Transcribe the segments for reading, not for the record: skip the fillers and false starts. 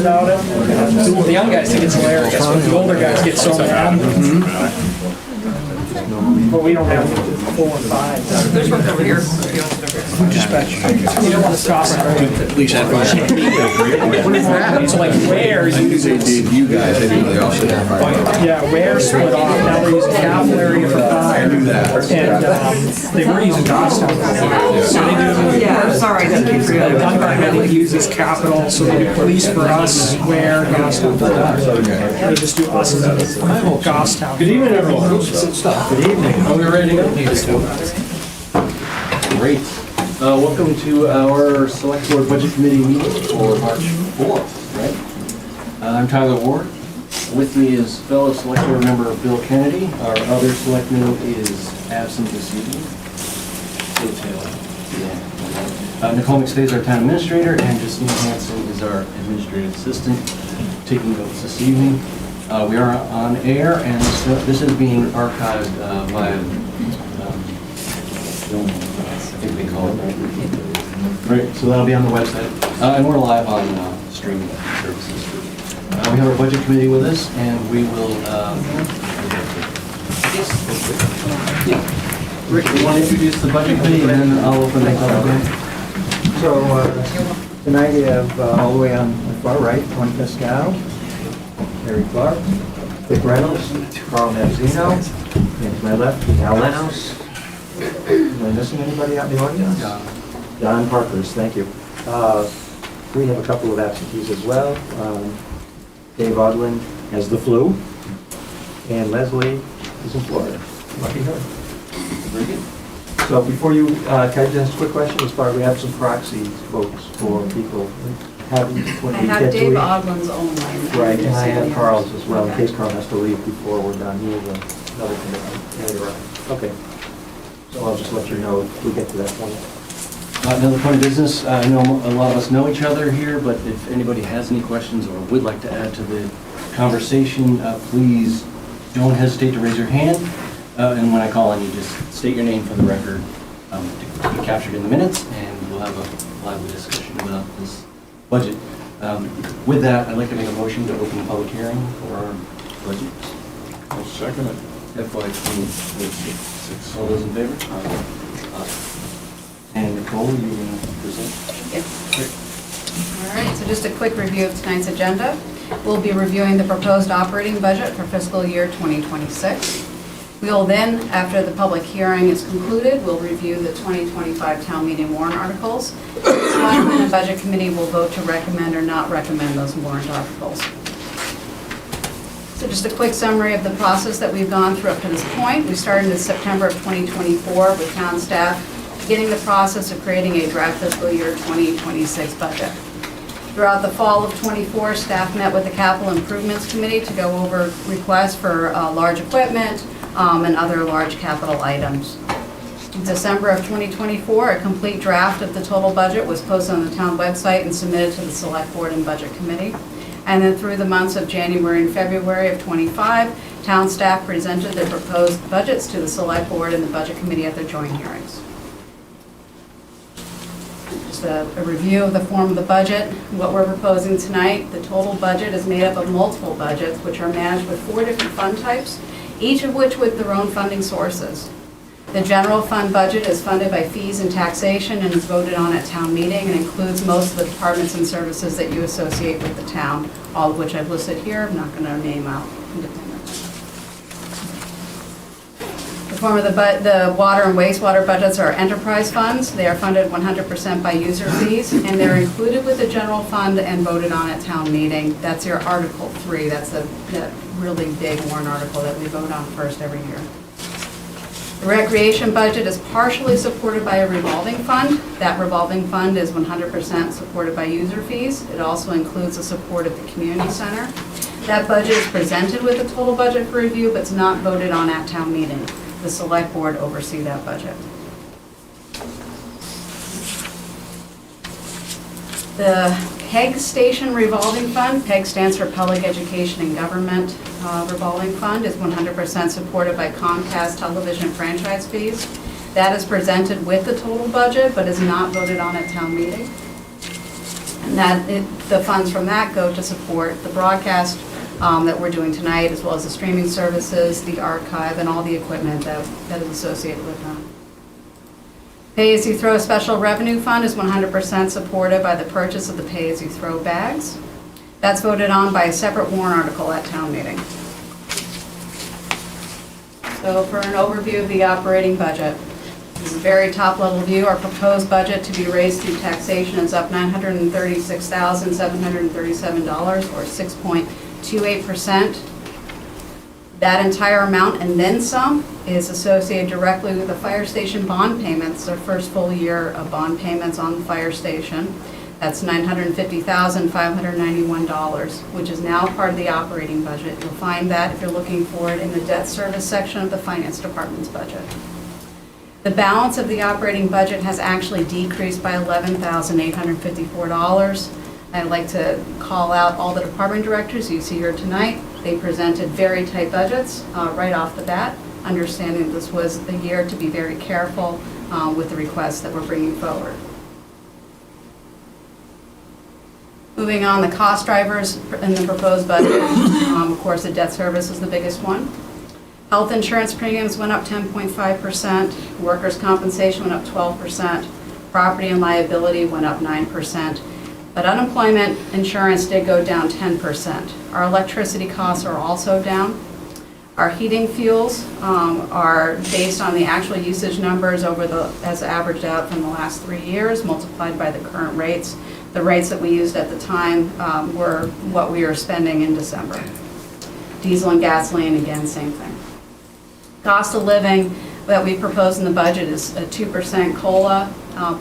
about it. The young guys think it's hilarious, but the older guys get so mad. But we don't have 4 and 5. There's one over here. Dispatch. You don't want to stop it. Police advice. What is that? So like Ware's uses, You guys, I think they all should have fire. yeah, Ware split off. Now they're using Cavalry for fire. Do that. And they were using Goffstown. So they do. Yeah, sorry, that keeps Like Dunbar uses Capital, so they do police for us, Ware, Goffstown for them. They just do us as Goffstown. Good evening, everyone. Good evening. Are we ready to go? Great. Welcome to our Select Board Budget Committee meeting for March 4th, right? I'm Tyler Ward. With me is fellow Select Board member Bill Kennedy. Our other selectman is absent this evening. Nicole McStay is our town administrator, and Justine Hanson is our administrative assistant, taking notes this evening. We are on air, and this is being archived via film, I think they call it, right? Right, so that'll be on the website. And we're live on streaming services. We have our budget committee with us, and we will... Rick, you want to introduce the budget committee, and then I'll open the public. So tonight we have all the way on the far right, Tony Pascal, Harry Clark, Dick Reynolds, Carl Mazzino, and to my left, Al Lenos. Am I missing anybody out in the audience? John Parkhurst, thank you. We have a couple of absentees as well. Dave Odlin has the flu, and Leslie is in Florida. Lucky her. Very good. So before you, can I just ask a quick question as far as we have some proxy votes for people? I have Dave Oglin's only. Right, and I have Carl's as well, in case Carl has to leave before we're done. He has another commitment later on. Okay. So I'll just let you know if we get to that point. Another point of business, I know a lot of us know each other here, but if anybody has any questions or would like to add to the conversation, please don't hesitate to raise your hand. And when I call on you, just state your name for the record to be captured in the minutes, and we'll have a lively discussion about this budget. With that, I'd like to make a motion to open the public hearing for our budget. I'll second it. FY 26. All those in favor? And Nicole, you're going to present? Thank you. All right, so just a quick review of tonight's agenda. We'll be reviewing the proposed operating budget for fiscal year 2026. We will then, after the public hearing is concluded, we'll review the 2025 town meeting warrant articles. The Selectmen and Budget Committee will vote to recommend or not recommend those warrant articles. So just a quick summary of the process that we've gone through up to this point. We started in September of 2024 with town staff beginning the process of creating a draft fiscal year 2026 budget. Throughout the fall of '24, staff met with the Capital Improvements Committee to go over requests for large equipment and other large capital items. In December of 2024, a complete draft of the total budget was posted on the town website and submitted to the Select Board and Budget Committee. And then through the months of January and February of '25, town staff presented their proposed budgets to the Select Board and the Budget Committee at their joint hearings. Just a review of the form of the budget, what we're proposing tonight. The total budget is made up of multiple budgets, which are managed with 4 different fund types, each of which with their own funding sources. The general fund budget is funded by fees and taxation and is voted on at town meeting and includes most of the departments and services that you associate with the town, all of which I've listed here. I'm not going to name out independently. The form of the water and wastewater budgets are enterprise funds. They are funded 100% by user fees, and they're included with the general fund and voted on at town meeting. That's your Article 3. That's the really big warrant article that we vote on first every year. The recreation budget is partially supported by a revolving fund. That revolving fund is 100% supported by user fees. It also includes the support of the community center. That budget is presented with the total budget for review, but it's not voted on at town meeting. The Select Board oversee that budget. The PEG Station Revolving Fund, PEG stands for Public Education and Government Revolving Fund, is 100% supported by Comcast television franchise fees. That is presented with the total budget, but is not voted on at town meeting. And the funds from that go to support the broadcast that we're doing tonight, as well as the streaming services, the archive, and all the equipment that is associated with them. Pay-as-you-throw special revenue fund is 100% supported by the purchase of the pay-as-you-throw bags. That's voted on by a separate warrant article at town meeting. So for an overview of the operating budget, this is a very top-level view. Our proposed budget to be raised through taxation is up $936,737, or 6.28%. That entire amount and then some is associated directly with the fire station bond payments, our first full year of bond payments on the fire station. That's $950,591, which is now part of the operating budget. You'll find that if you're looking for it in the debt service section of the finance department's budget. The balance of the operating budget has actually decreased by $11,854. I'd like to call out all the department directors you see here tonight. They presented very tight budgets right off the bat, understanding this was a year to be very careful with the requests that we're bringing forward. Moving on, the cost drivers in the proposed budget. Of course, the debt service is the biggest one. Health insurance premiums went up 10.5%. Workers' compensation went up 12%. Property and liability went up 9%. But unemployment insurance did go down 10%. Our electricity costs are also down. Our heating fuels are based on the actual usage numbers as averaged out from the last 3 years, multiplied by the current rates. The rates that we used at the time were what we were spending in December. Diesel and gasoline, again, same thing. Cost of living that we propose in the budget is a 2% COLA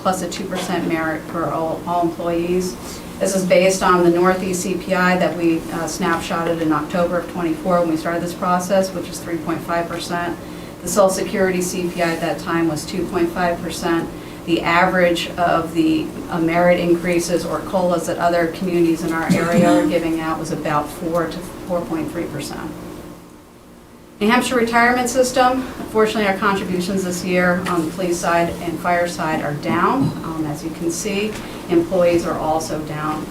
plus a 2% merit for all employees. This is based on the Northeast CPI that we snapshotted in October of '24 when we started this process, which is 3.5%. The Social Security CPI at that time was 2.5%. The average of the merit increases or COLAs that other communities in our area are giving out was about 4 to 4.3%. New Hampshire retirement system, unfortunately our contributions this year on the police side and fire side are down. As you can see, employees are also down.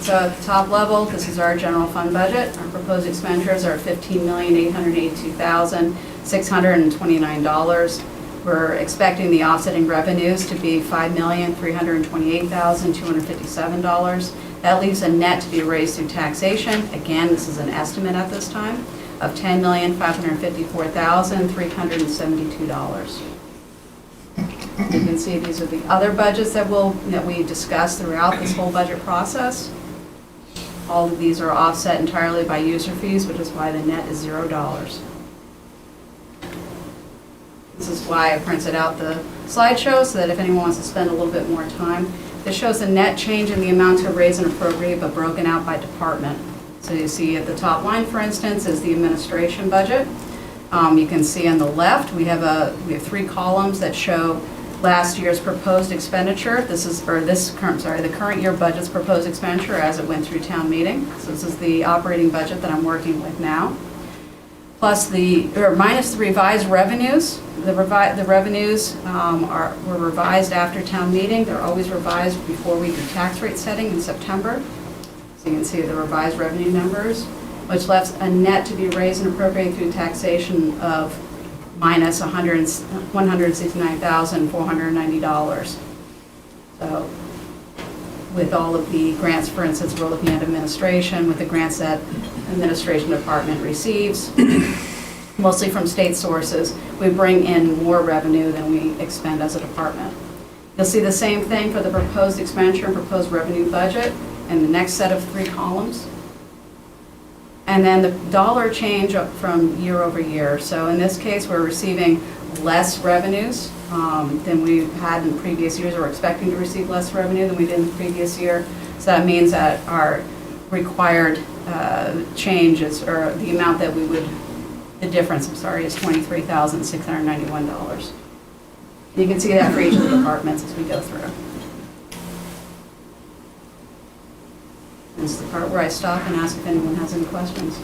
So at the top level, this is our general fund budget. Our proposed expenditures are $15,882,629. We're expecting the offsetting revenues to be $5,328,257. That leaves a net to be raised through taxation. Again, this is an estimate at this time of $10,554,372. You can see these are the other budgets that we discussed throughout this whole budget process. All of these are offset entirely by user fees, which is why the net is $0. This is why I printed out the slideshow, so that if anyone wants to spend a little bit more time. This shows the net change in the amount to raise and appropriate, but broken out by department. So you see at the top line, for instance, is the administration budget. You can see on the left, we have 3 columns that show last year's proposed expenditure. The current year budget's proposed expenditure as it went through town meeting. So this is the operating budget that I'm working with now. Plus minus the revised revenues. The revenues were revised after town meeting. They're always revised before we do tax rate setting in September. So you can see the revised revenue numbers, which left a net to be raised and appropriated through taxation of minus $169,490. So with all of the grants, for instance, we're looking at administration, with the grants that administration department receives, mostly from state sources, we bring in more revenue than we expend as a department. You'll see the same thing for the proposed expenditure and proposed revenue budget in the next set of 3 columns. And then the dollar change up from year over year. So in this case, we're receiving less revenues than we had in previous years, or expecting to receive less revenue than we did in the previous year. So that means that our required changes, or the amount that we would, the difference, is $23,691. You can see that for each of the departments as we go through. This is the part where I stop and ask if anyone has any questions.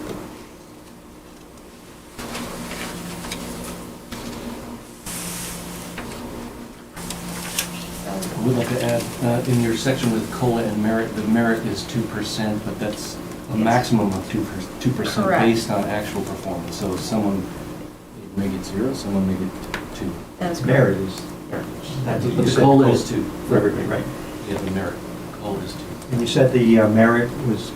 like to add, in your section with COLA and merit, the merit is 2%, but that's a maximum of 2% Correct. based on actual performance. So someone may get 0, someone may get 2. That is correct. Merit is, that's what But you the said, COLA is 2. for everybody, right? Yeah, the merit, COLA is 2. And you said the merit was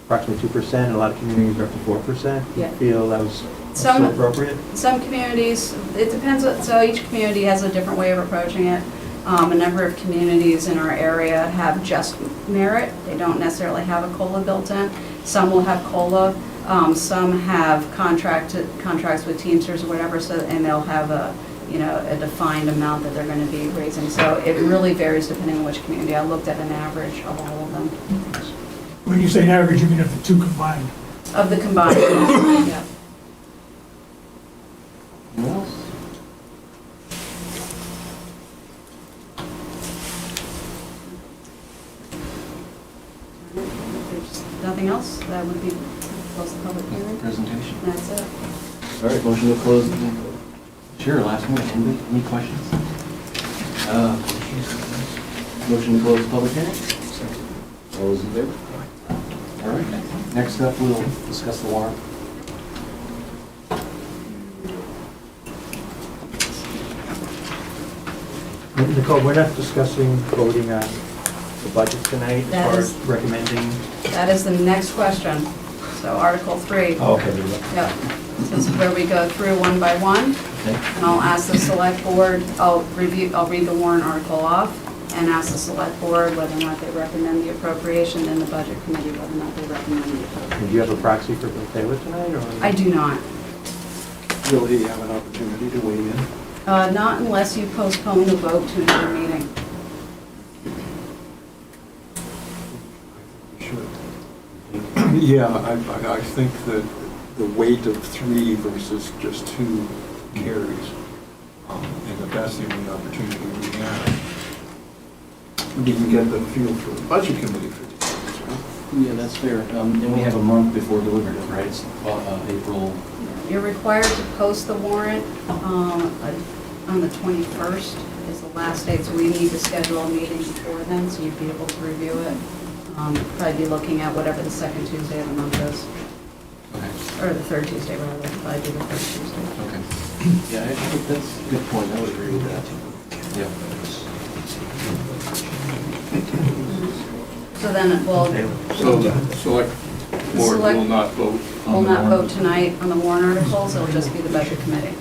approximately 2%, a lot of communities are up to 4%. Yeah. You feel that was Some- also appropriate? Some communities, it depends, so each community has a different way of approaching it. A number of communities in our area have just merit. They don't necessarily have a COLA built in. Some will have COLA. Some have contracts with Teamsters or whatever, so, and they'll have a defined amount that they're going to be raising. So it really varies depending on which community. I looked at an average of all of them, When you say an average, you mean of the two combined? of the combined. Yeah. Anyone else? If there's nothing else, that would be close the public hearing. Presentation. That's it. All right, motion to close. Sure, last minute. Any questions? Motion to close the public hearing? All those in favor? All right. Next up, we'll discuss the warrant. Nicole, we're not discussing voting on the budget tonight as That far is- as recommending? That is the next question. So Article 3. Oh, okay, there you go. Yep. This is where we go through one by one, Okay. and I'll ask the select board, I'll read the warrant article off, and ask the select board whether or not they recommend the appropriation, and the budget committee whether or not they recommend the And appropriation. do you have a proxy for Bill Taylor tonight, or? I do not. Will he have an opportunity to weigh in? Not unless you postpone the vote to another meeting. Sure. Yeah, I think that the weight of 3 versus just 2 carries. And if that's the only opportunity we have, we can get the feel for the budget committee for these things, right? Yeah, that's fair. And we have a month before deliberative, right? It's April. You're required to post the warrant on the 21st is the last date, so we need to schedule a meeting before then, so you'd be able to review it. Probably be looking at whatever the second Tuesday of the month is, Okay. or the third Tuesday rather, probably be the third Tuesday. Okay. Yeah, I think that's a good point. I would agree with that. Yeah. So then it will, So the select board Select- will not vote on we'll the not warrant? vote tonight on the warrant articles, it'll just be the budget committee.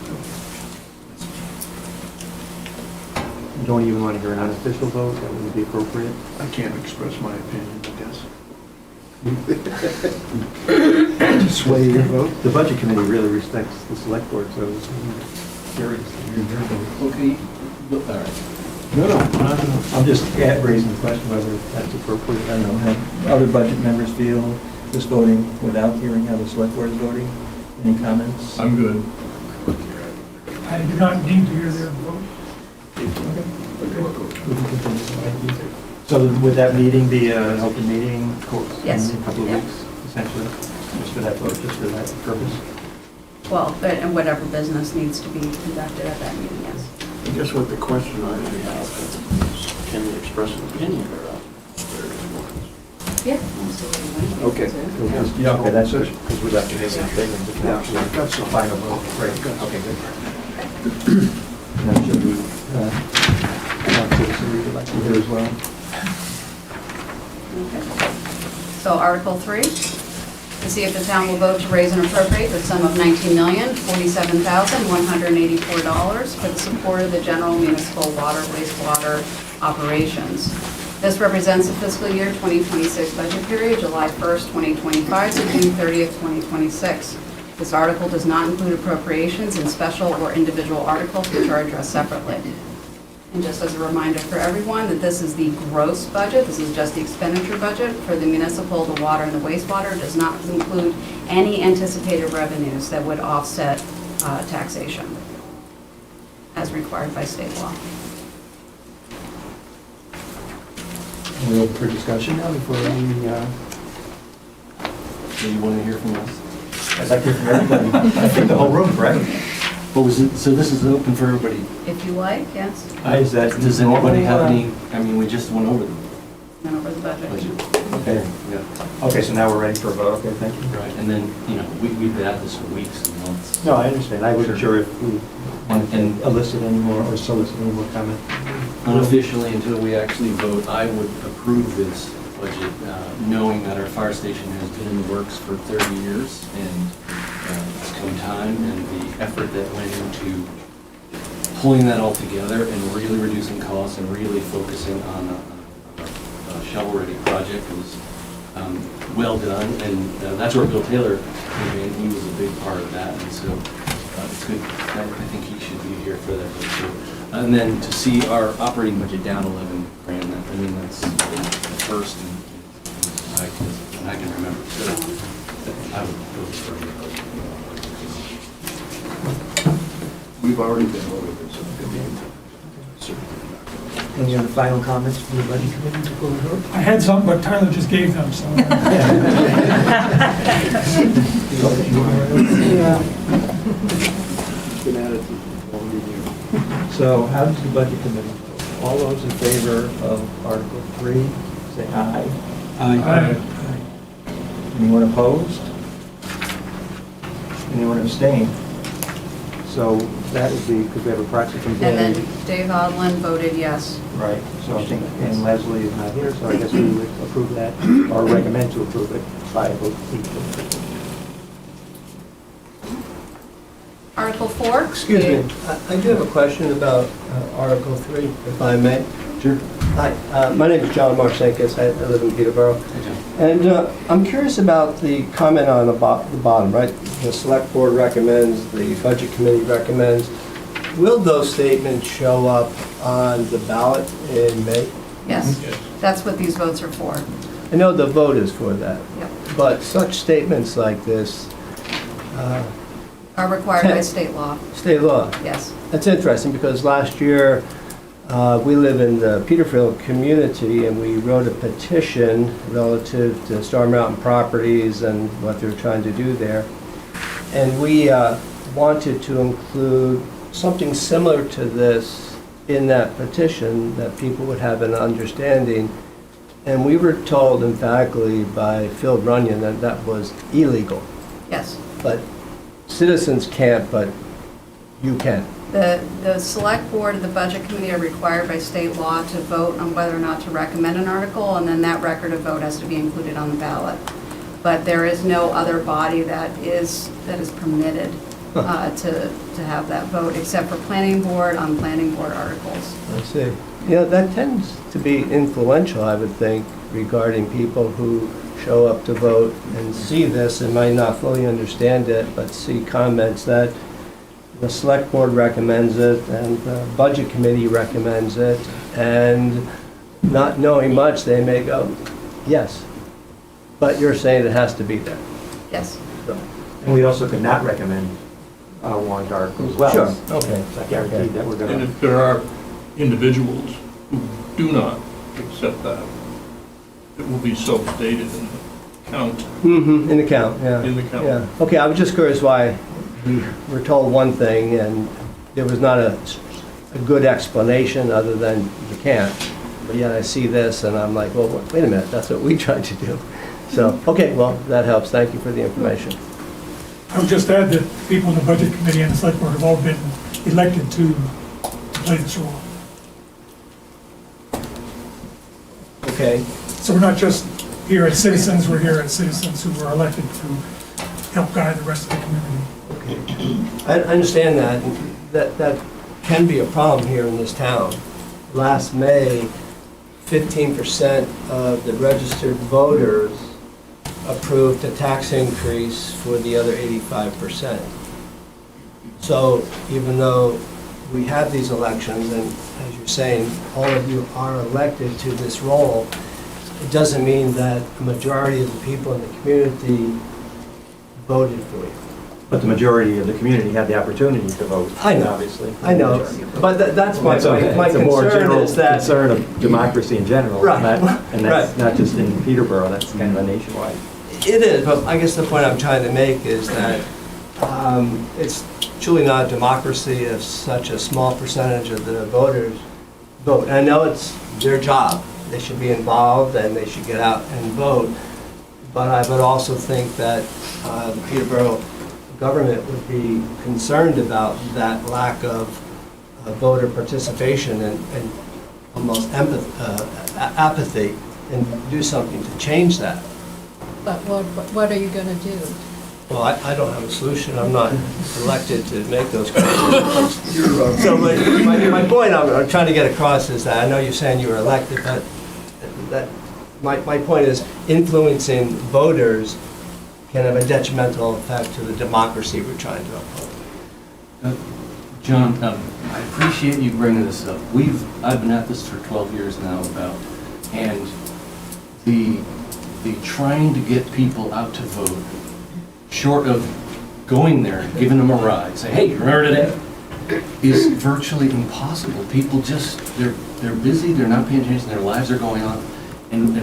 You don't even want to hear an unofficial vote, that would be appropriate? I can't express my opinion, I guess. To sway your vote? The budget committee really respects the select board, so it's curious to hear your vote. Okay. All right. No, I'm just raising the question whether that's appropriate. I don't know, have other budget members feel this voting without hearing how the select board is voting? Any comments? I'm good. I do not need to hear their vote. So would that meeting be an open meeting? Yes. In a couple of Yep. weeks, essentially, just for that vote, just for that purpose? Well, and whatever business needs to be conducted at that meeting, yes. I guess what the question I have is, can you express an opinion about various ones? Yeah. absolutely. Okay. Yeah, okay, that's it, because we'd have to make some statements. if we Yeah, actually that's all. final vote. Great, okay, good. Now, should we, citizen we'd like to hear as well? Okay. So Article 3, to see if the town will vote to raise and appropriate the sum of $19,047,184 for the support of the general municipal water, wastewater operations. This represents the fiscal year 2026 budget period, July 1st, 2025 to June 30th, 2026. This article does not include appropriations in special or individual articles which are addressed separately. And just as a reminder for everyone, that this is the gross budget, this is just the expenditure budget for the municipal, the water, and the wastewater. It does not include any anticipated revenues that would offset taxation as required by state law. We're open for discussion now before we, Do you want to hear from us? I'd like to hear from everybody. I think the whole room, correct? What was it, so this is open for everybody? If you like, yes, Is that Does anybody have normal, any, I mean, we just went over the went over the budget. budget. Okay. Yeah. Okay, so now we're ready for a vote, okay, thank you. Right, and then, you know, we've been at this for weeks and months. No, I understand, I wasn't sure if we And elicit any more or solicit any more comment. unofficially, until we actually vote, I would approve this budget, knowing that our fire station has been in the works for 30 years, and it's come time, and the effort that went into pulling that all together and really reducing costs and really focusing on a shovel-ready project was well done, and that's where Bill Taylor came in. He was a big part of that, and so it's good. I think he should be here for that. So, and then to see our operating budget down 11 grand, I mean, that's the first and I can remember. So I would vote for it. We've already been over this. Any other final comments from the budget committee before we vote? I had some, but Tyler just gave them, so. Been at it for a long year. So how does the budget committee vote? All those in favor of Article 3, say aye. Aye. Anyone opposed? Anyone abstain? So that would be, because we have a proxy from And Danny. then Dave Odlin voted yes. Right, so I think, and Leslie is not here, so I guess we would approve that, or recommend to approve it by a vote equal. Article 4? Excuse me, I do have a question about Article 3, if I may. Sure. Hi, my name is John Marcinkus, I live in Peterborough. And I'm curious about the comment on the bottom, right? The Select Board recommends, the Budget Committee recommends. Will those statements show up on the ballot in May? Yes, that's what these votes are for. I know the vote is for that, Yep. but such statements like this, Are required by state law, state law, yes. that's interesting because last year, we live in the Peterborough community and we wrote a petition relative to Storm Mountain Properties and what they're trying to do there. And we wanted to include something similar to this in that petition that people would have an understanding. And we were told emphatically by Phil Runyon that that was illegal. Yes. But citizens can't, but you can. The Select Board and the Budget Committee are required by state law to vote on whether or not to recommend an article, and then that record of vote has to be included on the ballot. But there is no other body that is permitted to have that vote, except for Planning Board on Planning Board articles. I see. Yeah, that tends to be influential, I would think, regarding people who show up to vote and see this and might not fully understand it, but see comments that the Select Board recommends it and the Budget Committee recommends it, and not knowing much, they may go, yes. But you're saying it has to be there. Yes. And we also could not recommend warrant articles as well. Sure, okay. It's not guaranteed that we're And going to. if there are individuals who do not accept that, it will be so stated in the count. Mm-hmm, in the count, yeah. In the count. Yeah. Okay, I was just curious why we were told one thing and there was not a good explanation other than you can't. But yet I see this and I'm like, well, wait a minute, that's what we tried to do. So, okay, well, that helps. Thank you for the information. I would just add that people in the Budget Committee and the Select Board have all been elected to play this role. Okay, So we're not just here as citizens, we're here as citizens who were elected to help guide the rest of the community. I understand that. That can be a problem here in this town. Last May, 15% of the registered voters approved a tax increase for the other 85%. So even though we have these elections, and as you're saying, all of you are elected to this role, it doesn't mean that a majority of the people in the community voted for you. But the majority of the community had the opportunity to vote, I know. obviously. I know, but that's my It's a more concern general is that, concern of democracy in general. Right, And that's right. not just in Peterborough, that's kind of a nationwide. it is, but I guess the point I'm trying to make is that it's truly not a democracy if such a small percentage of the voters vote. And I know it's their job. They should be involved and they should get out and vote. But I would also think that the Peterborough government would be concerned about that lack of voter participation and almost apathy, and do something to change that. But what are you going to do? Well, I don't have a solution. I'm not elected to make those kinds of decisions. So my point I'm trying to get across is that I know you're saying you were elected, but my point is influencing voters can have a detrimental effect to the democracy we're trying to uphold. John, I appreciate you bringing this up. I've been at this for 12 years now and the trying to get people out to vote, short of going there and giving them a ride, say, hey, remember today, is virtually impossible. People just, they're busy, they're not paying attention, their lives are going on, and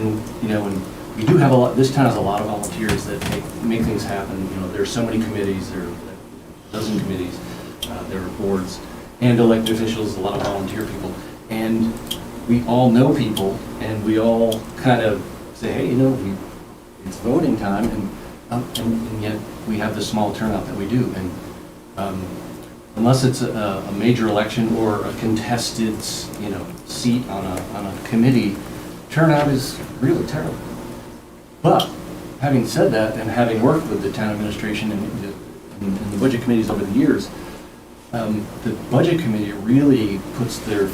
you know, and we do have a lot, this town has a lot of volunteers that make things happen. You know, there's so many committees, there are a dozen committees, there are boards, and elected officials, a lot of volunteer people, and we all know people, and we all kind of say, hey, you know, it's voting time, and yet we have the small turnout that we do. And unless it's a major election or a contested, you know, seat on a committee, turnout is really terrible. But having said that, and having worked with the town administration and the budget committees over the years, the budget committee really puts the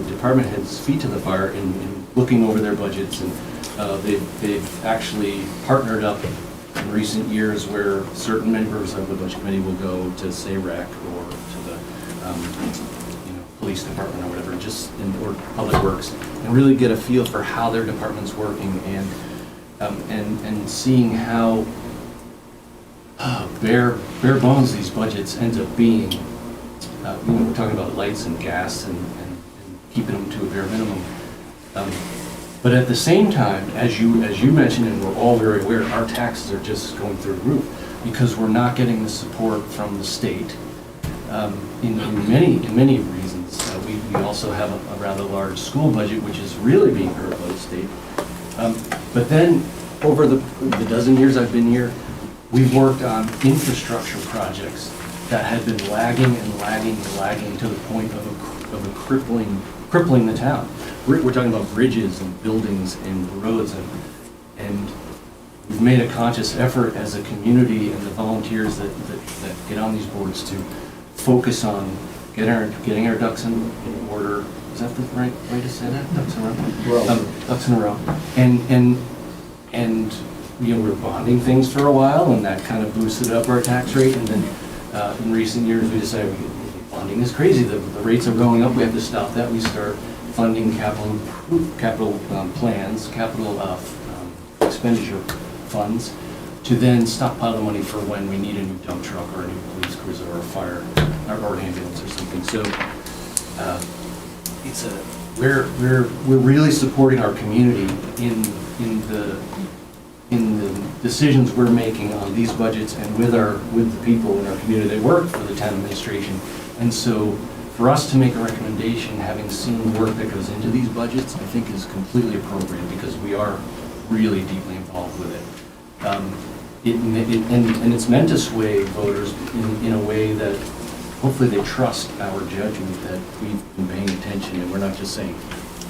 department heads' feet to the fire in looking over their budgets, and they've actually partnered up in recent years where certain members of the budget committee will go to, say, rec or to the police department or whatever, or public works, and really get a feel for how their department's working, and seeing how bare bones these budgets end up being. We're talking about lights and gas and keeping them to a bare minimum. But at the same time, as you mentioned, and we're all very aware, our taxes are just going through the roof because we're not getting the support from the state in many reasons. We also have a rather large school budget, which is really being hurt by the state. But then, over the dozen years I've been here, we've worked on infrastructure projects that had been lagging to the point of crippling the town. We're talking about bridges and buildings and roads, and we've made a conscious effort as a community and the volunteers that get on these boards to focus on getting our ducks in order. Is that the right way to say that? Ducks in a row? Ducks in a row. And we're bonding things for a while, and that kind of boosted up our tax rate, and then in recent years we decided bonding is crazy. The rates are going up. We have to stop that. We start funding capital plans, capital expenditure funds, to then stockpile the money for when we need a new dump truck or a new police cruiser or a fire or an ambulance or something. So we're really supporting our community in the decisions we're making on these budgets, and with the people in our community that work for the town administration. And so for us to make a recommendation, having seen the work that goes into these budgets, I think is completely appropriate, because we are really deeply involved with it. And it's meant to sway voters in a way that hopefully they trust our judgment, that we've been paying attention and we're not just saying,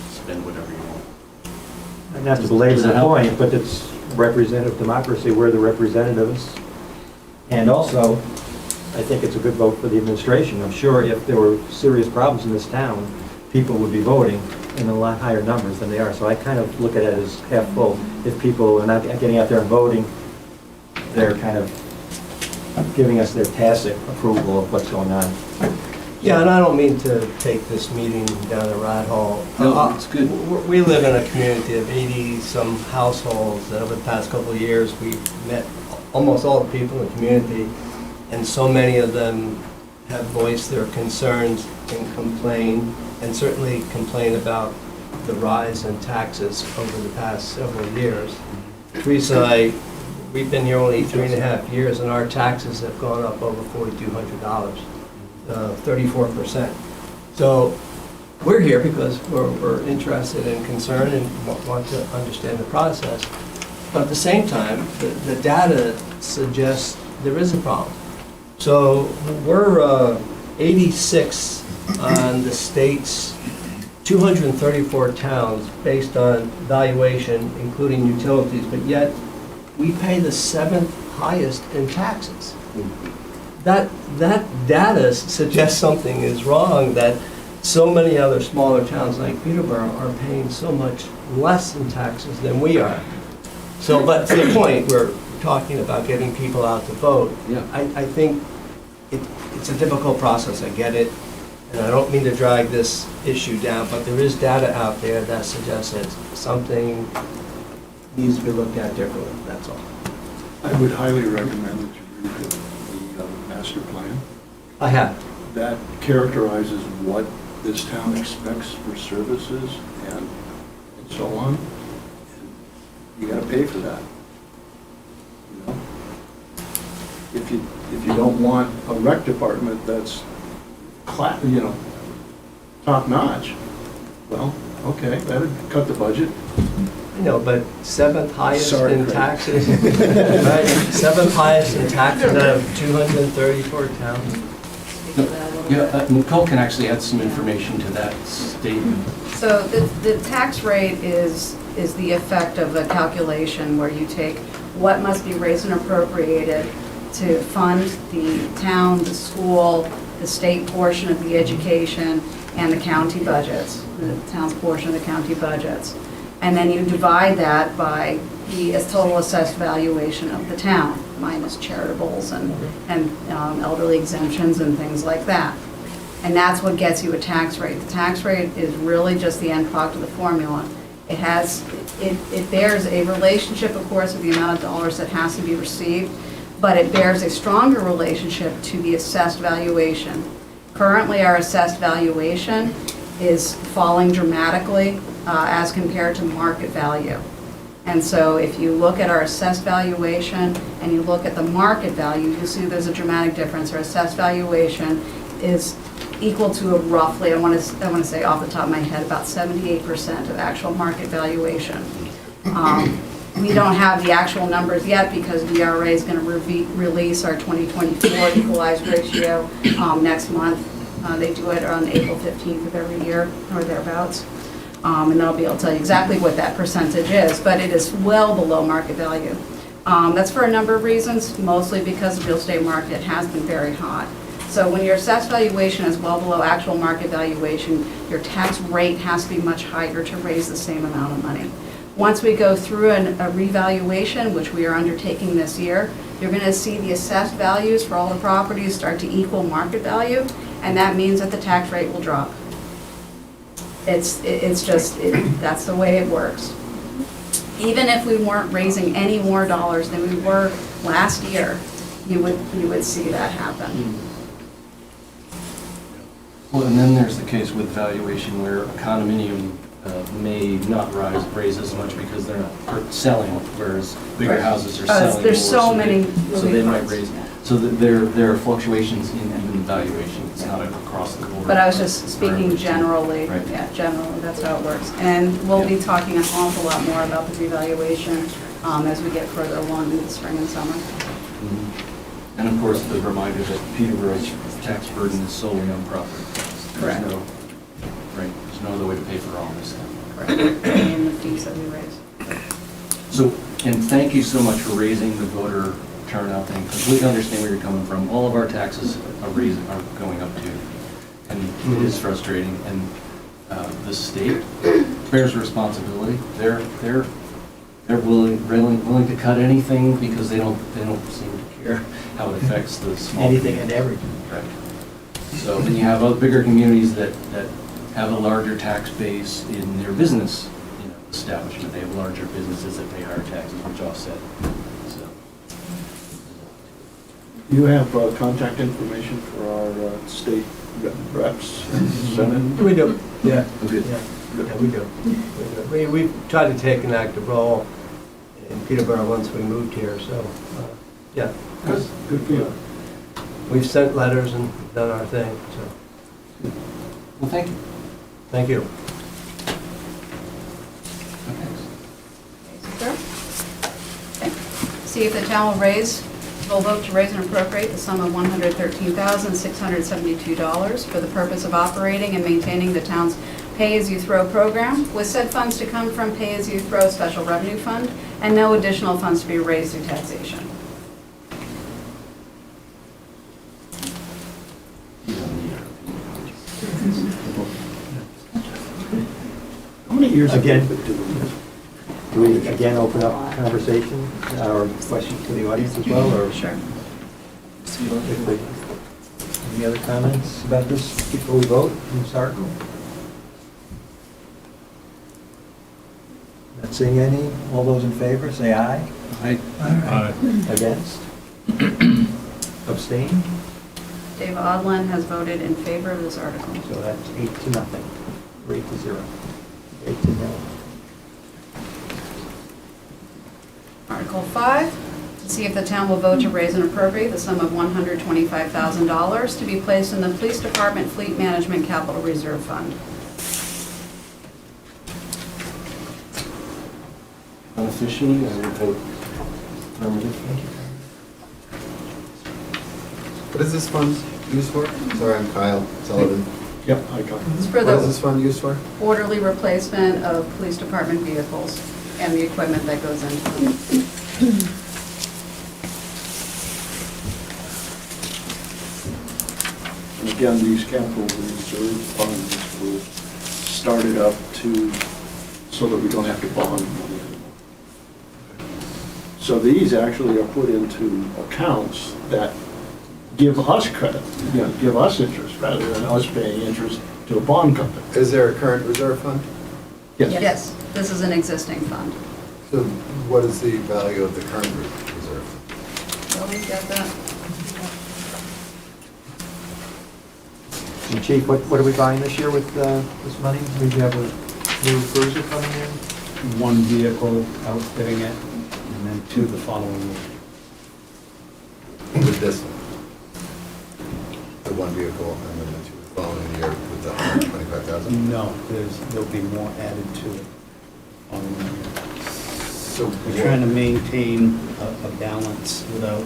spend whatever you want. And not to belabor the point, but it's representative democracy. We're the representatives. And also, I think it's a good vote for the administration. I'm sure if there were serious problems in this town, people would be voting in a lot higher numbers than they are. So I kind of look at it as half full. If people are not getting out there and voting, they're kind of giving us their tacit approval of what's going on. Yeah, and I don't mean to take this meeting down a rat hole. No, it's good. We live in a community of 80-some households that over the past couple of years, we've met almost all the people in the community, and so many of them have voiced their concerns and complained, and certainly complain about the rise in taxes over the past several years. Teresa, we've been here only 3.5 years, and our taxes have gone up over $4,200, 34%. So we're here because we're interested and concerned and want to understand the process. But at the same time, the data suggests there is a problem. So we're 86 on the state's 234 towns based on valuation, including utilities, but yet we pay the 7th highest in taxes. That data suggests something is wrong, that so many other smaller towns like Peterborough are paying so much less in taxes than we are. So, but to the point, we're talking about getting people out to vote. Yeah. I think it's a difficult process, I get it, and I don't mean to drag this issue down, but there is data out there that suggests that something needs to be looked at differently, that's all. I would highly recommend that you read the master plan. I have. That characterizes what this town expects for services and so on. You gotta pay for that. You know? If you don't want a rec department that's top notch, well, okay, that'd cut the budget. I know, but 7th highest Sorry, in Craig. taxes, right? 7th highest in taxes out of 234 towns. Speak to that a little bit. Yeah, Nicole can actually add some information to that statement. So the tax rate is the effect of a calculation where you take what must be raised and appropriated to fund the town, the school, the state portion of the education, and the county budgets, the town's portion of the county budgets. And then you divide that by the total assessed valuation of the town, minus charitables and elderly exemptions and things like that. And that's what gets you a tax rate. The tax rate is really just the end product of the formula. It bears a relationship, of course, with the amount of dollars that has to be received, but it bears a stronger relationship to the assessed valuation. Currently, our assessed valuation is falling dramatically as compared to market value. And so if you look at our assessed valuation and you look at the market value, you'll see there's a dramatic difference. Our assessed valuation is equal to a roughly, I want to say off the top of my head, about 78% of actual market valuation. We don't have the actual numbers yet because DRA is going to release our 2024 equalized ratio next month. They do it on April 15th of every year or thereabouts. And they'll be able to tell you exactly what that percentage is, but it is well below market value. That's for a number of reasons, mostly because the real estate market has been very hot. So when your assessed valuation is well below actual market valuation, your tax rate has to be much higher to raise the same amount of money. Once we go through a revaluation, which we are undertaking this year, you're going to see the assessed values for all the properties start to equal market value, and that means that the tax rate will drop. It's just, that's the way it works. Even if we weren't raising any more dollars than we were last year, you would see that happen. Well, and then there's the case with valuation where a condominium may not raise as much because they're not selling, whereas bigger Right. houses are selling more. There's so many So they moving might parts, raise, yeah. so that there are fluctuations in even valuation, it's not across the board. But I was just speaking generally, Right. yeah, generally, that's how it works. And we'll be talking an awful lot more about the revaluation as we get further along in the spring and summer. Mhm. And of course, the reminder that Peterborough's tax burden is solely on property tax. Correct. There's no other way to pay for all this stuff. Correct. And the fees that we raise. So, and thank you so much for raising the voter turnout thing. Completely understand where you're coming from. All of our taxes are going up too. And it is frustrating. And the state bears responsibility. They're willing to cut anything because they don't seem to care how it affects the small. Anything and everything. Right. So then you have other bigger communities that have a larger tax base in their business establishment. They have larger businesses that pay higher taxes, which offset. So. You have contact information for our state reps and senate? We do, yeah. Good. Yeah, we do. We try to take an active role in Peterborough once we moved here, so, yeah. Good for you. We've sent letters and done our thing, so, Well, thank you. thank you. Sir? Okay. See if the town will vote to raise and appropriate the sum of $113,672 for the purpose of operating and maintaining the town's pay-as-you-throw program, with said funds to come from pay-as-you-throw special revenue fund, and no additional funds to be raised through taxation. How many years have you Again. been doing this? Do we again open up conversation or questions to the audience as well, or? Sure. Any other comments about this before we vote on this article? Not seeing any. All those in favor, say aye. Aye. Against? Abstain? Dave Odland has voted in favor of this article. So that's 8-0, or 8-0. 8-0. Article 5, to see if the town will vote to raise and appropriate the sum of $125,000 to be placed in the Police Department Fleet Management Capital Reserve Fund. Unofficially, I would vote affirmative. What is this fund used for? Sorry, I'm Kyle Sullivan. Yep, I got it. It's for What is this the fund used for? orderly replacement of police department vehicles and the equipment that goes into them. And again, these capital reserve funds were started up so that we don't have to bond money anymore. So these actually are put into accounts that give us credit, give us interest, rather than us paying interest to a bond company. Is there a current reserve fund? Yes, this is an existing fund. So what is the value of the current reserve? So we've got that. And Chief, what are we buying this year with this money? We have a new cruiser coming in? One vehicle outfitting it, and then 2 the following year. With this one? The one vehicle and then the 2 the following year with the 125,000? No, there'll be more added to it following year. So We're trying to maintain a balance without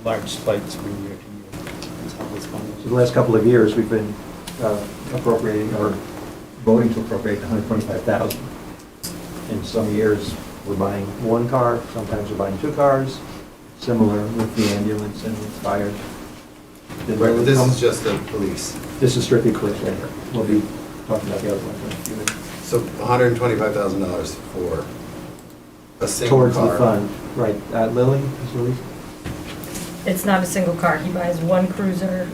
large spikes from year to year. That's how this fund So the last couple of years, we've been appropriating or voting to appropriate $125,000. In some years, we're buying 1 car, sometimes we're buying 2 cars, similar with the ambulance and with fire. Right, but this is just the police. This is strictly police right here. We'll be talking about the other one in a few minutes. So $125,000 for a single Towards car. the fund, right. Lily, Ms. Lily? It's not a single car. He buys 1 cruiser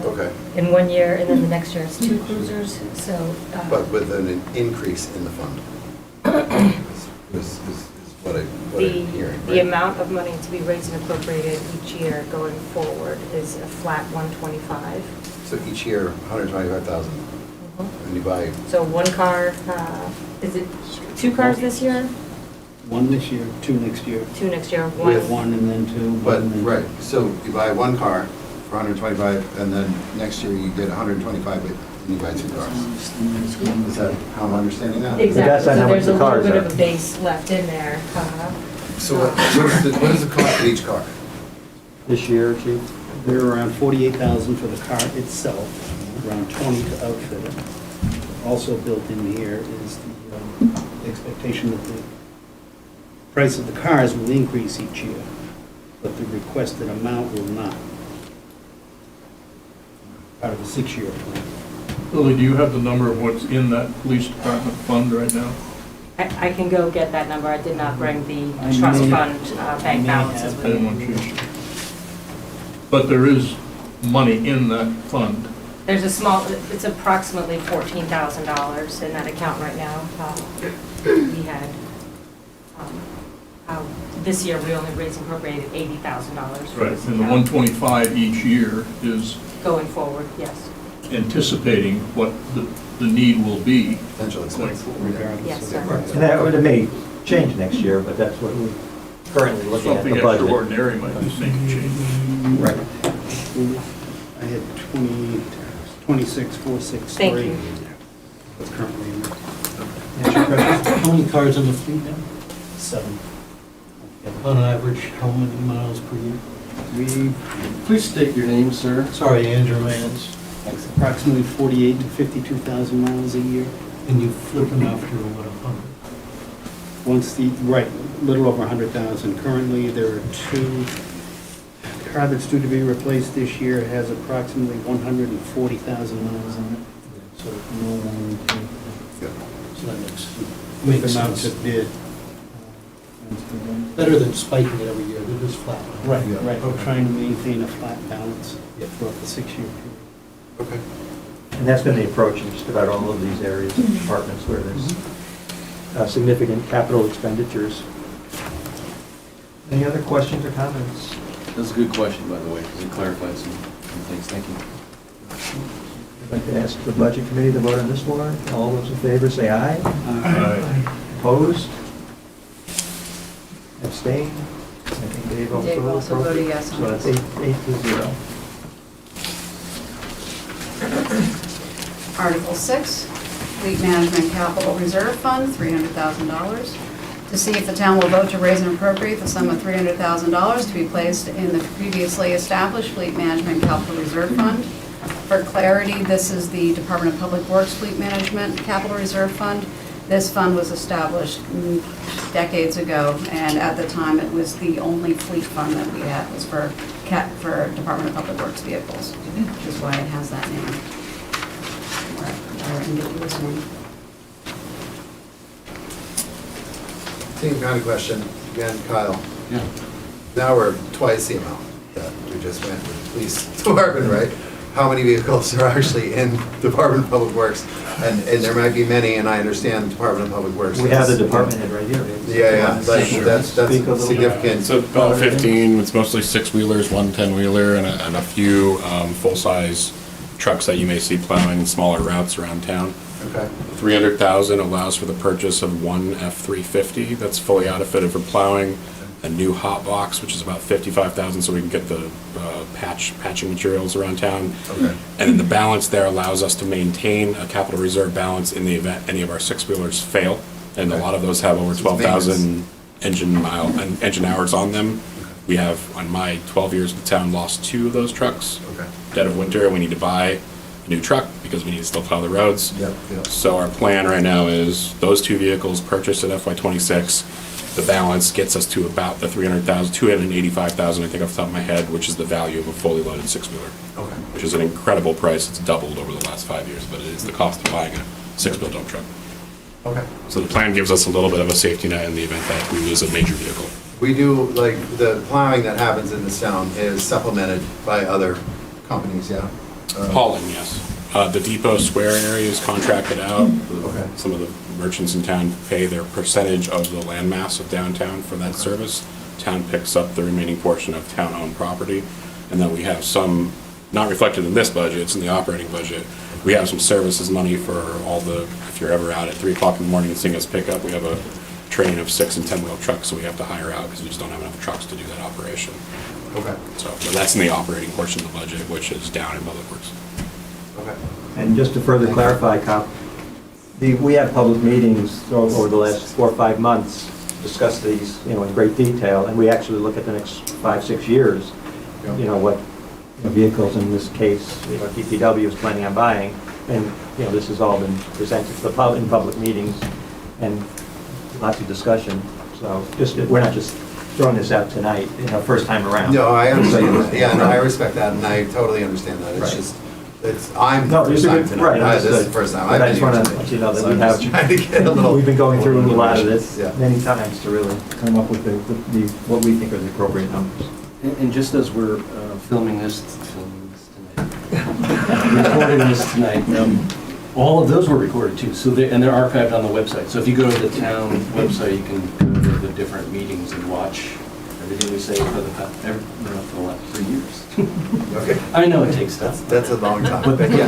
Okay, in 1 year, and then the next year it's 2 cruisers, so. but with an increase in the fund. Is what I'm hearing, The right? amount of money to be raised and appropriated each year going forward is a flat 125. So each year, 125,000, and you buy, So 1 car, is it 2 cars this year? 1 this year, 2 next year. 2 next year, With- 1. 1 and then 2. but, and then right, so you buy 1 car for 125, and then next year you get 125, but you buy 2 cars. Is that how I'm understanding that? Exactly, that's so not how much there's a the little cars bit are. of a base left in there. So what is the cost of each car? This year, Chief? They're around $48,000 for the car itself, around $20,000 to outfit it. Also built in here is the expectation that the price of the cars will increase each year, but the requested amount will not. Part of a 6-year plan. Lily, do you have the number of what's in that police department fund right now? I can go get that number. I did not bring the I trust may- fund bank may balances have- I with didn't me. want you to. But there is money in that fund. There's a small, it's approximately $14,000 in that account right now. We had, this year, we only raised and appropriated $80,000 for Right, this and the account. 125 each year is Going forward, yes. anticipating what the need will be Potential going expense. forward. Regardless Yes, of sir. the- And that would, it may change next year, but that's what we're currently looking at Something the budget. extraordinary might be seen to change. Right. I had 26,463. Thank you. That's currently in there. Answer your question? How many cars in the fleet now? 7. On average, how many miles per year? Please state your name, sir. Sorry, Andrew Mans. Approximately 48 to 52,000 miles a year, and you flip them after what, 100? Once the, right, a little over 100,000. Currently, there are 2. The car that's due to be replaced this year has approximately 140,000 miles on it. So no warranty. So that makes sense to bid. Better than spiking it every year, they're just flat. Right. We're trying to maintain a flat balance throughout the 6-year period. Okay. And that's been the approach in just about all of these areas and departments where there's significant capital expenditures. Any other questions or comments? That's a good question, by the way, because it clarified some things. Thank you. I'd like to ask the Budget Committee to vote on this warrant. All those in favor say aye. Aye. Opposed? Abstained? I think Dave Dave also voted yes on So that's this. 8-0. Article 6, Fleet Management Capital Reserve Fund, $300,000. To see if the town will vote to raise and appropriate the sum of $300,000 to be placed in the previously established Fleet Management Capital Reserve Fund. For clarity, this is the Department of Public Works Fleet Management Capital Reserve Fund. This fund was established decades ago, and at the time, it was the only fleet fund that we had, was for Department of Public Works vehicles, which is why it has that name. Or ambiguous name. Same kind of question, again, Kyle. Yeah. Now we're twice the amount that we just went with the police department, right? How many vehicles are actually in Department of Public Works? And there might be many, and I understand Department of Public Works. We have the department head right here. Yeah, but that's significant. So about 15, it's mostly 6-wheelers, 1 10-wheeler, and a few full-size trucks that you may see plowing smaller routes around town. Okay. 300,000 allows for the purchase of 1 F-350 that's fully outfitted for plowing, a new hot box, which is about 55,000, so we can get the patching materials around town. Okay. And then the balance there allows us to maintain a capital reserve balance in the event any of our 6-wheelers fail. And a lot of those have over So it's 12,000 engine hours on them. We have, on my 12 years with town, lost 2 of those trucks. Okay. Dead of winter, we need to buy a new truck because we need to still plow the roads. Yep. So our plan right now is those 2 vehicles purchased at FY26. The balance gets us to about the 285,000, I think off the top of my head, which is the value of a fully loaded 6-wheeler. Okay. Which is an incredible price. It's doubled over the last 5 years, but it is the cost of buying a 6-wheel dump truck. Okay. So the plan gives us a little bit of a safety net in the event that we lose a major vehicle. We do, like, the plowing that happens in this town is supplemented by other companies, yeah? Hauling, yes. The Depot Square area is contracted out. Okay. Some of the merchants in town pay their percentage of the landmass of downtown for that service. Town picks up the remaining portion of town-owned property. And then we have some, not reflected in this budget, it's in the operating budget. We have some services money for all the, if you're ever out at 3 o'clock in the morning and seeing us pick up, we have a train of 6 and 10-wheel trucks, so we have to hire out because we just don't have enough trucks to do that operation. Okay. So but that's in the operating portion of the budget, which is down in Public Works. Okay. And just to further clarify, Kyle, we have public meetings over the last 4 or 5 months, discuss these, in great detail, and we actually look at the next 5-6 years, what vehicles in this case, DPW is planning on buying, and, this has all been presented in public meetings, and lots of discussion, so we're not just throwing this out tonight, first time around. No, I understand that. Yeah, no, I respect that, and I totally understand that. It's Right. just, I'm the first time tonight. Right, This is the first time. But I I've just been want here to let tonight. you know that So we I'm have, just trying to get a little. we've been going through a lot of this Yeah. many times to really come up with what we think are the appropriate numbers. And just as we're filming this tonight, recording this tonight, all of those were recorded too, so and they're archived on the website. So if you go to the town website, you can go to the different meetings and watch everything we say for the last 3 years. Okay. I know it takes time. That's a long time. But yeah,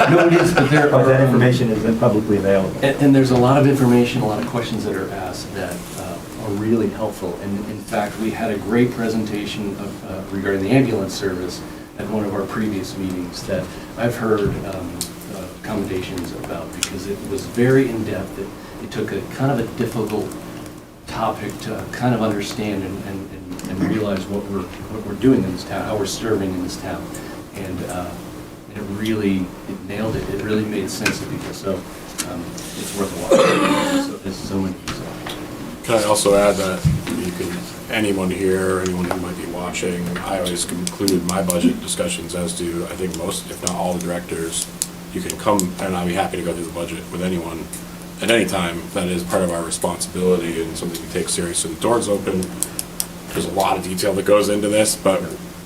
no, it is, but there But that are, information is publicly available. and there's a lot of information, a lot of questions that are asked that are really helpful. And in fact, we had a great presentation regarding the ambulance service at one of our previous meetings that I've heard commendations about, because it was very in-depth. It took a kind of a difficult topic to kind of understand and realize what we're doing in this town, how we're serving in this town. And it nailed it. It really made sense to people. So it's worth a watch. So it's someone. Can I also add that anyone here, anyone who might be watching, I always conclude my budget discussions, as do I think most, if not all, the directors. You can come, and I'll be happy to go through the budget with anyone at any time. That is part of our responsibility and something we take seriously. The door's open. There's a lot of detail that goes into this, but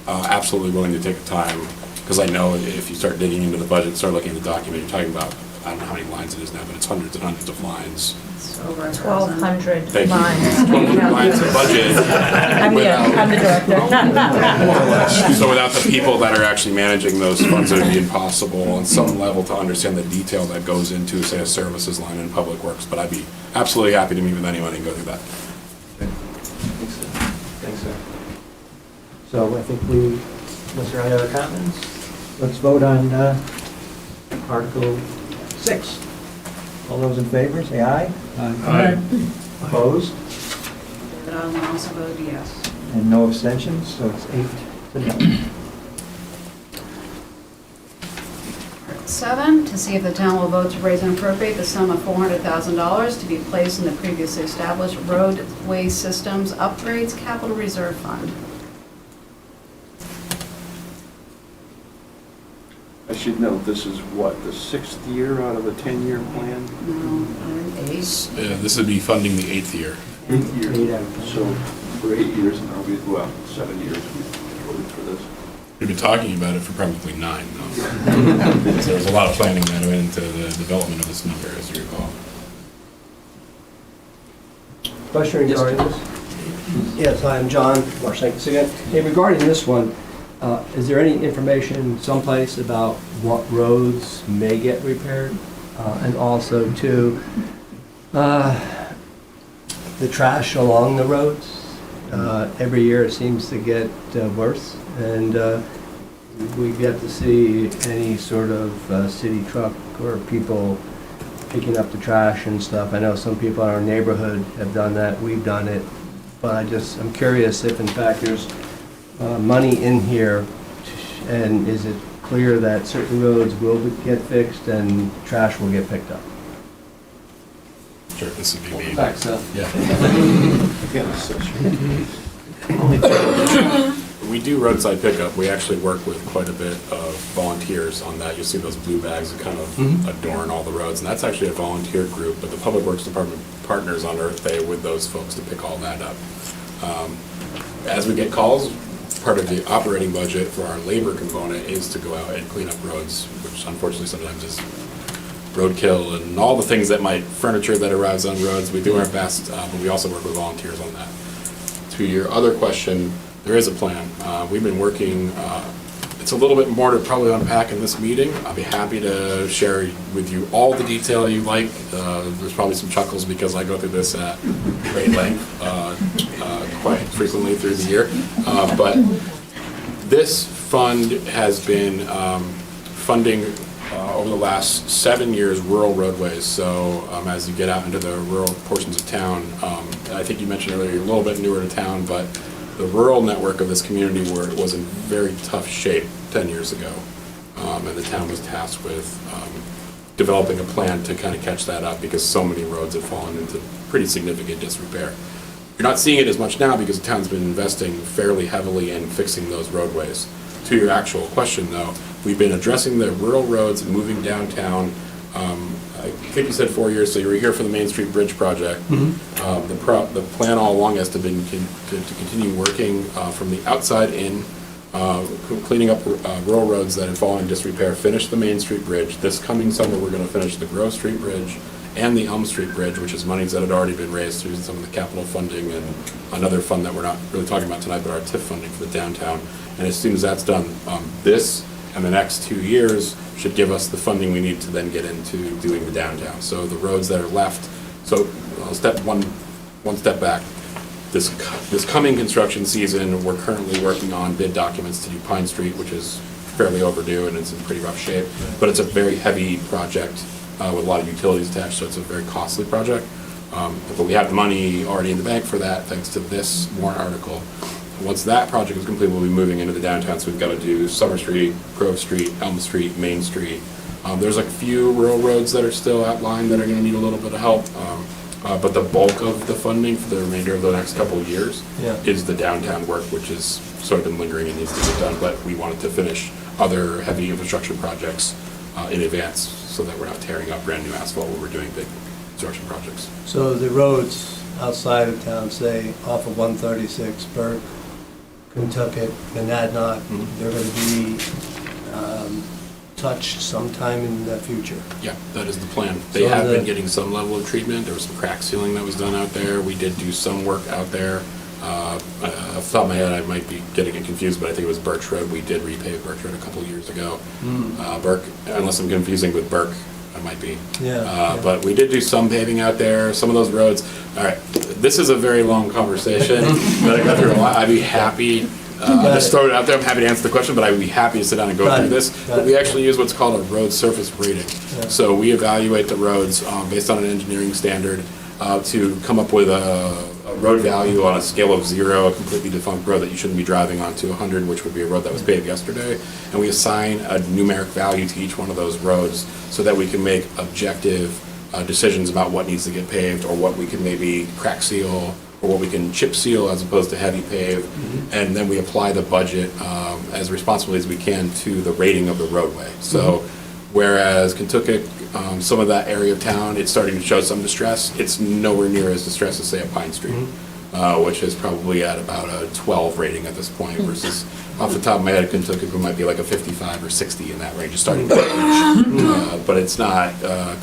absolutely willing to take the time, because I know if you start digging into the budget, start looking at the document, you're talking about, I don't know how many lines it is now, but it's hundreds and hundreds of lines. It's over 1,200 Thank you. lines. 1,200 lines of budget. I'm the director. So without the people that are actually managing those funds, it would be impossible on some level to understand the detail that goes into, say, a services line in Public Works. But I'd be absolutely happy to meet with anyone and go through that. Thanks, sir. So I think unless there are any other comments, let's vote on Article 6. All those in favor, say aye. Aye. Opposed? David Osmond also voted yes. And no abstentions, so it's 8 to no. Article 7, to see if the town will vote to raise and appropriate the sum of $400,000 to be placed in the previously established roadway systems upgrades capital reserve fund. I should note, this is what, the 6th year out of a 10-year plan? No, 8. This would be funding the 8th year. 8 years. So for 8 years now, 7 years we've voted for this. We've been talking about it for probably 9 now. So there's a lot of planning that went into the development of this number, as you recall. Question regarding this? Yes, hi, I'm John Marcinkus again. Hey, regarding this one, is there any information someplace about what roads may get repaired? And also, too, the trash along the roads? Every year it seems to get worse, and we've yet to see any sort of city truck or people picking up the trash and stuff. I know some people in our neighborhood have done that, we've done it, but I'm curious if in fact there's money in here, and is it clear that certain roads will get fixed and trash will get picked up? Sure, this would be me. Back, Seth. Yeah. Again, We do roadside pickup. We actually work with quite a bit of volunteers on that. You'll see those blue bags that kind of adorn all the roads, and that's actually a volunteer group, but the Public Works Department partners on Earth Day with those folks to pick all that up. As we get calls, part of the operating budget for our labor component is to go out and clean up roads, which unfortunately sometimes is roadkill and all the things that furniture that arrives on roads. We do our best, but we also work with volunteers on that. To your other question, there is a plan. We've been working, it's a little bit more to probably unpack in this meeting. I'll be happy to share with you all the detail you like. There's probably some chuckles because I go through this at great length quite frequently through the year. But this fund has been funding over the last 7 years rural roadways. So as you get out into the rural portions of town, I think you mentioned earlier you're a little bit newer to town, but the rural network of this community was in very tough shape 10 years ago. And the town was tasked with developing a plan to kind of catch that up because so many roads have fallen into pretty significant disrepair. You're not seeing it as much now because the town's been investing fairly heavily in fixing those roadways. To your actual question though, we've been addressing the rural roads and moving downtown. I think you said 4 years, so you were here for the Main Street Bridge project. The plan all along has to continue working from the outside in, cleaning up rural roads that have fallen in disrepair, finish the Main Street Bridge. This coming summer, we're going to finish the Grove Street Bridge and the Elm Street Bridge, which is monies that had already been raised through some of the capital funding and another fund that we're not really talking about tonight, but our TIF funding for the downtown. And as soon as that's done, this and the next 2 years should give us the funding we need to then get into doing the downtown. So the roads that are left, so I'll step one step back. This coming construction season, we're currently working on bid documents to do Pine Street, which is fairly overdue and it's in pretty rough shape. But it's a very heavy project with a lot of utilities attached, so it's a very costly project. But we have the money already in the bank for that, thanks to this warrant article. Once that project is complete, we'll be moving into the downtown, so we've got to do Summer Street, Grove Street, Elm Street, Main Street. There's a few rural roads that are still outlined that are going to need a little bit of help. But the bulk of the funding for the remainder of the next couple of years is the downtown work, which has sort of been lingering and needs to get done, but we wanted to finish other heavy infrastructure projects in advance so that we're not tearing up brand new asphalt when we're doing big construction projects. So the roads outside of town, say off of 136, Burke, Kentucket, Monadnock, they're going to be touched sometime in the future. Yeah, that is the plan. They have been getting some level of treatment. There was some crack sealing that was done out there. We did do some work out there. Off the top of my head, I might be getting it confused, but I think it was Birch Road. We did repave Birch Road a couple of years ago. Burke, unless I'm confusing with Burke, I might be. But we did do some paving out there. Some of those roads. All right, this is a very long conversation that I got through a lot. I'd be happy. Just throw it out there. I'm happy to answer the question, but I would be happy to sit down and go through this. But we actually use what's called a road surface rating. So we evaluate the roads based on an engineering standard to come up with a road value on a scale of 0, a completely defunct road that you shouldn't be driving on, to 100, which would be a road that was paved yesterday. And we assign a numeric value to each one of those roads so that we can make objective decisions about what needs to get paved, or what we can maybe crack seal, or what we can chip seal as opposed to heavy pave. And then we apply the budget as responsibly as we can to the rating of the roadway. So whereas Kentucky, some of that area of town, it's starting to show some distress, it's nowhere near as distressed as, say, at Pine Street, which is probably at about a 12 rating at this point, versus off the top of my head, Kentucky might be like a 55 or 60 in that range. It's starting to reach, but it's not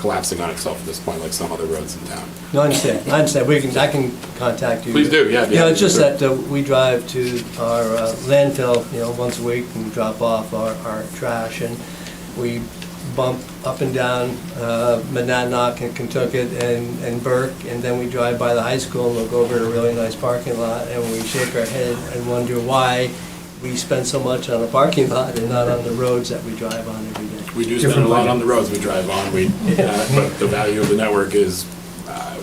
collapsing on itself at this point like some other roads in town. No, I understand. I understand. I can contact you. Please do, yeah. It's just that we drive to our landfill, once a week and drop off our trash, and we bump up and down Monadnock and Kentucket and Burke, and then we drive by the high school and look over at a really nice parking lot, and we shake our head and wonder why we spend so much on a parking lot and not on the roads that we drive on every day. We do spend a lot on the roads we drive on. But the value of the network is,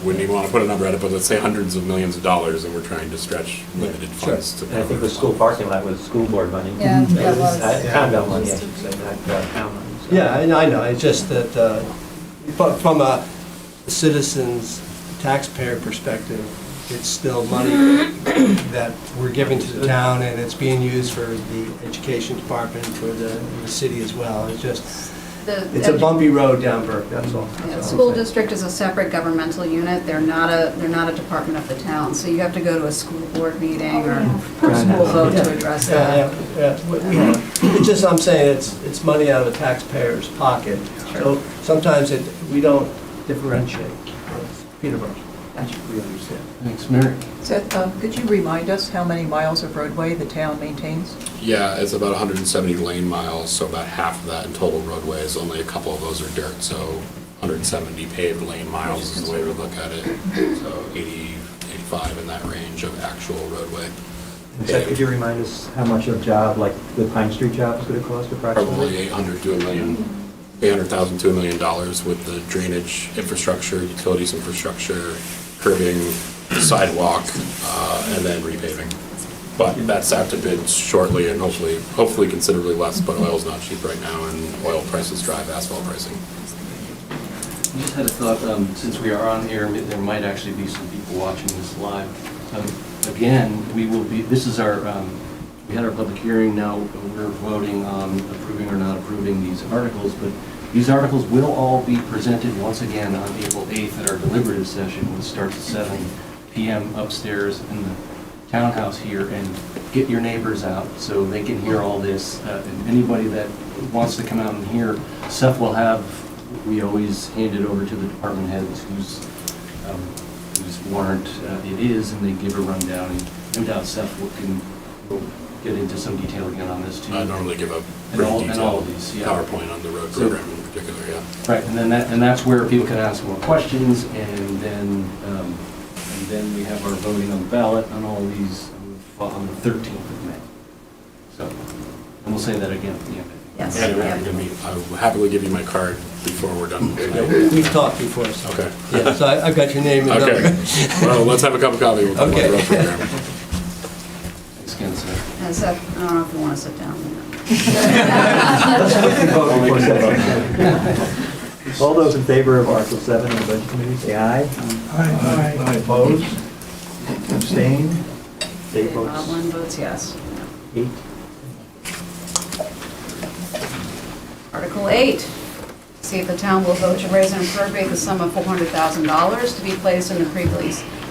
wouldn't even want to put a number at it, but let's say hundreds of millions of dollars, and we're trying to stretch limited funds to And I think the school parking lot was school board money. Yeah, that was. Town money, I should say, not town money. So. Yeah, I know. It's just that from a citizen's taxpayer perspective, it's still money that we're giving to the town, and it's being used for the education department, for the city as well. It's just, it's a bumpy road down Burke, that's all. Yeah, the school district is a separate governmental unit. They're not a department of the town, so you have to go to a school board meeting or school vote to address that. It's just, I'm saying, it's money out of the taxpayer's pocket. So sometimes we don't differentiate. It's Peterborough. We understand. Thanks, Mary. So, could you remind us how many miles of roadway the town maintains? Yeah, it's about 170 lane miles, so about half of that in total roadways. Only a couple of those are dirt, so 170 paved lane miles is the way to look at it. So 80, 85 in that range of actual roadway. So could you remind us how much a job like the Pine Street job is going to cost approximately? Probably 800 to $1 million, $800,000 to $1 million with the drainage infrastructure, utilities infrastructure, curbing, sidewalk, and then repaving. But that's out to bid shortly, and hopefully considerably less, but oil's not cheap right now, and oil prices drive asphalt pricing. I just had a thought, since we are on air, there might actually be some people watching this live. Again, this is our, we had our public hearing, now we're voting on approving or not approving these articles, but these articles will all be presented once again on April 8th at our deliberative session, which starts at 7 p.m. upstairs in the townhouse here, and get your neighbors out so they can hear all this. And anybody that wants to come out and hear, Seth will have we always hand it over to the department heads whose warrant it is, and they give a rundown. And no doubt Seth will get into some detail again on this too. I normally give a And all pretty of detailed these, yeah. PowerPoint on the road So- program in particular, yeah. Right, and that's where people can ask more questions, and then we have our voting on the ballot on all these on the 13th of May. So, and we'll say that again at the end. Yes. Yeah, Yep. I will happily give you my card before we're done tonight. We've talked before, so. Okay. Yeah, so I've got your name and Okay. number. Well, let's have a cup of coffee. We'll talk about the road program. Thanks again, Seth. And Seth, I don't know if you want to sit down. Let's quickly vote before that. All those in favor of Article 7 of the Budget Committee, say aye. Aye. Opposed? Abstained? Dave Bob votes Lynn votes yes. 8. Article 8, see if the town will vote to raise and appropriate the sum of $400,000 to be placed in the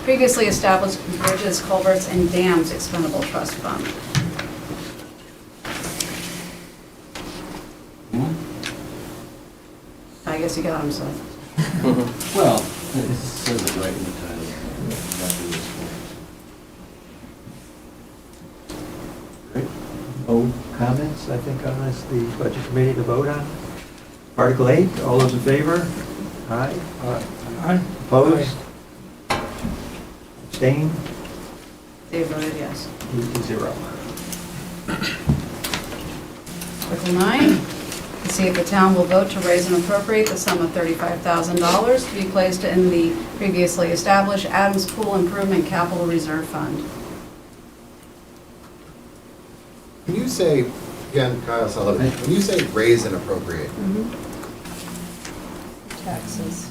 previously established bridges, culverts, and dams expendable trust fund. I guess you got him, so. Well, it says it right in the title. Exactly what it's for. Great. No comments, I think, on this, the Budget Committee to vote on? Article 8, all those in favor? Aye. Aye. Opposed? Abstained? Dave voted yes. 8-0. Article 9, to see if the town will vote to raise and appropriate the sum of $35,000 to be placed in the previously established Adams Pool Improvement Capital Reserve Fund. When you say, again, Kyle Sullivan, when you say raise and appropriate, Taxes.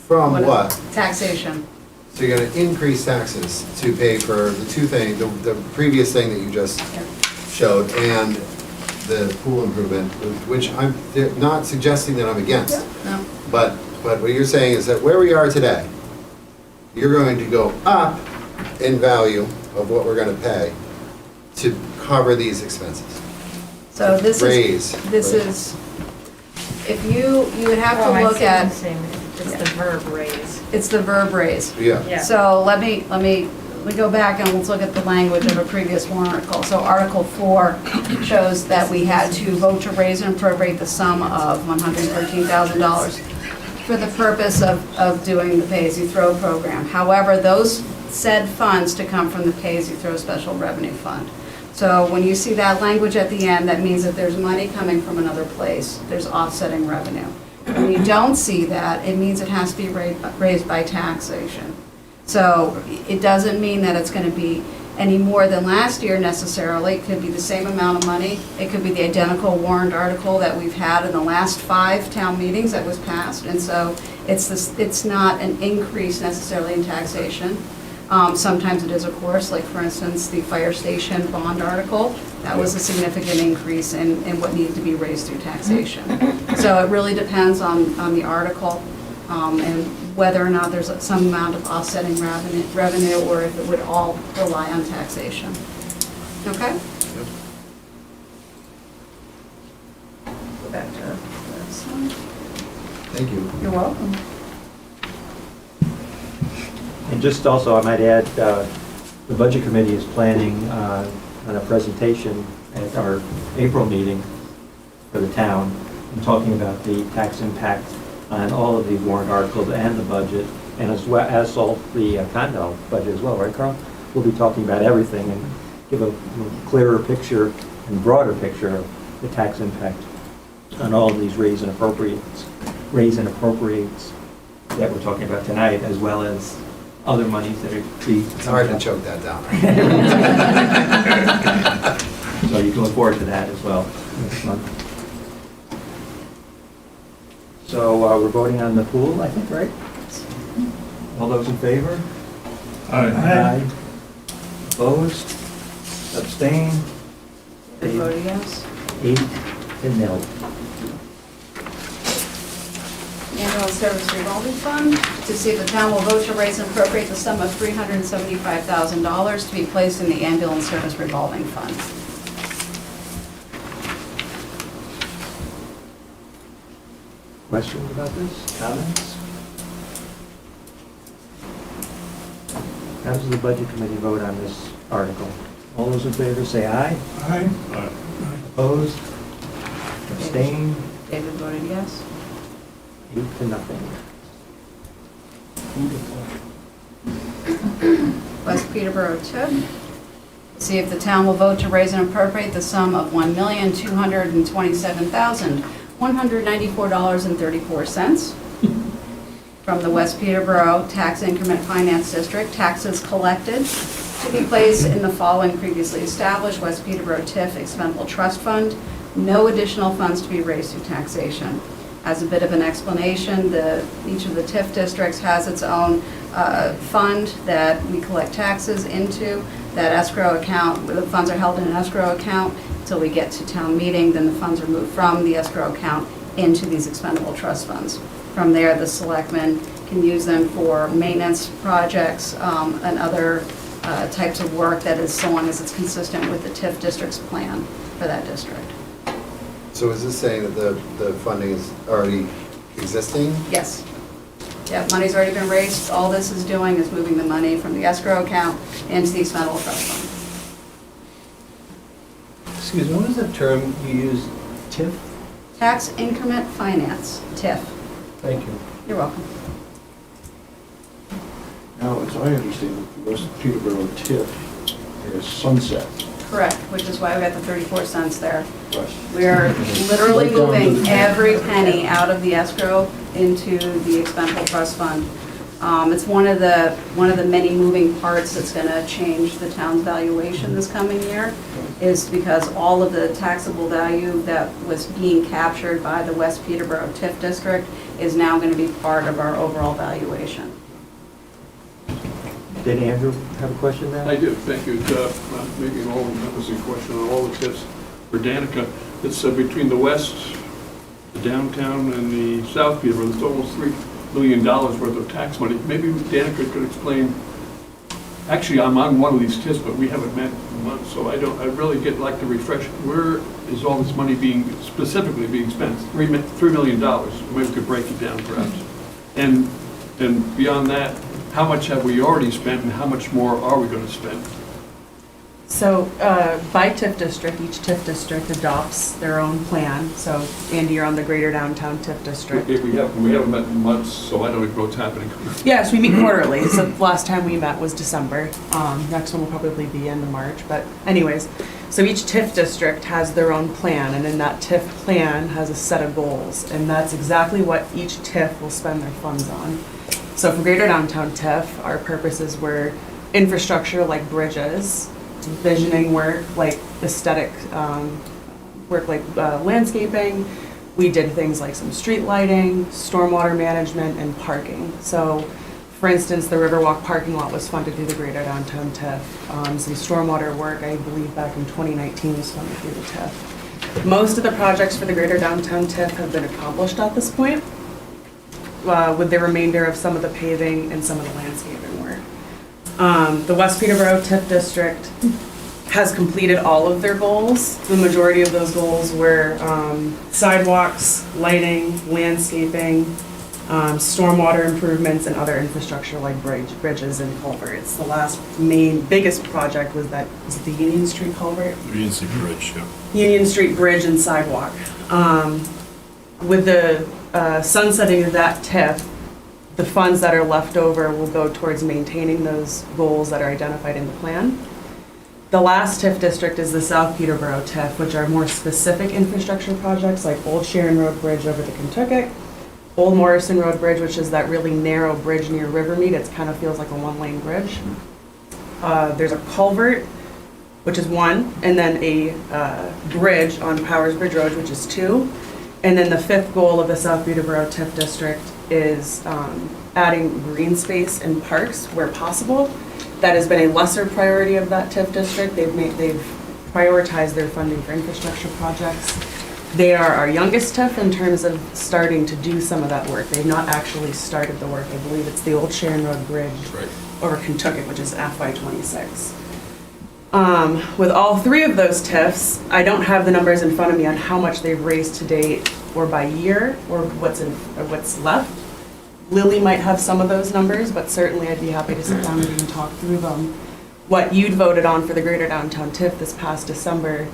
from what? Taxation. So you're gonna increase taxes to pay for the two things, the previous thing that you just Yep. showed, and the pool improvement, which I'm not suggesting that I'm against. No. But what you're saying is that where we are today, you're going to go up in value of what we're gonna pay to cover these expenses. So this Raise, this right? is, if you would have Oh, to I look see what at, you're saying. It's the verb raise. it's the verb raise. Yeah. Yeah. So let me go back and let's look at the language of a previous warrant article. So Article 4 shows that we had to vote to raise and appropriate the sum of $113,000 for the purpose of doing the pay-as-you-throw program. However, those said funds to come from the pay-as-you-throw special revenue fund. So when you see that language at the end, that means that there's money coming from another place. There's offsetting revenue. When you don't see that, it means it has to be raised by taxation. So it doesn't mean that it's going to be any more than last year necessarily. It could be the same amount of money. It could be the identical warrant article that we've had in the last 5 town meetings that was passed. And so it's not an increase necessarily in taxation. Sometimes it is, of course, like for instance, the fire station bond article. That was a significant increase in what needed to be raised through taxation. So it really depends on the article and whether or not there's some amount of offsetting revenue or if it would all rely on taxation. Okay? Go back to this one. Thank you. You're welcome. And just also, I might add, the Budget Committee is planning on a presentation at our April meeting for the town, and talking about the tax impact on all of the warrant articles and the budget, and as well as all the Continental budget as well, right, Carl? We'll be talking about everything and give a clearer picture and broader picture of the tax impact on all of these raise and appropriates that we're talking about tonight, as well as other monies that are It's hard to choke that down. So you can look forward to that as well next month. So we're voting on the pool, I think, right? All those in favor? Aye. Opposed? Abstained? Dave voted yes. 8-0. Ambulance Service Revolving Fund, to see if the town will vote to raise and appropriate the sum of $375,000 to be placed in the Ambulance Service Revolving Fund. Questions about this? Comments? How does the Budget Committee vote on this article? All those in favor say aye. Aye. Opposed? Abstained? David voted yes. 8-0. West Peterborough TIP. See if the town will vote to raise and appropriate the sum of $1,227,194.34 from the West Peterborough Tax Increment Finance District, taxes collected to be placed in the following previously established West Peterborough TIF Expendable Trust Fund. No additional funds to be raised through taxation. As a bit of an explanation, each of the TIF districts has its own fund that we collect taxes into. That escrow account, the funds are held in an escrow account until we get to town meeting, then the funds are moved from the escrow account into these expendable trust funds. From there, the selectmen can use them for maintenance projects and other types of work that is, so long as it's consistent with the TIF district's plan for that district. So is this saying that the funding is already existing? Yes. Yeah, money's already been raised. All this is doing is moving the money from the escrow account into the expendable trust fund. Excuse me, what is the term you use, TIF? Tax Increment Finance, TIF. Thank you. You're welcome. Now, as I understand it, the West Peterborough TIF is sunset. Correct, which is why we got the 34 cents there. Right. We're literally Right down to moving the- every penny out of the escrow into the expendable trust fund. It's one of the many moving parts that's going to change the town's valuation this coming year, is because all of the taxable value that was being captured by the West Peterborough TIF district is now going to be part of our overall valuation. Did Andrew have a question now? I do, thank you. Maybe an all-encompassing question on all the tips for Danica. It's between the west, the downtown, and the south Peterborough. There's almost $3 million worth of tax money. Maybe Danica could explain. Actually, I'm on one of these tips, but we haven't met in months, so I really like to refresh. Where is all this money specifically being spent? $3 million. Maybe we could break it down, perhaps. And beyond that, how much have we already spent and how much more are we going to spend? So by TIF district, each TIF district adopts their own plan. So Andy, you're on the Greater Downtown TIF District. We haven't met in months, so I don't know what's happening. Yes, we meet quarterly. So the last time we met was December. Next one will probably be end of March. But anyways, so each TIF district has their own plan, and in that TIF plan has a set of goals, and that's exactly what each TIF will spend their funds on. So for Greater Downtown TIF, our purposes were infrastructure like bridges, visioning work like aesthetic work like landscaping. We did things like some street lighting, stormwater management, and parking. So for instance, the Riverwalk parking lot was funded through the Greater Downtown TIF. Some stormwater work, I believe back in 2019, was funded through the TIF. Most of the projects for the Greater Downtown TIF have been accomplished at this point, with the remainder of some of the paving and some of the landscaping work. The West Peterborough TIF district has completed all of their goals. The majority of those goals were sidewalks, lighting, landscaping, stormwater improvements, and other infrastructure like bridges and culverts. The last biggest project was the Union Street culvert? Union Street Bridge, yeah. Union Street Bridge and sidewalk. With the sunsetting of that TIF, the funds that are left over will go towards maintaining those goals that are identified in the plan. The last TIF district is the South Peterborough TIF, which are more specific infrastructure projects like Old Sharon Road Bridge over the Kentucky, Old Morrison Road Bridge, which is that really narrow bridge near Rivermead. It kind of feels like a one-lane bridge. There's a culvert, which is 1, and then a bridge on Powers Bridge Road, which is 2. And then the 5th goal of the South Peterborough TIF district is adding green space and parks where possible. That has been a lesser priority of that TIF district. They've prioritized their funding for infrastructure projects. They are our youngest TIF in terms of starting to do some of that work. They've not actually started the work. I believe it's the Old Sharon Road Bridge over Kentucky, which is FY26. With all 3 of those TIFs, I don't have the numbers in front of me on how much they've raised to date or by year, or what's left. Lily might have some of those numbers, but certainly I'd be happy to sit down with you and talk through them. What you'd voted on for the Greater Downtown TIF this past December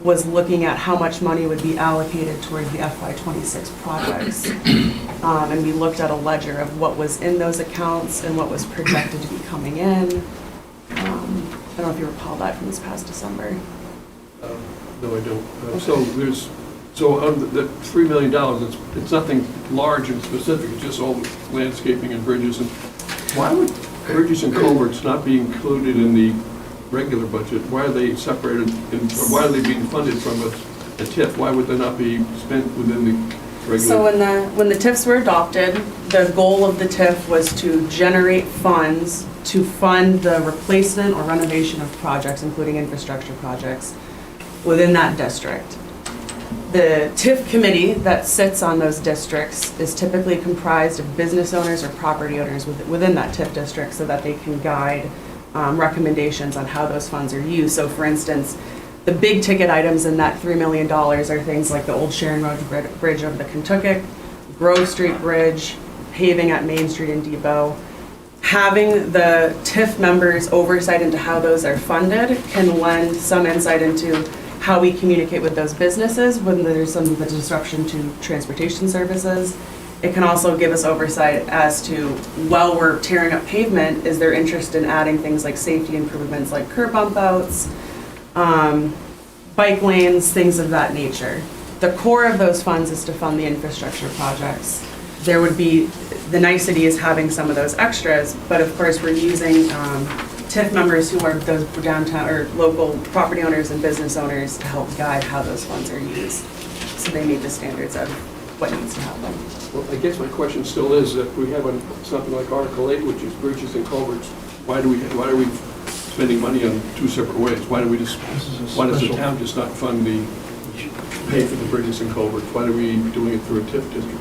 was looking at how much money would be allocated towards the FY26 projects. And we looked at a ledger of what was in those accounts and what was projected to be coming in. I don't know if you recall that from this past December. No, I don't. So the $3 million, it's nothing large and specific, it's just all landscaping and bridges. And why would bridges and culverts not be included in the regular budget? Why are they separated, or why are they being funded from a TIF? Why would they not be spent within the regular? So when the TIFs were adopted, the goal of the TIF was to generate funds to fund the replacement or renovation of projects, including infrastructure projects, within that district. The TIF committee that sits on those districts is typically comprised of business owners or property owners within that TIF district so that they can guide recommendations on how those funds are used. So for instance, the big ticket items in that $3 million are things like the old Sharon Road Bridge over the Kentucky, Grove Street Bridge, paving at Main Street and Depot. Having the TIF members' oversight into how those are funded can lend some insight into how we communicate with those businesses when there's some disruption to transportation services. It can also give us oversight as to, while we're tearing up pavement, is there interest in adding things like safety improvements like curb bump outs, bike lanes, things of that nature. The core of those funds is to fund the infrastructure projects. There would be, the nicety is having some of those extras, but of course we're using TIF members who are those downtown or local property owners and business owners to help guide how those funds are used, so they meet the standards of what needs to happen. Well, I guess my question still is that we have something like Article 8, which is bridges and culverts. Why are we spending money on two separate ways? Why does the town just not pay for the bridges and culverts? Why are we doing it through a TIF district?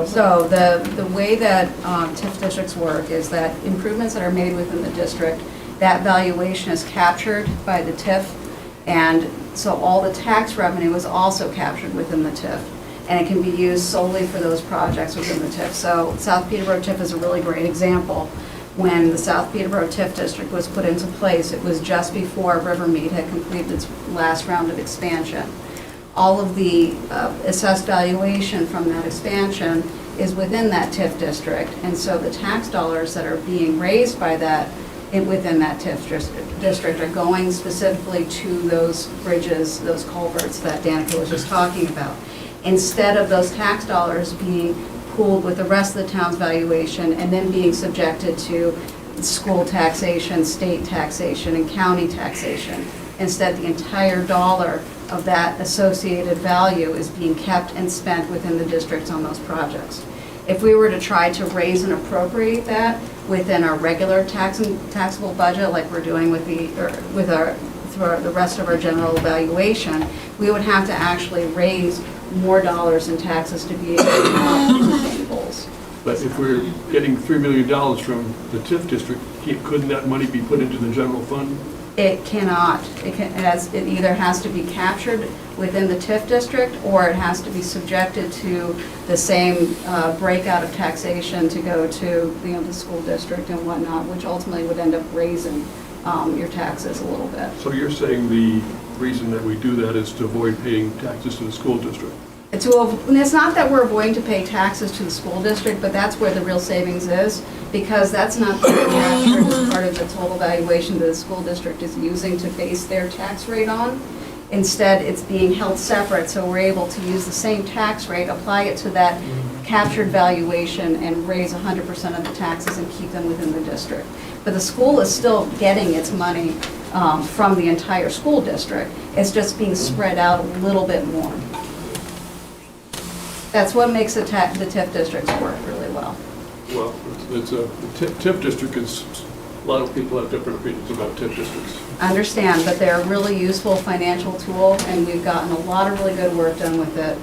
So the way that TIF districts work is that improvements that are made within the district, that valuation is captured by the TIF, and so all the tax revenue is also captured within the TIF, and it can be used solely for those projects within the TIF. So South Peterborough TIF is a really great example. When the South Peterborough TIF district was put into place, it was just before Rivermead had completed its last round of expansion. All of the assessed valuation from that expansion is within that TIF district, and so the tax dollars that are being raised by that within that TIF district are going specifically to those bridges, those culverts that Danica was just talking about. Instead of those tax dollars being pooled with the rest of the town's valuation and then being subjected to school taxation, state taxation, and county taxation. Instead, the entire dollar of that associated value is being kept and spent within the districts on those projects. If we were to try to raise and appropriate that within our regular taxable budget, like we're doing with the rest of our general valuation, we would have to actually raise more dollars in taxes to be able to meet goals. But if we're getting $3 million from the TIF district, couldn't that money be put into the general fund? It cannot. It either has to be captured within the TIF district, or it has to be subjected to the same breakout of taxation to go to the school district and whatnot, which ultimately would end up raising your taxes a little bit. So you're saying the reason that we do that is to avoid paying taxes to the school district? And it's not that we're avoiding to pay taxes to the school district, but that's where the real savings is, because that's not being captured as part of the total valuation that the school district is using to base their tax rate on. Instead, it's being held separate, so we're able to use the same tax rate, apply it to that captured valuation, and raise 100% of the taxes and keep them within the district. But the school is still getting its money from the entire school district. It's just being spread out a little bit more. That's what makes the TIF districts work really well. Well, the TIF district is, a lot of people have different opinions about TIF districts. I understand, but they're a really useful financial tool, and we've gotten a lot of really good work done with it.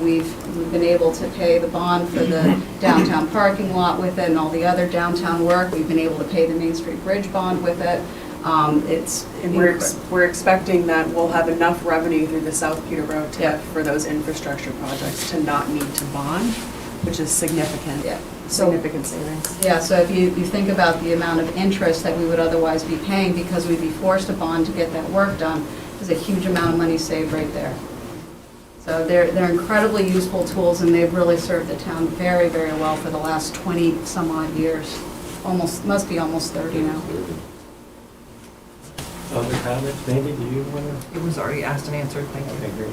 We've been able to pay the bond for the downtown parking lot with it and all the other downtown work. We've been able to pay the Main Street Bridge bond with it. It's. And we're expecting that we'll have enough revenue through the South Peterborough TIF for those infrastructure projects to not need to bond, which is significant. Yeah. Significant savings. Yeah, so if you think about the amount of interest that we would otherwise be paying because we'd be forced to bond to get that work done, there's a huge amount of money saved right there. So they're incredibly useful tools, and they've really served the town very, very well for the last 20 some odd years. Must be almost 30 now. Other comments? Mandy, do you want to? It was already asked and answered, thank you. Okay, great.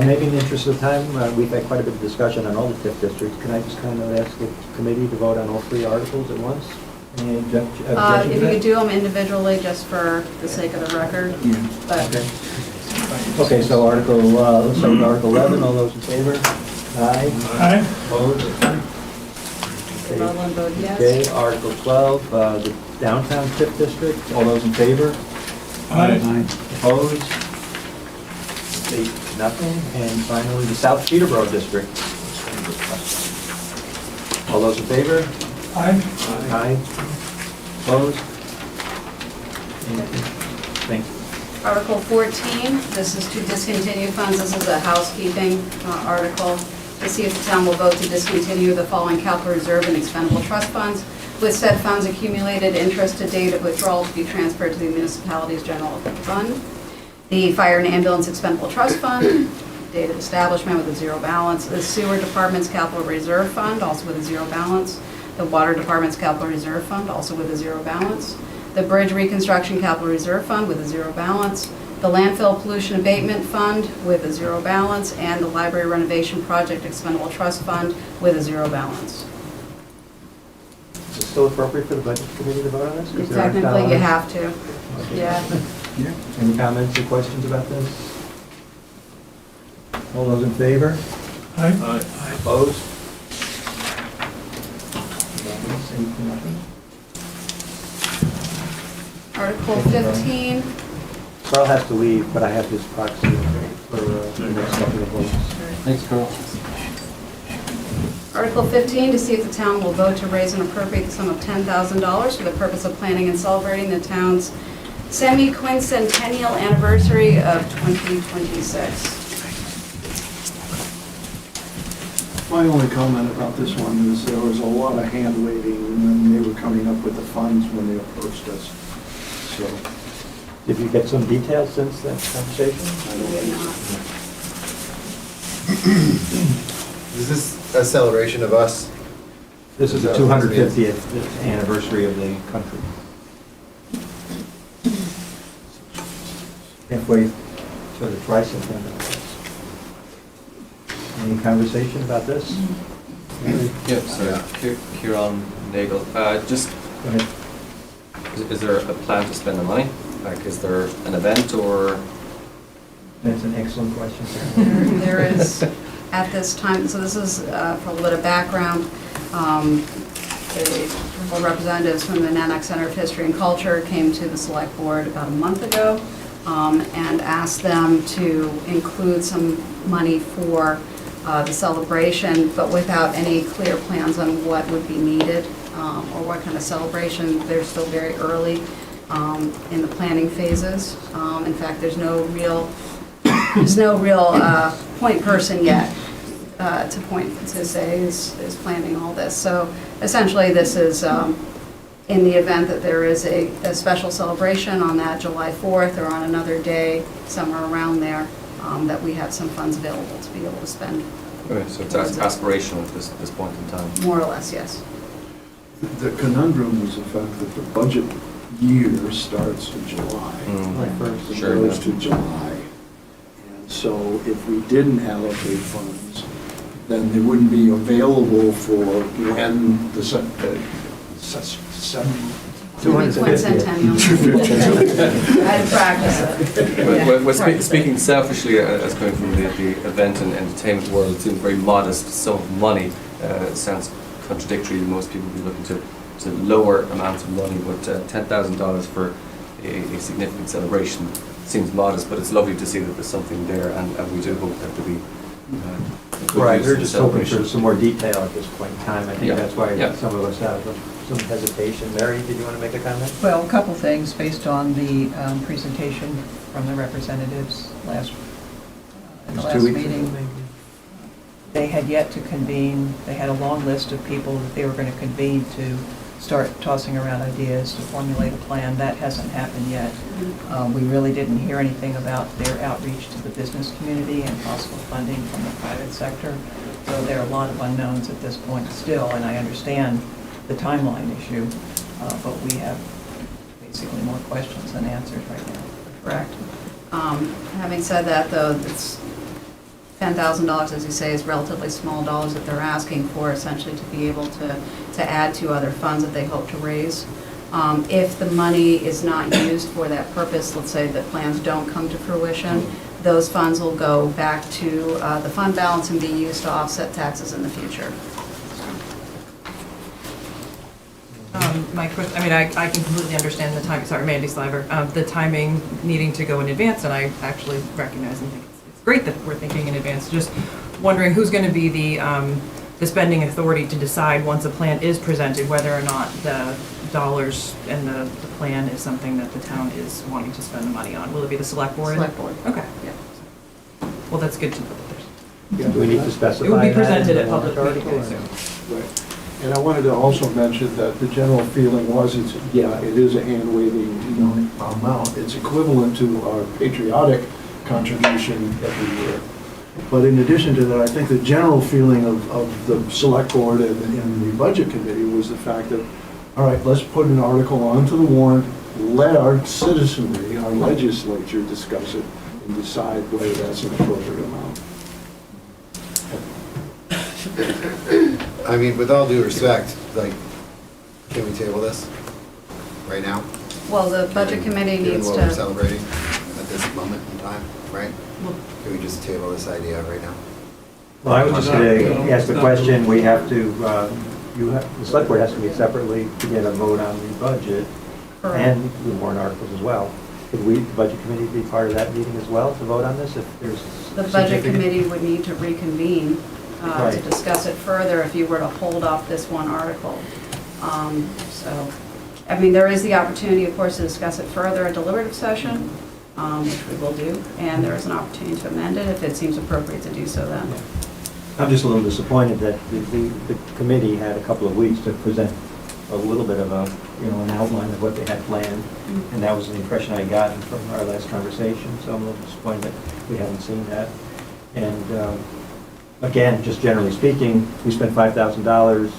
Maybe in the interest of time, we've had quite a bit of discussion on all the TIF districts. Can I just kind of ask the committee to vote on all three articles at once? Any objection to that? If you could do them individually, just for the sake of the record. But Okay. Okay, so Article, let's start with Article 11. All those in favor? Aye. Aye. Opposed? Rutland vote yes. Okay, Article 12, the downtown TIF district. All those in favor? Aye. Opposed? 8, nothing. And finally, the South Peterborough district. All those in favor? Aye. Aye. Opposed? Thank you. Article 14, this is to discontinue funds. This is a housekeeping article to see if the town will vote to discontinue the following capital reserve and expendable trust funds, with said funds accumulated interest to date of withdrawal to be transferred to the municipality's general fund. The fire and ambulance expendable trust fund, date of establishment with a zero balance. The sewer department's capital reserve fund, also with a zero balance. The water department's capital reserve fund, also with a zero balance. The bridge reconstruction capital reserve fund with a zero balance. The landfill pollution abatement fund with a zero balance. And the library renovation project expendable trust fund with a zero balance. Is it still appropriate for the budget committee to vote on this? 'Cause there aren't Technically, you dollars? have to. Okay. Yeah. Any comments or questions about this? All those in favor? Aye. Opposed? Nothing. Article 15. Carl has to leave, but I have his proxy for the next couple of votes. Thanks, Carl. Article 15, to see if the town will vote to raise and appropriate the sum of $10,000 for the purpose of planning and celebrating the town's semi-quincentennial anniversary of 2026. My only comment about this one is there was a lot of hand waving when they were coming up with the funds when they approached us. So, Did you get some details since that conversation? Is this a celebration of us? This is the 250th anniversary of the country. Halfway to the tricentennial. Any conversation about this? Yep, so Kieran Nagel, just, Go ahead. is there a plan to spend the money? Like, is there an event or? That's an excellent question. There is, at this time, so this is for a little bit of background. The representatives from the Nanook Center of History and Culture came to the select board about a month ago and asked them to include some money for the celebration, but without any clear plans on what would be needed or what kind of celebration. They're still very early in the planning phases. In fact, there's no real point person yet to say is planning all this. So essentially, this is in the event that there is a special celebration on that July 4th or on another day, somewhere around there, that we have some funds available to be able to spend. Okay, so it's aspirational at this point in time. More or less, yes. the conundrum was the fact that the budget year starts in July. July 1st. It Sure, goes yeah. to July. And so if we didn't allocate funds, then they wouldn't be available for when the Quincentennial. I had to practice it. Well, speaking selfishly, as coming from the event and entertainment world, it seems very modest sum of money. It sounds contradictory. Most people would be looking to lower amounts of money, but $10,000 for a significant celebration seems modest, but it's lovely to see that there's something there, and we do hope that there'll be good Right, use we're of the just hoping celebration. for some more detail at this point in time. I think Yeah. that's why Yeah. some of us have some hesitation. Mary, did you want to make a comment? Well, a couple things based on the presentation from the representatives in the last meeting. They had yet to convene, they had a long list of people that they were going to convene to start tossing around ideas to formulate a plan. That hasn't happened yet. We really didn't hear anything about their outreach to the business community and possible funding from the private sector. So there are a lot of unknowns at this point still, and I understand the timeline issue, but we have basically more questions than answers right now. Correct. Having said that, though, it's $10,000, as you say, is relatively small dollars that they're asking for, essentially to be able to add to other funds that they hope to raise. If the money is not used for that purpose, let's say that plans don't come to fruition, those funds will go back to the fund balance and be used to offset taxes in the future. My question, I mean, I can completely understand the timing, sorry, Mandy Sliver, the timing needing to go in advance, and I actually recognize and think it's great that we're thinking in advance. Just wondering who's going to be the spending authority to decide once a plan is presented, whether or not the dollars and the plan is something that the town is wanting to spend the money on. Will it be the select board? Select board. Okay. Yeah. Well, that's good to know that there's. Do we need to specify It will be that presented in at the public warrant meeting, I article, assume. Right. And I wanted to also mention that the general feeling was, it is a hand-waving, amount. It's equivalent to our patriotic contribution every year. But in addition to that, I think the general feeling of the select board and the budget committee was the fact that, all right, let's put an article onto the warrant, let our citizenry, our legislature discuss it and decide whether that's an appropriate amount. I mean, with all due respect, like, can we table this right now? Well, the budget committee Given needs what we're to, celebrating at this moment in time, right? Can we just table this idea right now? Well, I was just going to ask the question, we have to, the select board has to meet separately to get a vote on the budget and the warrant articles as well. Could we, the budget committee, be part of that meeting as well to vote on this if there's the budget significant- committee would need to reconvene to Right. discuss it further if you were to hold off this one article. So, I mean, there is the opportunity, of course, to discuss it further at deliberative session, which we will do, and there is an opportunity to amend it if it seems appropriate to do so then. I'm just a little disappointed that the committee had a couple of weeks to present a little bit of a, an outline of what they had planned, and that was the impression I got from our last conversation, so I'm a little disappointed that we haven't seen that. And again, just generally speaking, we spent $5,000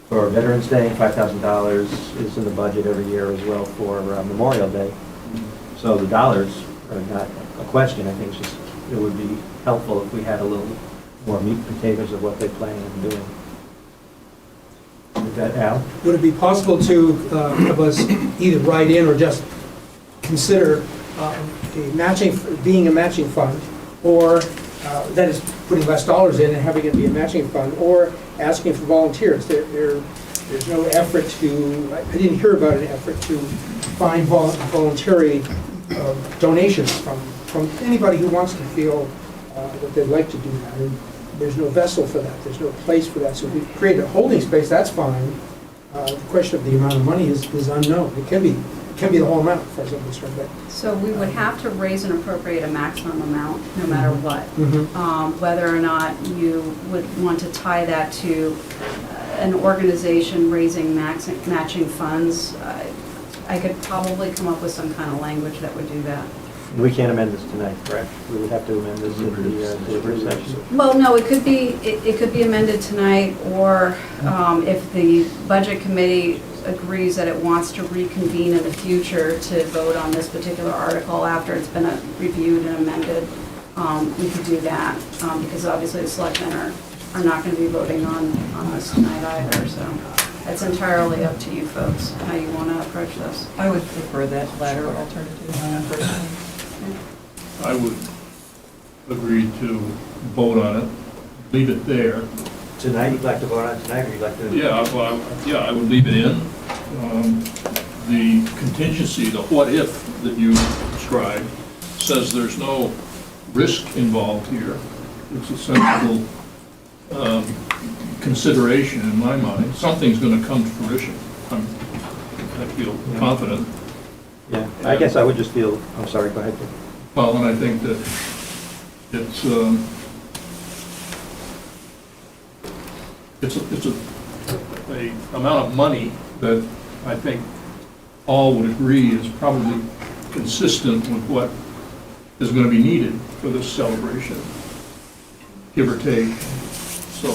for Veterans Day, $5,000 is in the budget every year as well for Memorial Day. So the dollars are not a question, I think it's just, it would be helpful if we had a little more meat and potatoes of what they plan on doing. Is that Al? Would it be possible to have us either write in or just consider being a matching fund, or that is putting less dollars in and having it be a matching fund, or asking for volunteers? There's no effort to, I didn't hear about an effort to find voluntary donations from anybody who wants to feel that they'd like to do that. And there's no vessel for that, there's no place for that. So if we create a holding space, that's fine. The question of the amount of money is unknown. It can be the whole amount, as far as I'm concerned. But So we would have to raise and appropriate a maximum amount, no matter what. Whether or not you would want to tie that to an organization raising matching funds, I could probably come up with some kind of language that would do that. We can't amend this tonight, correct? We would have to amend this in the deliberative session. Well, no, it could be amended tonight, or if the budget committee agrees that it wants to reconvene in the future to vote on this particular article after it's been reviewed and amended, we could do that, because obviously the selectmen are not going to be voting on this tonight either, so it's entirely up to you folks how you want to approach this. I would prefer that latter alternative personally. I would agree to vote on it, leave it there. Tonight, you'd like to vote on it tonight, or you'd like to? Yeah, well, I would leave it in. The contingency, the what if that you described, says there's no risk involved here. It's a sensible consideration in my mind. Something's gonna come to fruition. I feel confident. Yeah, I guess I would just feel, I'm sorry, go ahead. Well, and I think that it's a amount of money that I think all would agree is probably consistent with what is going to be needed for this celebration, give or take. So,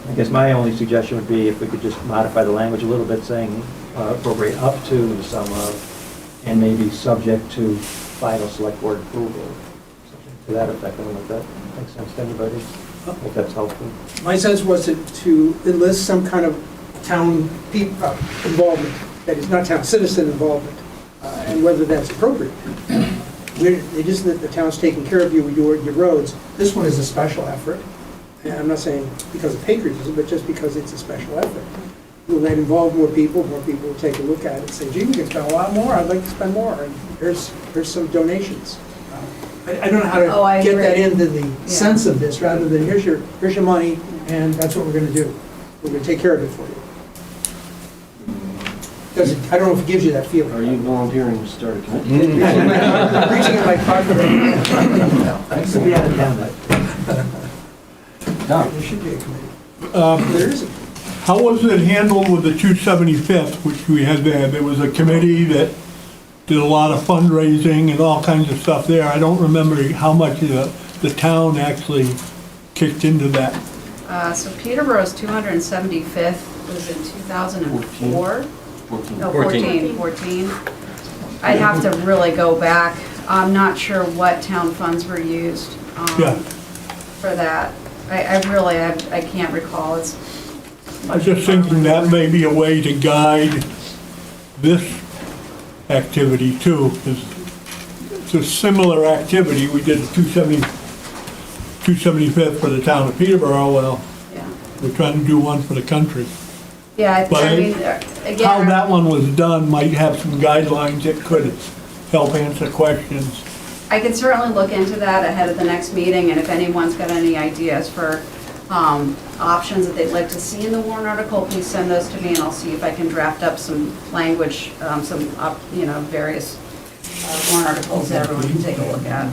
I guess my only suggestion would be if we could just modify the language a little bit, saying appropriate up to the sum of, and maybe subject to final select board approval, something to that effect. I don't know if that makes sense to anybody, if that's helpful. My sense was to enlist some kind of town involvement, that is not town citizen involvement, and whether that's appropriate. It isn't that the town's taking care of you with your roads. This one is a special effort. And I'm not saying because of patriotism, but just because it's a special effort. Will that involve more people will take a look at it and say, gee, we can spend a lot more, I'd like to spend more, and here's some donations. I don't know how to get that into the sense of this, rather than here's your money, and that's what we're gonna do. We're gonna take care of it for you. I don't know if it gives you that feeling. Are you volunteering to start a committee? Reaching in my pocket right So we had it down there. There should be a committee. There isn't. How was it handled with the 275th, which we had there? There was a committee that did a lot of fundraising and all kinds of stuff there. I don't remember how much the town actually kicked into that. So Peterborough's 275th was in 2004? 14. No, 14. I'd have to really go back. I'm not sure what town funds were used for that. I can't recall. I was just thinking that may be a way to guide this activity too. It's a similar activity. We did 275th for the town of Peterborough. Well, we're trying to do one for the country. Yeah, But I mean, how again, that one was done might have some guidelines that could help answer questions. I can certainly look into that ahead of the next meeting, and if anyone's got any ideas for options that they'd like to see in the warrant article, please send those to me, and I'll see if I can draft up some language, various warrant articles that everyone can take a look at.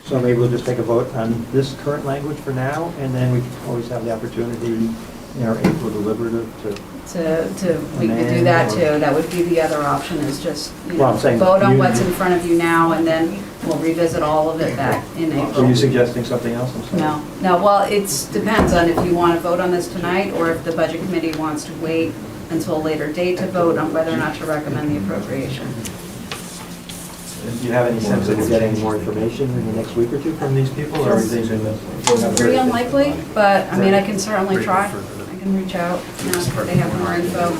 So maybe we'll just take a vote on this current language for now, and then we can always have the opportunity in our April deliberative We could do that too. That would be the other option, is just, Well, I'm saying vote on you- what's in front of you now, and then we'll revisit all of it back in April. Are you suggesting something else? I'm sorry. No, well, it depends on if you want to vote on this tonight, or if the budget committee wants to wait until a later date to vote on whether or not to recommend the appropriation. Do you have any sense that we're getting more information in the next week or two from these people, or are they going to? Feels pretty unlikely, but, I mean, I can certainly try. I can reach out, if they have more info.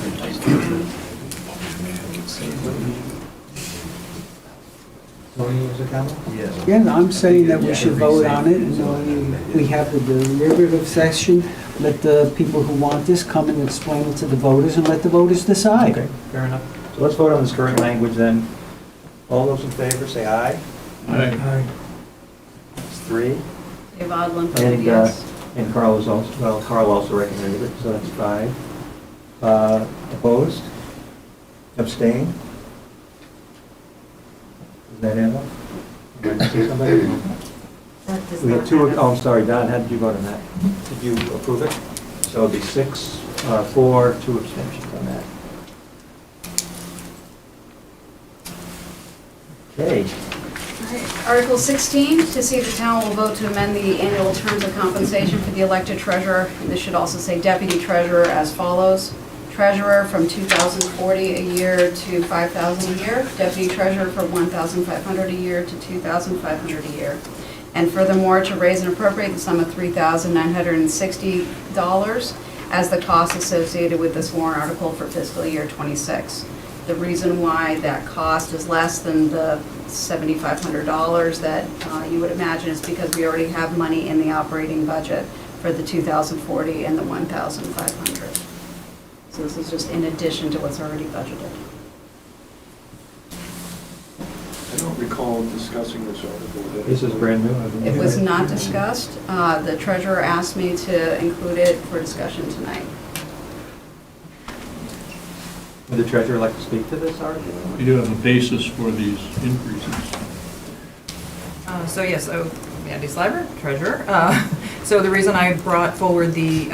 Again, I'm saying that we should vote on it, and we have the deliberative session. Let the people who want this come and explain it to the voters, and let the voters decide. Okay, fair enough. So let's vote on this current language then. All those in favor, say aye. Aye. It's 3. Dave Odlin voted yes. And Carl is also, well, Carl also recommended it, so that's 5. Opposed? Abstain? Is that Emma? Did I see somebody? That does We had not 2, have it. oh, I'm sorry, Don, how did you vote on that? Did you approve it? So it'd be 6, 4, 2 abstentions on that. Okay. All right, Article 16, to see if the town will vote to amend the annual terms of compensation for the elected treasurer. And this should also say deputy treasurer as follows. Treasurer from $2,040 a year to $5,000 a year. Deputy treasurer from $1,500 a year to $2,500 a year. And furthermore, to raise and appropriate the sum of $3,960 as the cost associated with this warrant article for fiscal year '26. The reason why that cost is less than the $7,500 that you would imagine is because we already have money in the operating budget for the $2,040 and the $1,500. So this is just in addition to what's already budgeted. I don't recall discussing this article. This is brand new. I haven't- It was not discussed. The treasurer asked me to include it for discussion tonight. Would the treasurer like to speak to this article? We do have a basis for these increases. So Andy Sliver, treasurer. So the reason I brought forward the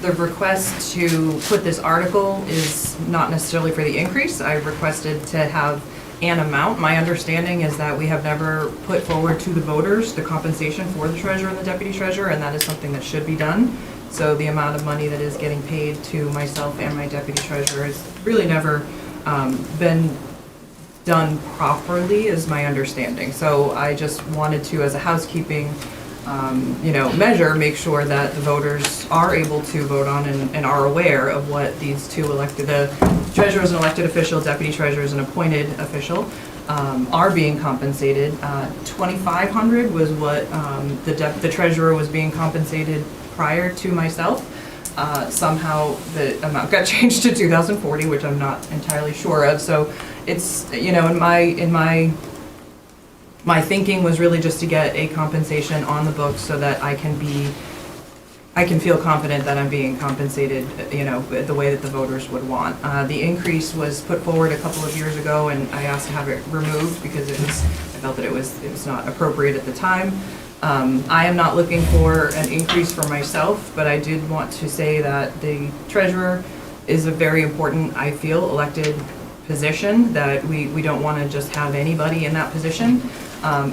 request to put this article is not necessarily for the increase. I requested to have an amount. My understanding is that we have never put forward to the voters the compensation for the treasurer and the deputy treasurer, and that is something that should be done. So the amount of money that is getting paid to myself and my deputy treasurer has really never been done properly, is my understanding. So I just wanted to, as a housekeeping measure, make sure that the voters are able to vote on and are aware of what these two elected, the treasurer is an elected official, deputy treasurer is an appointed official, are being compensated. $2,500 was what the treasurer was being compensated prior to myself. Somehow the amount got changed to $2,040, which I'm not entirely sure of. So it's, in my thinking was really just to get a compensation on the books so that I can feel confident that I'm being compensated, the way that the voters would want. The increase was put forward a couple of years ago, and I asked to have it removed because I felt that it was not appropriate at the time. I am not looking for an increase for myself, but I did want to say that the treasurer is a very important, I feel, elected position, that we don't want to just have anybody in that position.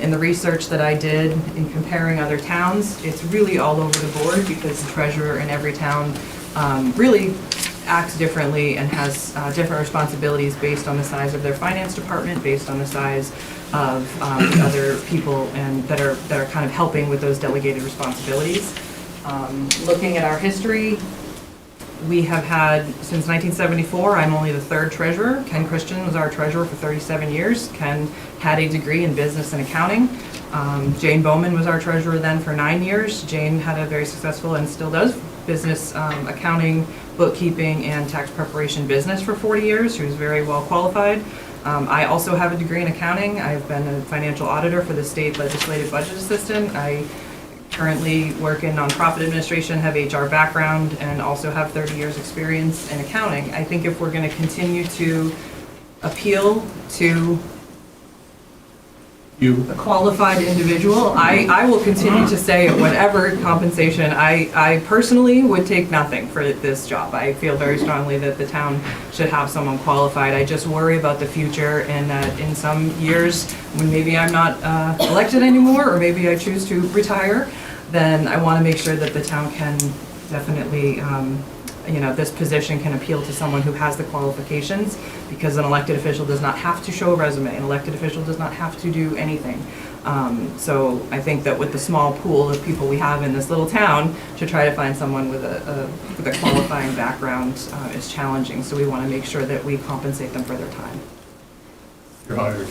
In the research that I did in comparing other towns, it's really all over the board because the treasurer in every town really acts differently and has different responsibilities based on the size of their finance department, based on the size of the other people and that are kind of helping with those delegated responsibilities. Looking at our history, we have had, since 1974, I'm only the third treasurer. Ken Christian was our treasurer for 37 years. Ken had a degree in business and accounting. Jane Bowman was our treasurer then for 9 years. Jane had a very successful, and still does, business accounting, bookkeeping, and tax preparation business for 40 years. She was very well qualified. I also have a degree in accounting. I've been a financial auditor for the state legislative budget assistant. I currently work in nonprofit administration, have HR background, and also have 30 years experience in accounting. I think if we're going to continue to appeal to a qualified individual, I will continue to say at whatever compensation, I personally would take nothing for this job. I feel very strongly that the town should have someone qualified. I just worry about the future, and that in some years, when maybe I'm not elected anymore, or maybe I choose to retire, then I want to make sure that the town can definitely, this position can appeal to someone who has the qualifications, because an elected official does not have to show a resume. An elected official does not have to do anything. So I think that with the small pool of people we have in this little town, to try to find someone with a qualifying background is challenging. So we want to make sure that we compensate them for their time. You're hired.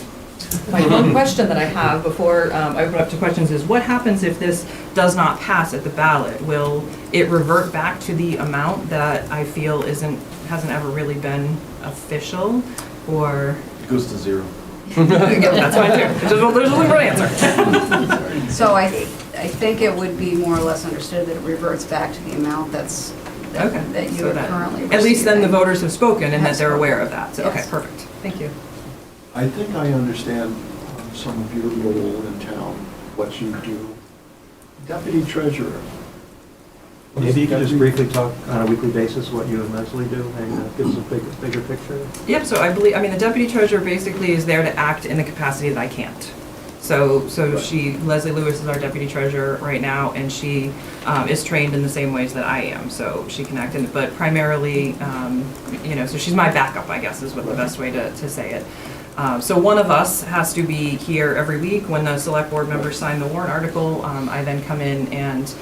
My one question that I have before I open up to questions is, what happens if this does not pass at the ballot? Will it revert back to the amount that I feel hasn't ever really been official, or? It goes to zero. Yeah, that's fine too. There's a right answer. So I think it would be more or less understood that it reverts back to the amount that you So are that- currently receiving. At least then the voters have spoken and that they're aware of that. So, okay, Yes. perfect. Thank you. I think I understand some of your role in town, what you do. Deputy treasurer. Maybe you could just briefly talk on a weekly basis what you and Leslie do, and give us a bigger picture. Yep, so the deputy treasurer basically is there to act in the capacity that I can't. So Leslie Lewis is our deputy treasurer right now, and she is trained in the same ways that I am, so she can act in it, but primarily, so she's my backup, I guess, is what the best way to say it. So one of us has to be here every week. When the select board members sign the warrant article, I then come in and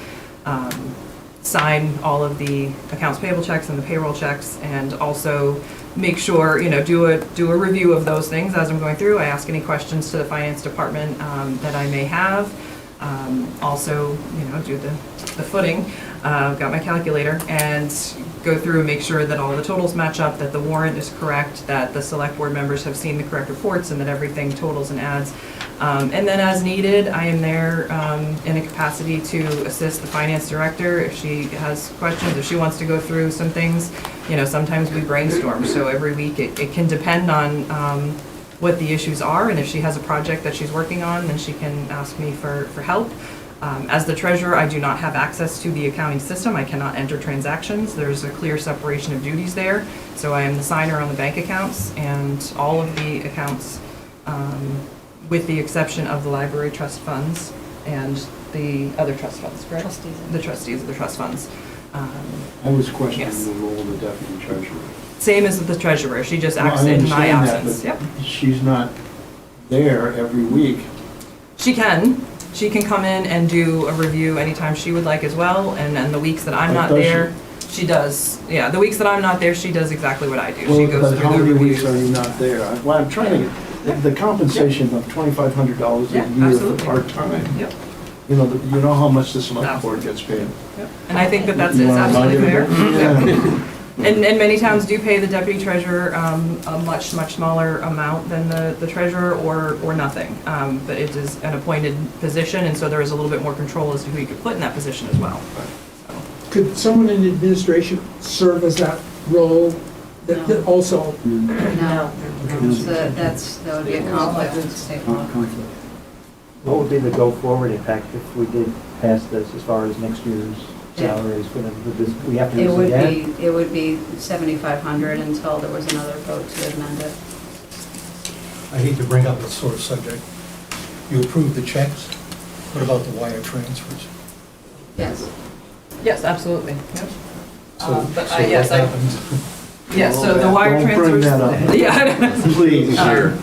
sign all of the accounts payable checks and the payroll checks, and also make sure, do a review of those things as I'm going through. I ask any questions to the finance department that I may have. Also, do the footing. Got my calculator, and go through and make sure that all the totals match up, that the warrant is correct, that the select board members have seen the correct reports, and that everything totals and adds. And then as needed, I am there in a capacity to assist the finance director if she has questions, if she wants to go through some things. You know, sometimes we brainstorm, so every week it can depend on what the issues are, and if she has a project that she's working on, then she can ask me for help. As the treasurer, I do not have access to the accounting system. I cannot enter transactions. There's a clear separation of duties there. So I am the signer on the bank accounts and all of the accounts, with the exception of the library trust funds and the other trust funds, correct? Trustees. The trustees of the trust funds. I was questioning Yes. the role of the deputy treasurer. Same as the treasurer. She just Well, acts I in my understand that, absence. but Yep. she's not there every week. She can. She can come in and do a review anytime she would like as well, and then the weeks that I'm But not does there, she does. Yeah, the weeks that I'm not there, she does exactly what I do. She goes But how through the many weeks reviews. are you not there? Well, I'm trying to get, the compensation of $2,500 a Yeah, year for absolutely. part-time. Yep. You know, you know how much the select board gets paid. Yep. And I think that that's You it's wanna remind absolutely fair. everybody? Yep. And many towns do pay the deputy treasurer a much smaller amount than the treasurer or nothing. But it is an appointed position, and so there is a little bit more control as to who you could put in that position as well. Could someone in administration serve as that role that also? No, that would be a conflict with state law. What would be the go-forward impact if we did pass this as far as next year's salaries? We have to It use would again? be, it would be 7,500 until there was another vote to amend it. I hate to bring up this sort of subject. You approved the checks. What about the wire transfers? Yes. Yes, absolutely. Yep. So But so yes, what I- happens? Yes, so the wire Don't bring transfers. that up. Yeah. Please,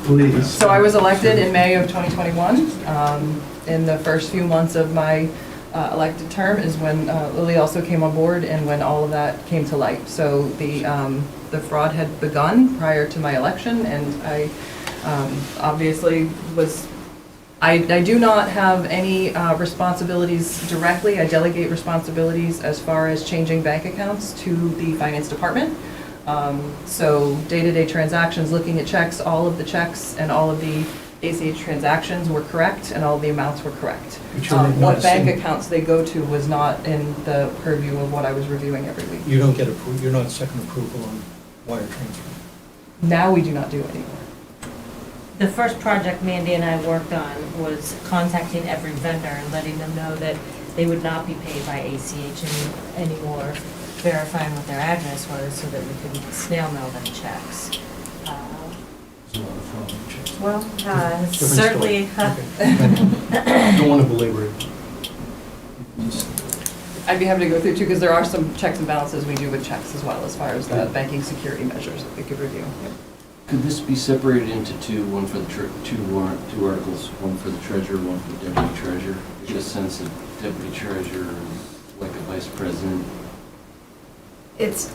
please. So I was elected in May of 2021. In the first few months of my elected term is when Lily also came on board and when all of that came to light. So the fraud had begun prior to my election, and I obviously was, I do not have any responsibilities directly. I delegate responsibilities as far as changing bank accounts to the finance department. So day-to-day transactions, looking at checks, all of the checks and all of the ACH transactions were correct and all the amounts were correct. But you're not What a bank single- accounts they go to was not in the purview of what I was reviewing every week. You don't get approved, you're not second approval on wire transfer. Now we do not do it anymore. The first project Mandy and I worked on was contacting every vendor and letting them know that they would not be paid by ACH anymore, verifying what their address was so that we could snail mail them checks. There's a lot of fraud on checks. Well, Different certainly. Okay. Don't want to belabor it. I'd be happy to go through too, because there are some checks and balances we do with checks as well, as far as the banking security measures that we could review. Could this be separated into two, one for the, two articles, one for the treasurer, one for the deputy treasurer? It just sense that deputy treasurer is like a vice president. It's,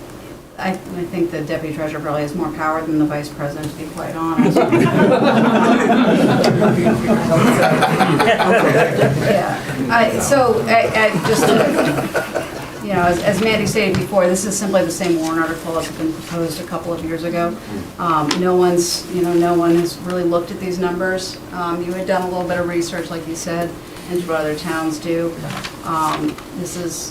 I think the deputy treasurer probably has more power than the vice president, to be quite honest. Yeah, so I just, you know, as Mandy stated before, this is simply the same warrant article that's been proposed a couple of years ago. No one has really looked at these numbers. You had done a little bit of research, like you said, into what other towns do. This is,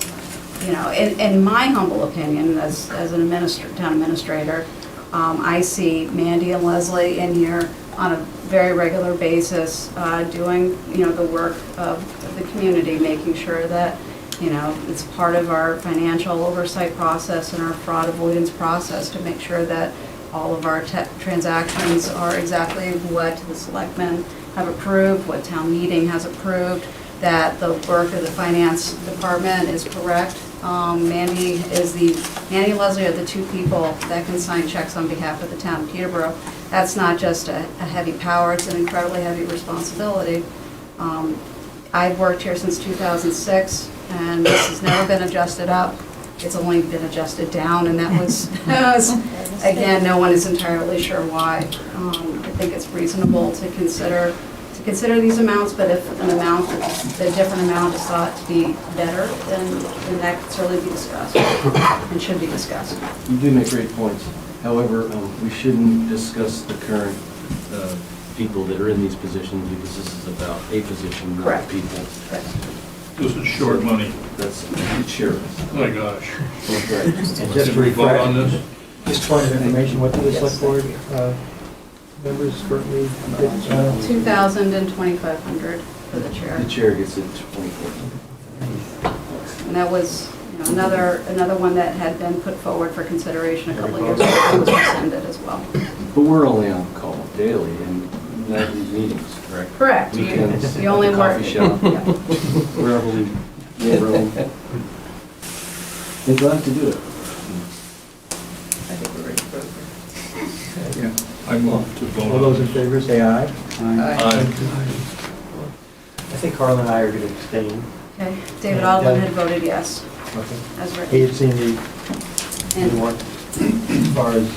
you know, in my humble opinion, as an town administrator, I see Mandy and Leslie in here on a very regular basis, doing, you know, the work of the community, making sure that, you know, it's part of our financial oversight process and our fraud avoidance process to make sure that all of our transactions are exactly what the selectmen have approved, what town meeting has approved, that the work of the finance department is correct. Mandy and Leslie are the two people that can sign checks on behalf of the town of Peterborough. That's not just a heavy power, it's an incredibly heavy responsibility. I've worked here since 2006, and this has never been adjusted up. It's only been adjusted down, and that was, again, no one is entirely sure why. I think it's reasonable to consider to consider these amounts, but if an amount, a different amount is thought to be better, then that could certainly be discussed and should be discussed. You do make great points. However, we shouldn't discuss the current people that are in these positions because this is about a position, not Correct. the people. Correct. This is short money. That's, it sure is. Oh my gosh. That's right. And just to Should we vote refresh, on this? just point of information, what do the select board members currently get? $2,000 and $2,500 for the chair. The chair gets it 24. And that was, another one that had been put forward for consideration a couple of years ago, that was rescinded as well. But we're only on call daily and not in meetings, correct? Correct. Weekends, You only at the work. coffee shop, Yeah. wherever we roam. We're glad to do it. I think we're ready to vote. I move to vote. All those in favor say aye. Aye. I think Carl and I are going to abstain. Okay, David Aldwin had voted yes, Okay. as He written. had seen the And one, as far as,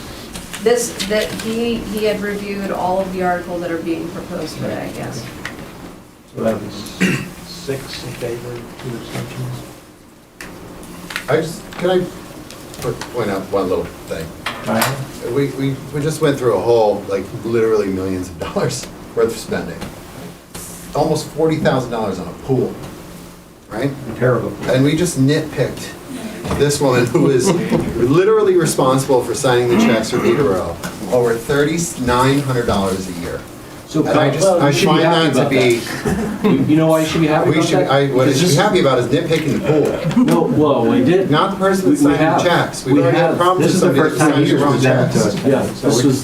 that he had reviewed all of the articles that are being proposed today, yes. so that was 6 in favor, 2 abstentions. Can I point out one little thing? Aye. We just went through a whole, like, literally millions of dollars worth of spending. Almost $40,000 on a pool, right? Terrible. And we just nitpicked this woman who is literally responsible for signing the checks for Peterborough, over $3,900 a year. So, And I you should find happy that to about be, that. You know why you should be happy we about should, that? what I Because should be this- happy about is nitpicking the pool. No, well, we did. Not the person that's We signing the have. checks. We We've already had have. problems This with is the somebody first that's time signing you the wrong presented checks. to us. Yeah,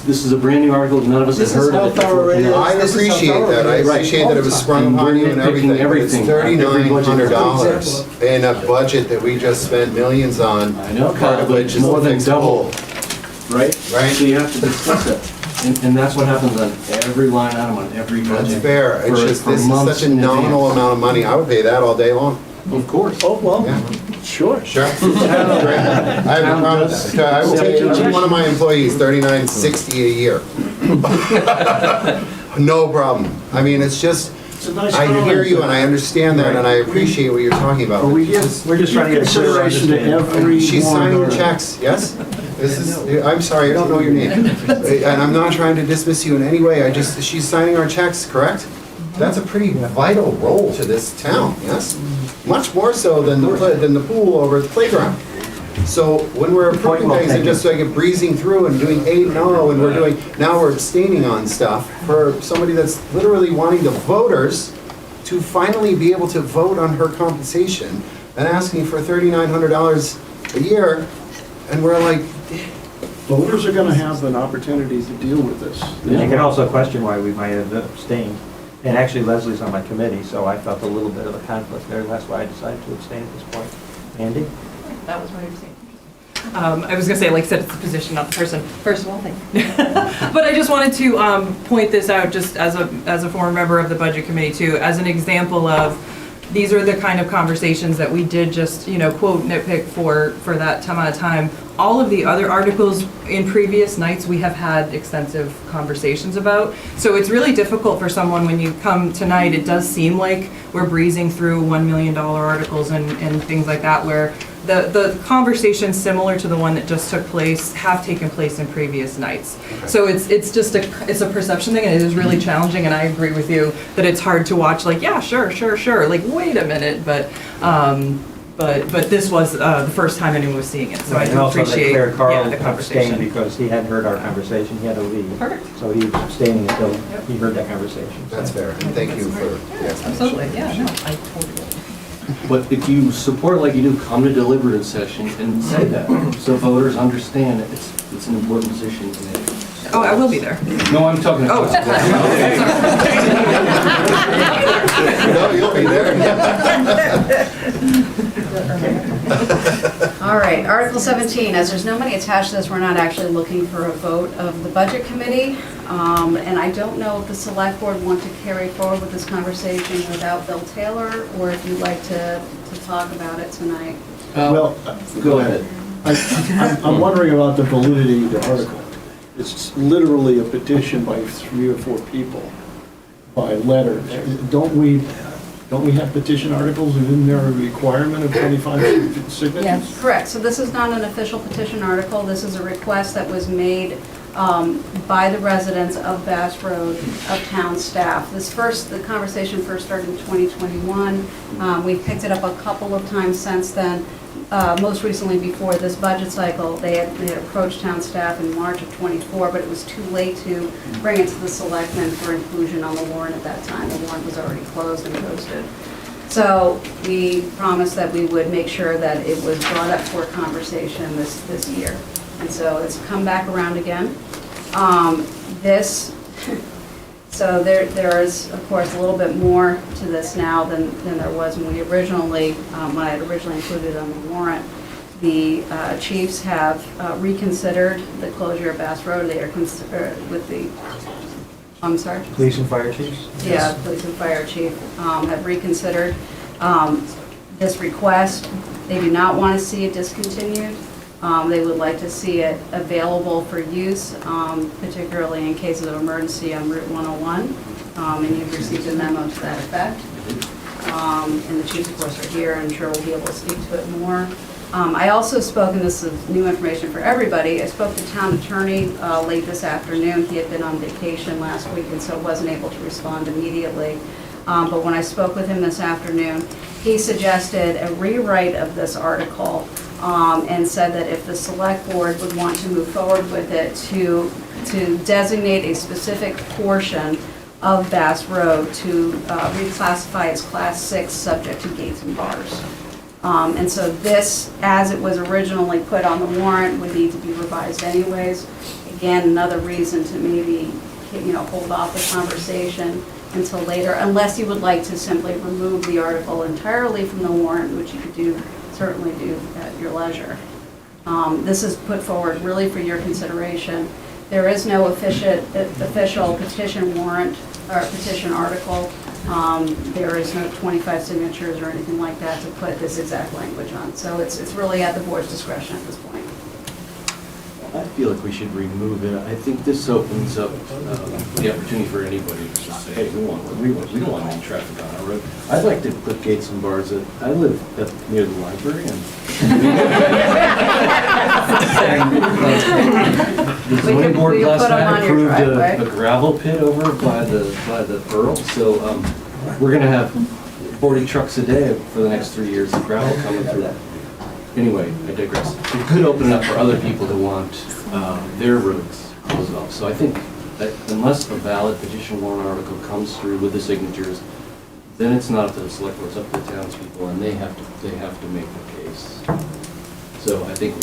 this is a brand new article, none of us have This is heard how of it thorough it before. is. I This is how appreciate thorough that. I it is. appreciate that it was sprung And upon you and we're nitpicking everything. But it's everything. $3,900 in a budget that we just spent millions on. I know, Part of but which it's is more the than fixed double, pool. right? Right. So you have to discuss it. And that's what happens on every line item, on every budget. That's fair. It's for- just, for this is months such a in nominal advance. amount of money. I would pay that all day long. Of course. Oh, well, Yeah. sure. Sure. I have no problem with that. I will pay each one of my employees $39.60 a year. No problem. I mean, it's just, It's a nice I hear you and balance. I understand that and I appreciate what you're talking about. But we It's give, just- We're just trying to get a clear consideration to understanding. every She's warrant signing article. checks, yes? This is, I'm sorry, I don't know your name. And I'm not trying to dismiss you in any way, she's signing our checks, correct? That's a pretty vital role to this town, yes? Much more so than the pool over at the playground. So when we're approving well things and taken. just like breezing through and doing 8 and 0 and we're doing, now we're abstaining on stuff for somebody that's literally wanting the voters to finally be able to vote on her compensation and asking for $3,900 a year, and we're like, Voters are gonna have an opportunity to deal with this. And you can also question why we might have abstained. And actually Leslie's on my committee, so I felt a little bit of a conflict there. That's why I decided to abstain at this point. Andy? That was my understanding. I was gonna say, like I said, it's the position, not the person. First of all, thank you. But I just wanted to point this out, just as a former member of the budget committee too, as an example of, these are the kind of conversations that we did just, quote, nitpick for that amount of time. All of the other articles in previous nights, we have had extensive conversations about. So it's really difficult for someone, when you come tonight, it does seem like we're breezing through $1 million articles and things like that, where the conversations similar to the one that just took place have taken place in previous nights. So it's just it's a perception thing, and it is really challenging, and I agree with you that it's hard to watch, like, yeah, sure, like, wait a minute, but this was the first time anyone was seeing it, so I And do also that appreciate, Claire Carl the abstained conversation. because he hadn't heard our conversation, he had to leave. Perfect. So he was abstaining until he heard that conversation. that's fair, and thank you for the explanation. Absolutely, yeah, no, I totally. But if you support it like you do, come to deliberative session and say that, so voters understand that it's an important position. Oh, I will be there. No, I'm talking Oh. about. No, you'll be there. All right, Article 17, as there's no money attached to this, we're not actually looking for a vote of the Budget Committee. And I don't know if the Select Board want to carry forward with this conversation without Bill Taylor, or if you'd like to talk about it tonight. Well, Go ahead. I'm wondering about the validity of the article. It's literally a petition by 3 or 4 people by letter. Don't we have petition articles, and isn't there a requirement of 25 signatures? Yes. Correct. So this is not an official petition article. This is a request that was made by the residents of Bass Road, of town staff. The conversation first started in 2021. We've picked it up a couple of times since then. Most recently, before this budget cycle, they had approached town staff in March of '24, but it was too late to bring it to the selectmen for inclusion on the warrant at that time. The warrant was already closed and posted. So we promised that we would make sure that it was brought up for conversation this year. And so it's come back around again. So there is, of course, a little bit more to this now than there was when I had originally included it on the warrant. The chiefs have reconsidered the closure of Bass Road. They are with the, I'm sorry? Police and fire chiefs? Yeah, police and fire chief have reconsidered this request. They do not want to see it discontinued. They would like to see it available for use, particularly in cases of emergency on Route 101. And you've received a memo to that effect. And the chiefs, of course, are here, and I'm sure we'll be able to speak to it more. I also spoke, and this is new information for everybody, I spoke to town attorney late this afternoon. He had been on vacation last week and so wasn't able to respond immediately. But when I spoke with him this afternoon, he suggested a rewrite of this article and said that if the select board would want to move forward with it, to designate a specific portion of Bass Road to reclassify as Class 6 subject to gates and bars. And so this, as it was originally put on the warrant, would need to be revised anyways. Again, another reason to maybe, hold off the conversation until later, unless you would like to simply remove the article entirely from the warrant, which you could certainly do at your leisure. This is put forward really for your consideration. There is no official petition warrant or petition article. There is no 25 signatures or anything like that to put this exact language on. So it's really at the board's discretion at this point. I feel like we should remove it. I think this opens up the opportunity for anybody to just say, hey, we don't want any traffic on our road. I'd like to put gates and bars I live near the library, and the zoning board last night approved a gravel pit over by the Pearl, so we're gonna have 40 trucks a day for the next 3 years of gravel coming through. Anyway, I digress. It could open it up for other people that want their roads closed off. So I think that unless a valid petition warrant article comes through with the signatures, then it's not up to the select board, it's up to the townspeople, and they have to make the case. So I think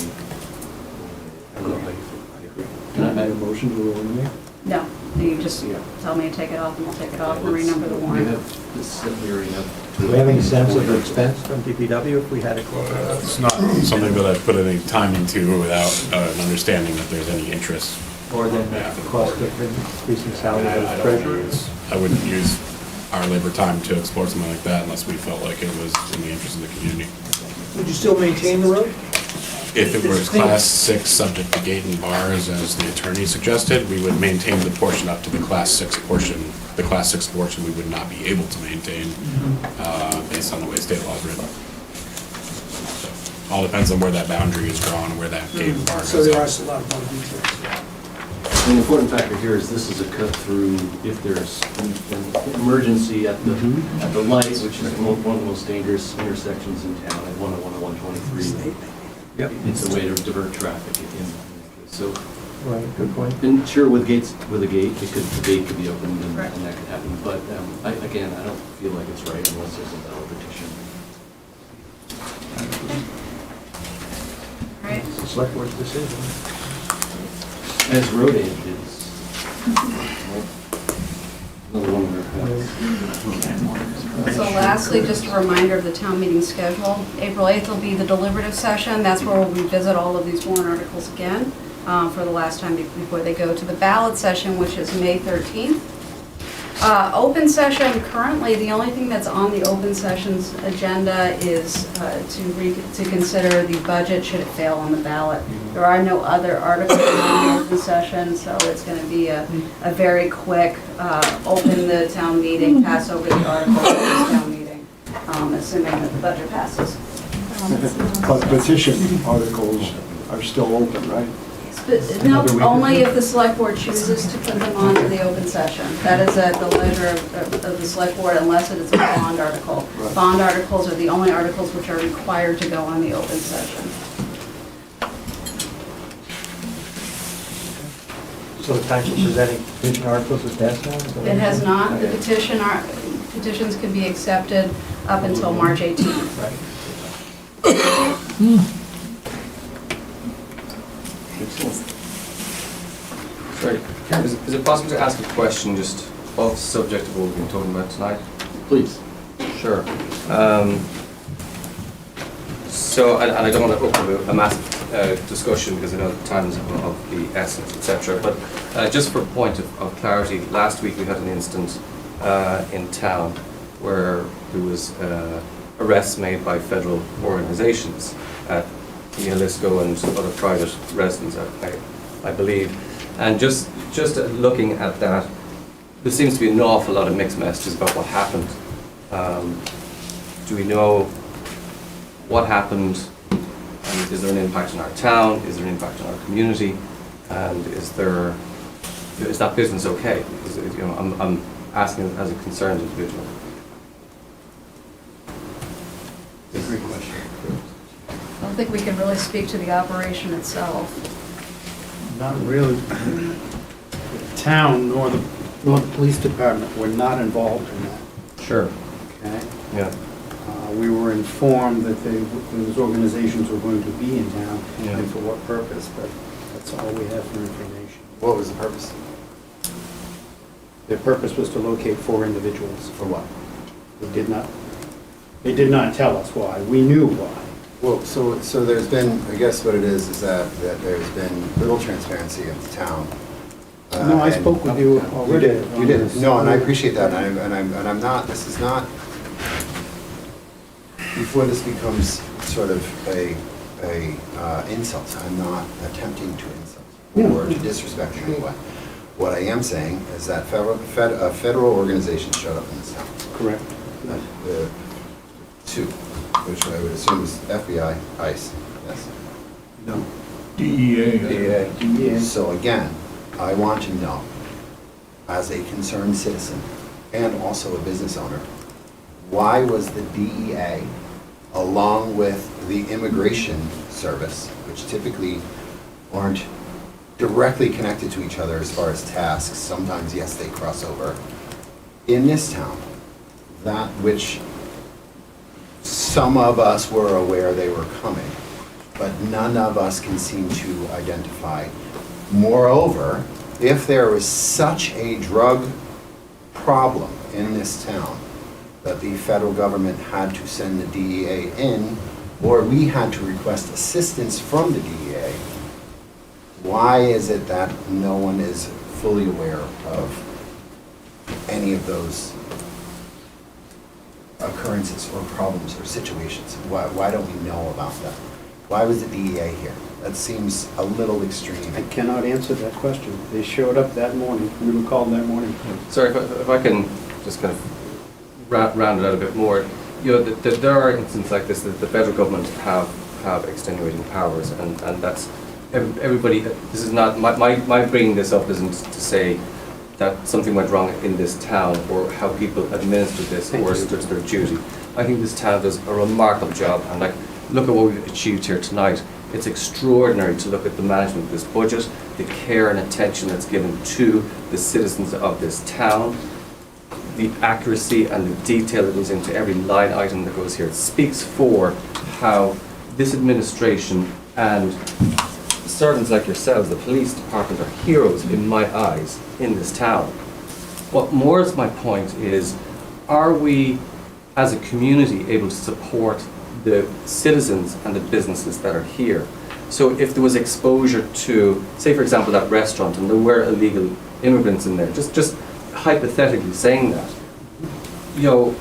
I don't know how you feel. I agree. Can I make a motion to eliminate? No, you just tell me to take it off and we'll take it off and renumber the We warrant. have this, we already have. Do we have any sense of the expense from DPW if we had to close it? It's not something that I've put any time into without an understanding that there's any interest. More than the cost of increasing salary of the treasurer? I wouldn't use our labor time to explore something like that unless we felt like it was in the interest of the community. Would you still maintain the road? If it was Class 6 subject to gate and bars, as the attorney suggested, we would maintain the portion up to the Class 6 portion. The Class 6 portion we would not be able to maintain based on the way state law is written. So, all depends on where that boundary is drawn, where that gate and bar goes So there up. are still a lot of other details. An important factor here is this is a cut through if there's an emergency at the light, which is one of the most dangerous intersections in town, at 101 and 123. Yep. It's a way to divert traffic in. So, Right, good point. and sure, with a gate, the gate could be opened and that could happen. But again, I don't feel like it's right unless there's a valid petition. Right. It's the select board's decision. As road agent, it's another one of our So lastly, just a reminder of the town meeting schedule. April 8th will be the deliberative session. That's where we'll revisit all of these warrant articles again for the last time before they go to the ballot session, which is May 13th. Open session, currently, the only thing that's on the open session's agenda is to consider the budget should it fail on the ballot. There are no other articles on the open session, so it's going to be a very quick, open the town meeting, pass over the article at this town meeting, assuming that the budget passes. But petition articles are still open, right? But no, only if the select board chooses to put them on to the open session. That is at the leisure of the select board unless it is a bond article. Right. Bond articles are the only articles which are required to go on the open session. So the time for presenting petition articles is passed now? Is that what It you're has saying? not, the Okay. petitions can be accepted up until March 18th. Right. Sorry, is it possible to ask a question just off the subject of what we've been talking about tonight? Please. Sure. So, and I don't want to open a massive discussion because I know the time's of the essence, etc. But just for a point of clarity, last week we had an incident in town where there was arrests made by federal organizations at Neolisco and other private residents, I believe. And just looking at that, there seems to be an awful lot of mixed messages about what happened. Do we know what happened? And is there an impact on our town? Is there an impact on our community? And is that business okay? I'm asking as a concerned individual. It's a great question. I don't think we can really speak to the operation itself. Not really. The town nor the police department were not involved in that, Sure. okay? Yeah. We were informed that those organizations were going to be in town Yeah. and for what purpose, but that's all we have for information. What was the purpose? Their purpose was to locate 4 individuals. For what? They did not tell us why. We knew why. Well, so there's been, I guess what it is that there's been little transparency of the town. No, I and- spoke with you already. You did. No, and I appreciate that, and I'm not, this is not, before this becomes sort of a insult, I'm not attempting to insult or to disrespect in any way. What I am saying is that a federal organization showed up in this town. Correct. 2, which I would assume is FBI, ICE, yes. No. DEA. DEA. So again, I want to know, as a concerned citizen and also a business owner, why was the DEA, along with the Immigration Service, which typically aren't directly connected to each other as far as tasks, sometimes, yes, they cross over, in this town, that which some of us were aware they were coming, but none of us can seem to identify. Moreover, if there was such a drug problem in this town that the federal government had to send the DEA in, or we had to request assistance from the DEA, why is it that no one is fully aware of any of those occurrences or problems or situations? Why don't we know about that? Why was the DEA here? That seems a little extreme. I cannot answer that question. They showed up that morning. We were called that morning. Sorry, if I can just kind of round it out a bit more. You know, there are instances like this that the federal government have extenuating powers, and that's everybody. This is not my bringing this up isn't to say that something went wrong in this town or how people administer this or stood to their duty. I think this town does a remarkable job, and like look at what we've achieved here tonight. It's extraordinary to look at the management of this budget, the care and attention that's given to the citizens of this town, the accuracy and the detail that goes into every line item that goes here. It speaks for how this administration and servants like yourselves, the police department, are heroes in my eyes in this town. What more is my point is, are we as a community able to support the citizens and the businesses that are here? So if there was exposure to, say for example, that restaurant and there were illegal immigrants in there, just hypothetically saying that, you know,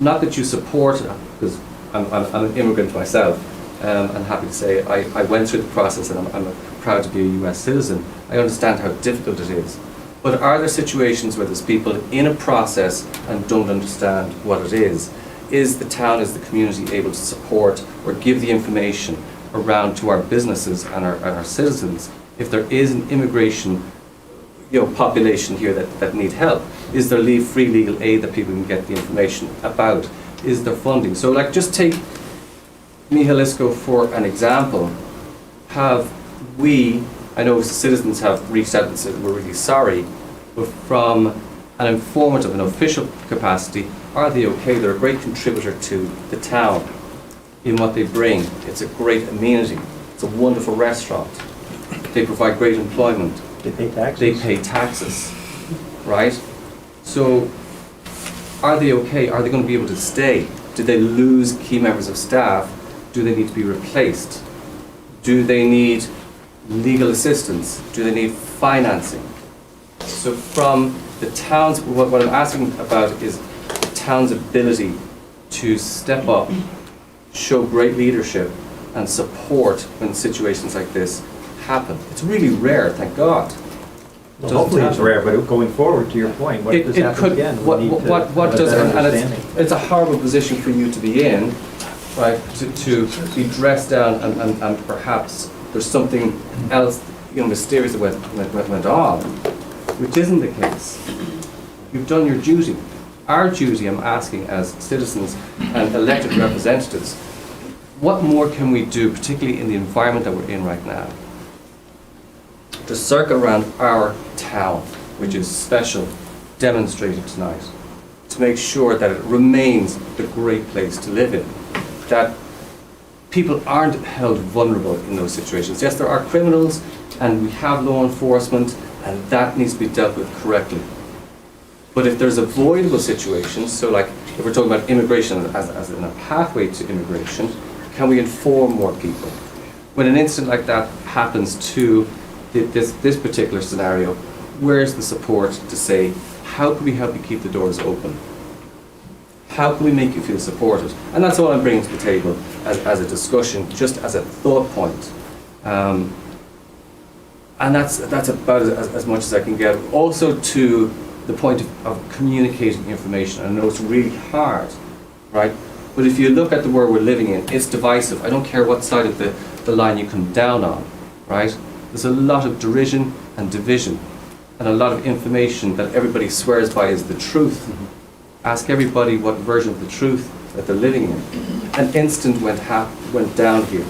not that you support it, because I'm an immigrant myself, I'm happy to say I went through the process and I'm proud to be a US citizen. I understand how difficult it is. But are there situations where there's people in a process and don't understand what it is? Is the town, is the community able to support or give the information around to our businesses and our citizens if there is an immigration, you know, population here that need help? Is there free legal aid that people can get the information about? Is there funding? So like, just take Mihalisco for an example. Have we, I know citizens have reached out and said we're really sorry, but from an informative and official capacity, are they okay? They're a great contributor to the town in what they bring. It's a great amenity. It's a wonderful restaurant. They provide great employment. They pay taxes. They pay taxes, right? So are they okay? Are they going to be able to stay? Do they lose key members of staff? Do they need to be replaced? Do they need legal assistance? Do they need financing? So from the town's, what I'm asking about is the town's ability to step up, show great leadership and support when situations like this happen. It's really rare, thank God. Well, hopefully it's rare, but going forward, to your point, what if this happens again? We need to have a better understanding. It's a horrible position for you to be in, right? To be dressed down and perhaps there's something else, you know, mysterious that went on, which isn't the case. You've done your duty. Our duty, I'm asking, as citizens and elected representatives, what more can we do, particularly in the environment that we're in right now, to circle around our town, which is special, demonstrated tonight, to make sure that it remains a great place to live in, that people aren't held vulnerable in those situations. Yes, there are criminals, and we have law enforcement, and that needs to be dealt with correctly. But if there's avoidable situations, so like if we're talking about immigration as in a pathway to immigration, can we inform more people? When an incident like that happens to this particular scenario, where's the support to say, how can we help you keep the doors open? How can we make you feel supported? And that's all I'm bringing to the table as a discussion, just as a thought point. And that's about as much as I can get. Also to the point of communicating information. I know it's really hard, right? But if you look at the world we're living in, it's divisive. I don't care what side of the line you come down on, right? There's a lot of derision and division and a lot of information that everybody swears by is the truth. Ask everybody what version of the truth that they're living in. An incident went down here.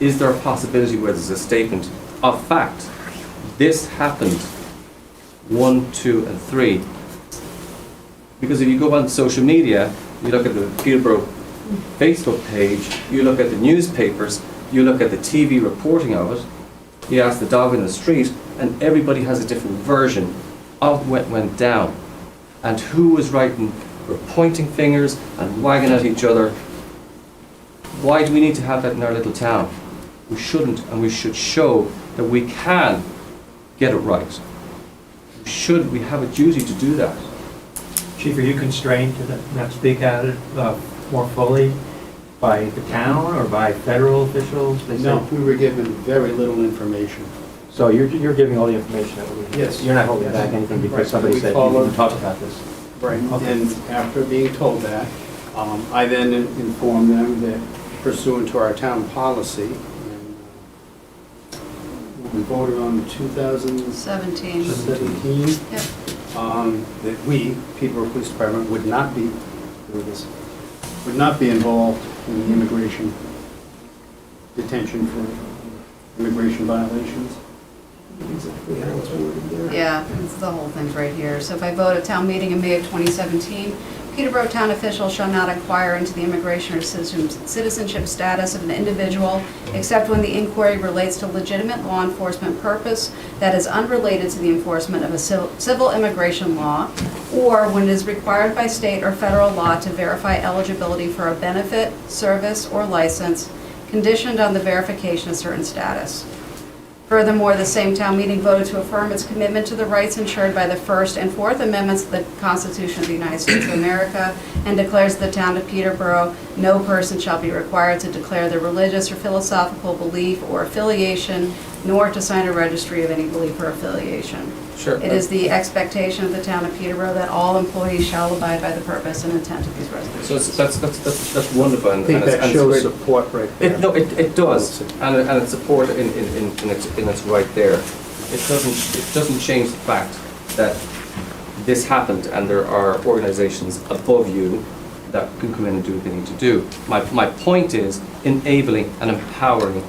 Is there a possibility where there's a statement of fact? This happened 1, 2, and 3. Because if you go on social media, you look at the Peterborough Facebook page, you look at the newspapers, you look at the TV reporting of it, you ask the dog in the street, and everybody has a different version of what went down. And who was right, and we're pointing fingers and wagging at each other. Why do we need to have that in our little town? We shouldn't, and we should show that we can get it right. We have a duty to do that. Chief, are you constrained to not speak at it more fully by the town or by federal officials? No, we were given very little information. So you're giving all the information that we... Yes. You're not holding back anything because somebody said you can talk about this? Right, Okay. and after being told that, I then informed them that pursuant to our town policy, and, we voted on 2017, 17. Yep. that we, Peterborough Police Department, would not be involved in the immigration detention for immigration violations. Exactly how it's worded there. Yeah, it's the whole thing's right here. So if I vote at town meeting in May of 2017, Peterborough town officials shall not inquire into the immigration or citizenship status of an individual except when the inquiry relates to legitimate law enforcement purpose that is unrelated to the enforcement of a civil immigration law, or when it is required by state or federal law to verify eligibility for a benefit, service, or license conditioned on the verification of certain status. Furthermore, the same town meeting voted to affirm its commitment to the rights ensured by the First and Fourth Amendments of the Constitution of the United States of America, and declares the town of Peterborough, no person shall be required to declare their religious or philosophical belief or affiliation, nor to sign a registry of any belief or affiliation. Sure. It is the expectation of the town of Peterborough that all employees shall abide by the purpose and intent of these resolutions. So that's wonderful. I think that shows support right there. It does, and it's support in its right there. It doesn't change the fact that this happened and there are organisations above you that can come in and do what they need to do. My point is enabling and empowering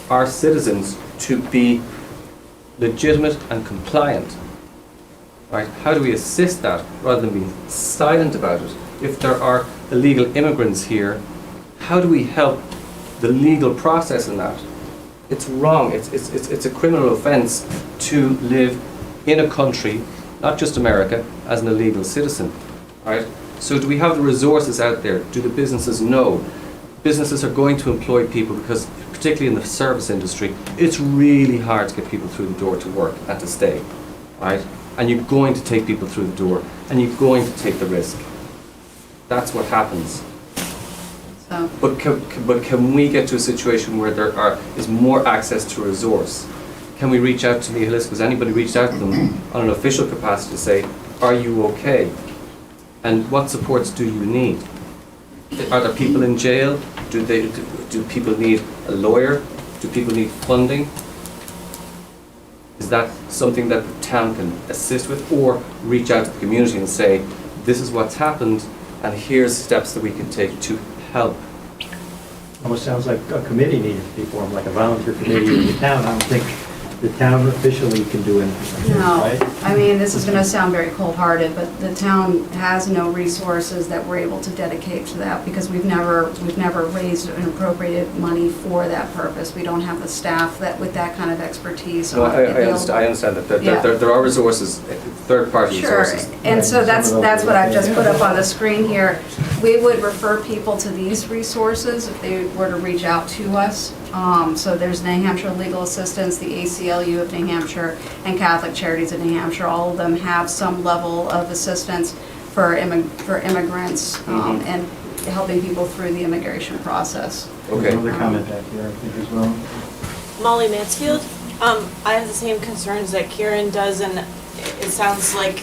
our citizens to be legitimate and compliant. Right? How do we assist that rather than being silent about it? If there are illegal immigrants here, how do we help the legal process in that? It's wrong. It's a criminal offence to live in a country, not just America, as an illegal citizen. Right? So do we have the resources out there? Do the businesses know? Businesses are going to employ people because, particularly in the service industry, it's really hard to get people through the door to work and to stay. Right? And you're going to take people through the door, and you're going to take the risk. That's what happens. So. But can we get to a situation where there is more access to resource? Can we reach out to the Nihilistic? Has anybody reached out to them on an official capacity to say, are you okay? And what supports do you need? Are there people in jail? Do people need a lawyer? Do people need funding? Is that something that the town can assist with, or reach out to the community and say, this is what's happened and here's steps that we can take to help? Almost sounds like a committee needed to be formed, like a volunteer committee in the town. I don't think the town officially can do anything, No, right? I mean, this is gonna sound very cold-hearted, but the town has no resources that we're able to dedicate to that because we've never raised and appropriated money for that purpose. We don't have the staff that, with that kind of expertise. No, I understand that there are resources, third-party resources. Sure, and so that's what I've just put up on the screen here. We would refer people to these resources if they were to reach out to us. So there's New Hampshire Legal Assistance, the ACLU of New Hampshire, and Catholic Charities of New Hampshire. All of them have some level of assistance for immigrants and helping people through the immigration process. Okay. Another comment back here, I think, as well. Molly Mansfield. I have the same concerns that Kieran does, and it sounds like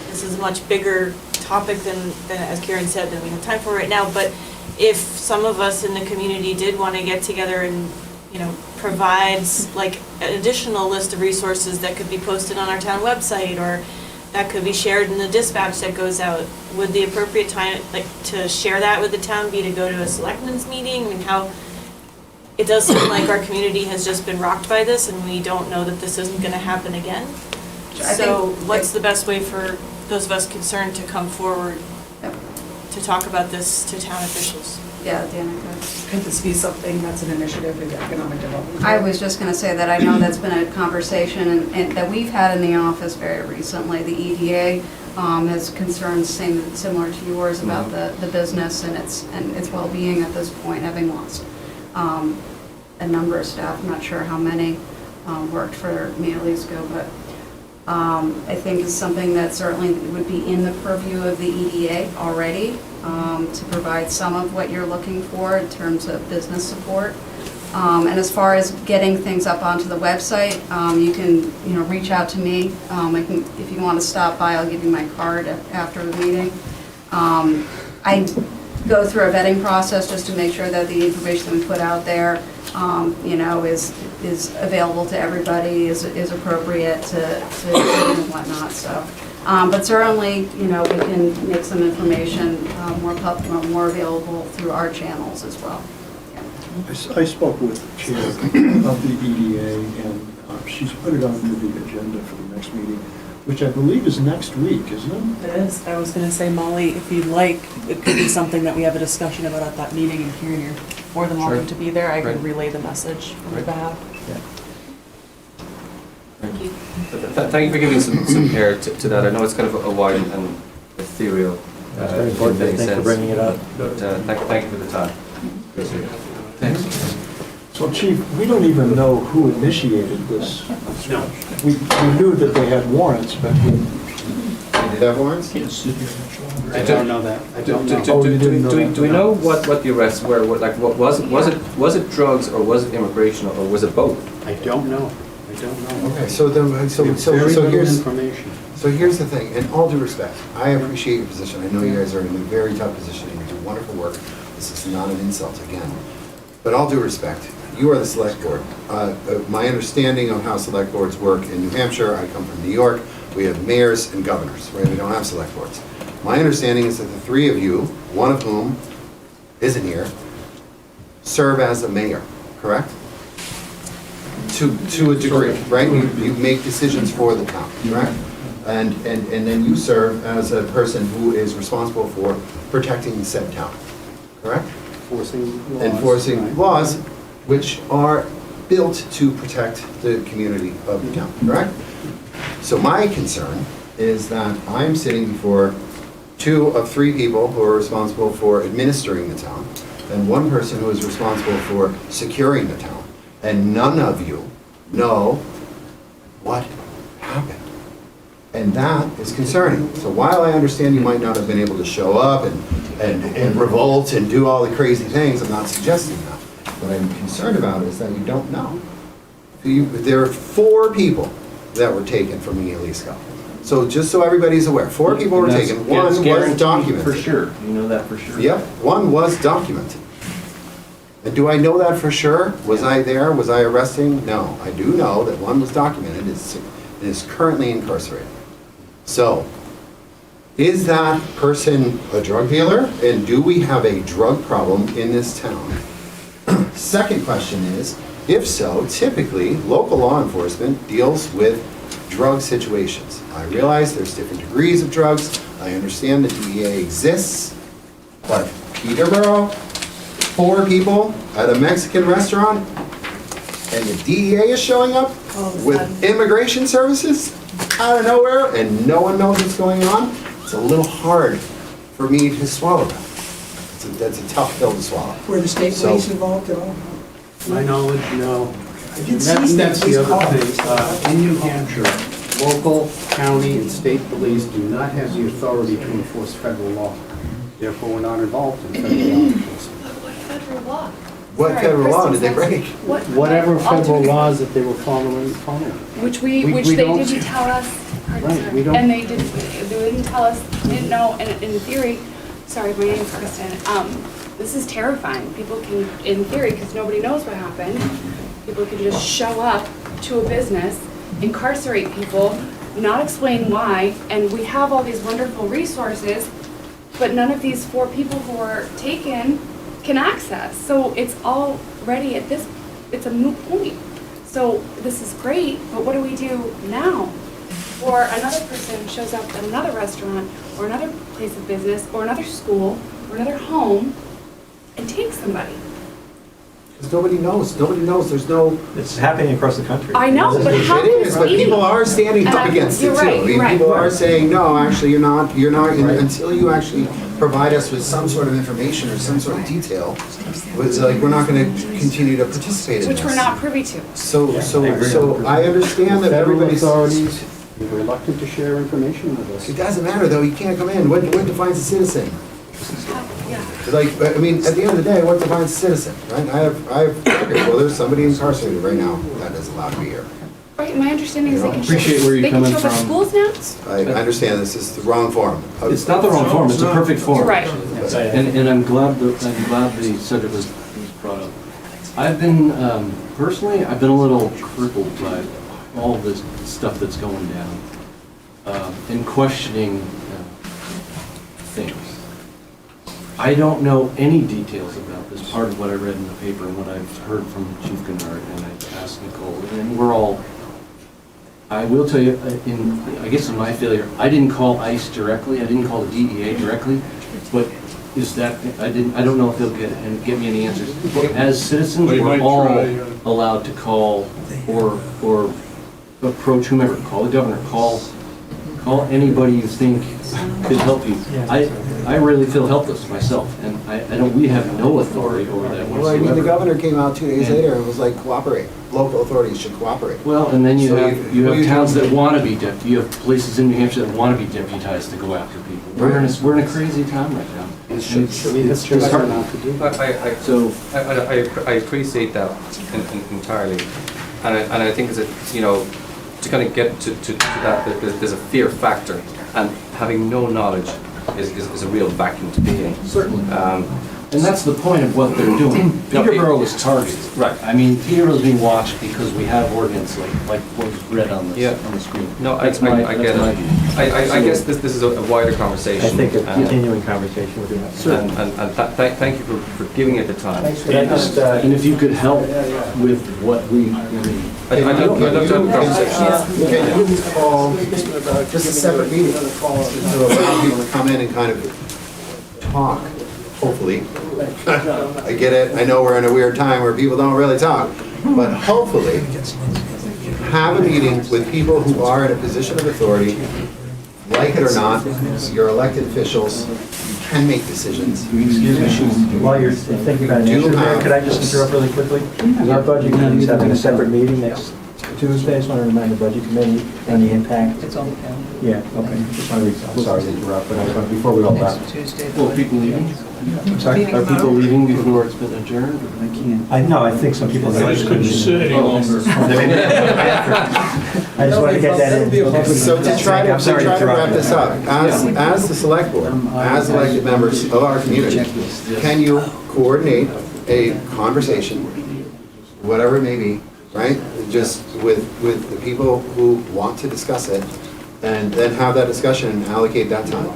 this is a much bigger topic than as Kieran said, than we have time for right now. But if some of us in the community did want to get together and, provides like an additional list of resources that could be posted on our town website or that could be shared in the dispatch that goes out, would the appropriate time, to share that with the town be to go to a selectmen's meeting? I mean, it does seem like our community has just been rocked by this and we don't know that this isn't going to happen again. So what's the best way for those of us concerned to come forward to talk about this to town officials? Yeah, Danica. Could this be something that's an initiative of economic development? I was just going to say that I know that's been a conversation and that we've had in the office very recently. The EDA has concerns similar to yours about the business and its well-being at this point, having lost a number of staff. I'm not sure how many worked for Mealisco, but I think is something that certainly would be in the purview of the EDA already, to provide some of what you're looking for in terms of business support. And as far as getting things up onto the website, you can reach out to me. If you want to stop by, I'll give you my card after the meeting. I go through a vetting process just to make sure that the information that we put out there is available to everybody, is appropriate to and whatnot. So, but certainly, we can make some information more available through our channels as well. I spoke with the chair of the EDA, and she's put it onto the agenda for the next meeting, which I believe is next week, isn't it? It is. I was going to say, Molly, if you'd like, it could be something that we have a discussion about at that meeting, and Kieran, you're more than welcome to be there. I can relay the message on your behalf. Thank you. Thank you for giving some care to that. I know it's kind of a wide and ethereal. That's very important. Thanks for bringing it up. But thank you for the time. Appreciate it. Thanks. So Chief, we don't even know who initiated this. No. We knew that they had warrants, but we... They did have warrants? I don't know that. I don't know. Oh, you didn't know that. Do we know what the arrests were? Was it drugs, or was it immigration, or was it both? I don't know. I don't know. Okay, so then, so Very little here's, information. so here's the thing, in all due respect, I appreciate your position, I know you guys are in a very tough position, and you do wonderful work, this is not an insult again, but all due respect, you are the select board. My understanding of how select boards work in New Hampshire, I come from New York, we have mayors and governors, right, we don't have select boards. My understanding is that the three of you, one of whom isn't here, serve as a mayor, correct? To a degree, right? You make decisions for the town, correct? And then you serve as a person who is responsible for protecting said town, correct? Enforcing laws. Enforcing right. laws which are built to protect the community of the town, correct? So my concern is that I'm sitting before 2 of 3 people who are responsible for administering the town, and one person who is responsible for securing the town. And none of you know what happened. And that is concerning. So while I understand you might not have been able to show up and revolt and do all the crazy things, I'm not suggesting that. What I'm concerned about is that you don't know. There are 4 people that were taken from the Elisco. So just so everybody's aware, 4 people were That's- taken, that's 1 was guaranteed documented. For sure, you know that for sure. Yep, 1 was documented. And do I know that for sure? Was I there? Was I arresting? No. I do know that 1 was documented and is currently incarcerated. So, is that person a drug dealer? And do we have a drug problem in this town? Second question is, if so, typically, local law enforcement deals with drug situations. I realize there's different degrees of drugs. I understand the DEA exists, but Peterborough, 4 people at a Mexican restaurant, and the DEA is showing up with immigration services out of nowhere, and no one knows what's going on. It's a little hard for me to swallow that. That's a tough pill to swallow. Were the state So- police involved at all? My knowledge, no. I did see That's state the police other calls. thing. In New Hampshire, local, county, and state police do not have the authority to enforce federal law. Therefore, we're not involved in federal law enforcement. Federal law. What federal law did they break? Whatever federal laws that they were following. Which We they don't- didn't tell us, Right, we don't- and they didn't tell us, didn't know, and in theory, sorry, my name's Kristen, this is terrifying. People can, in theory, because nobody knows what happened, people can just show up to a business, incarcerate people, not explain why, and we have all these wonderful resources, but none of these 4 people who were taken can access. So it's already at this, it's a moot point. So this is great, but what do we do now? Or another person shows up at another restaurant, or another place of business, or another school, or another home, and takes somebody. Because nobody knows. Nobody knows. There's no. It's happening across the country. I know, but how It is, but people are standing up against it You're too. right, I mean, right. people are saying, no, actually, you're not, until you actually provide us with some sort of information or some sort of detail, it's like, we're not gonna continue to participate in this. Which we're not privy to. So I understand that Federal everybody's. authorities are reluctant to share information with us. It doesn't matter though, you can't come in. What defines a citizen? Yeah. Like, I mean, at the end of the day, what defines a citizen, right? I have, okay, well, there's somebody incarcerated right now that is allowed to be here. Right, my understanding is they can Appreciate show, where you're they can coming show up at from. schools now? I understand this is the wrong forum. It's not the wrong forum, it's a perfect forum. You're right. And I'm glad the subject was brought up. I've been, personally, I've been a little crippled by all of this stuff that's going down, and questioning things. I don't know any details about this, part of what I read in the paper and what I've heard from Chief Gennard, and I asked Nicole, and we're all, I will tell you, I guess in my failure, I didn't call ICE directly, I didn't call the DEA directly, but is that, I don't know if they'll get me any answers. As citizens, They we're might all try, allowed to call or approach whomever, call the governor, call Call anybody you think could help you. I really feel helpless myself, and I don't, we have no authority over that Well, I mean, the whatsoever. governor came out 2 days And- later and was like, cooperate. Local authorities should cooperate. Well, and then you So have, you have towns that want to be, you have places in New Hampshire that want to be deputized to go after people. We're in a crazy time right now. It's disheartening. I appreciate that entirely, and I think it's you know, to kind of get to that, there's a fear factor, and having no knowledge is a real vacuum to be in. Certainly. And that's the point of what they're doing. Peterborough is targeted. Right. I mean, Peterborough's being watched because we have ordinance like what was read on the screen. No, I That's my- get that's my it. view. I guess this is a wider conversation. I think a continuing conversation would be helpful. And thank you for giving it the time. Could I just, And if you could help with what we, I'd love to have a conversation. Can you call just a separate meeting to allow people to come in and kind of talk, hopefully. I get it, I know we're in a weird time where people don't really talk, but hopefully have a meeting with people who are in a position of authority, like it or not, you're elected officials, you can make decisions. while you're thinking about an answer there, could I just interrupt really quickly? Our budget committee is having a separate meeting next Tuesday. I just want to remind the budget committee on the impact. It's on the calendar. Yeah, okay. Just want to, I'm sorry to interrupt, but I just want, before we all wrap. Next Tuesday. well, people leaving? I'm sorry? Are people leaving before it's been adjourned? I can't. I know, I think some people. I just couldn't sit any longer. I just want to get that in. So to try to, I'm sorry to interrupt. wrap this up, as the select board, as elected members of our community, can you coordinate a conversation, whatever it may be, right? Just with the people who want to discuss it, and then have that discussion and allocate that time.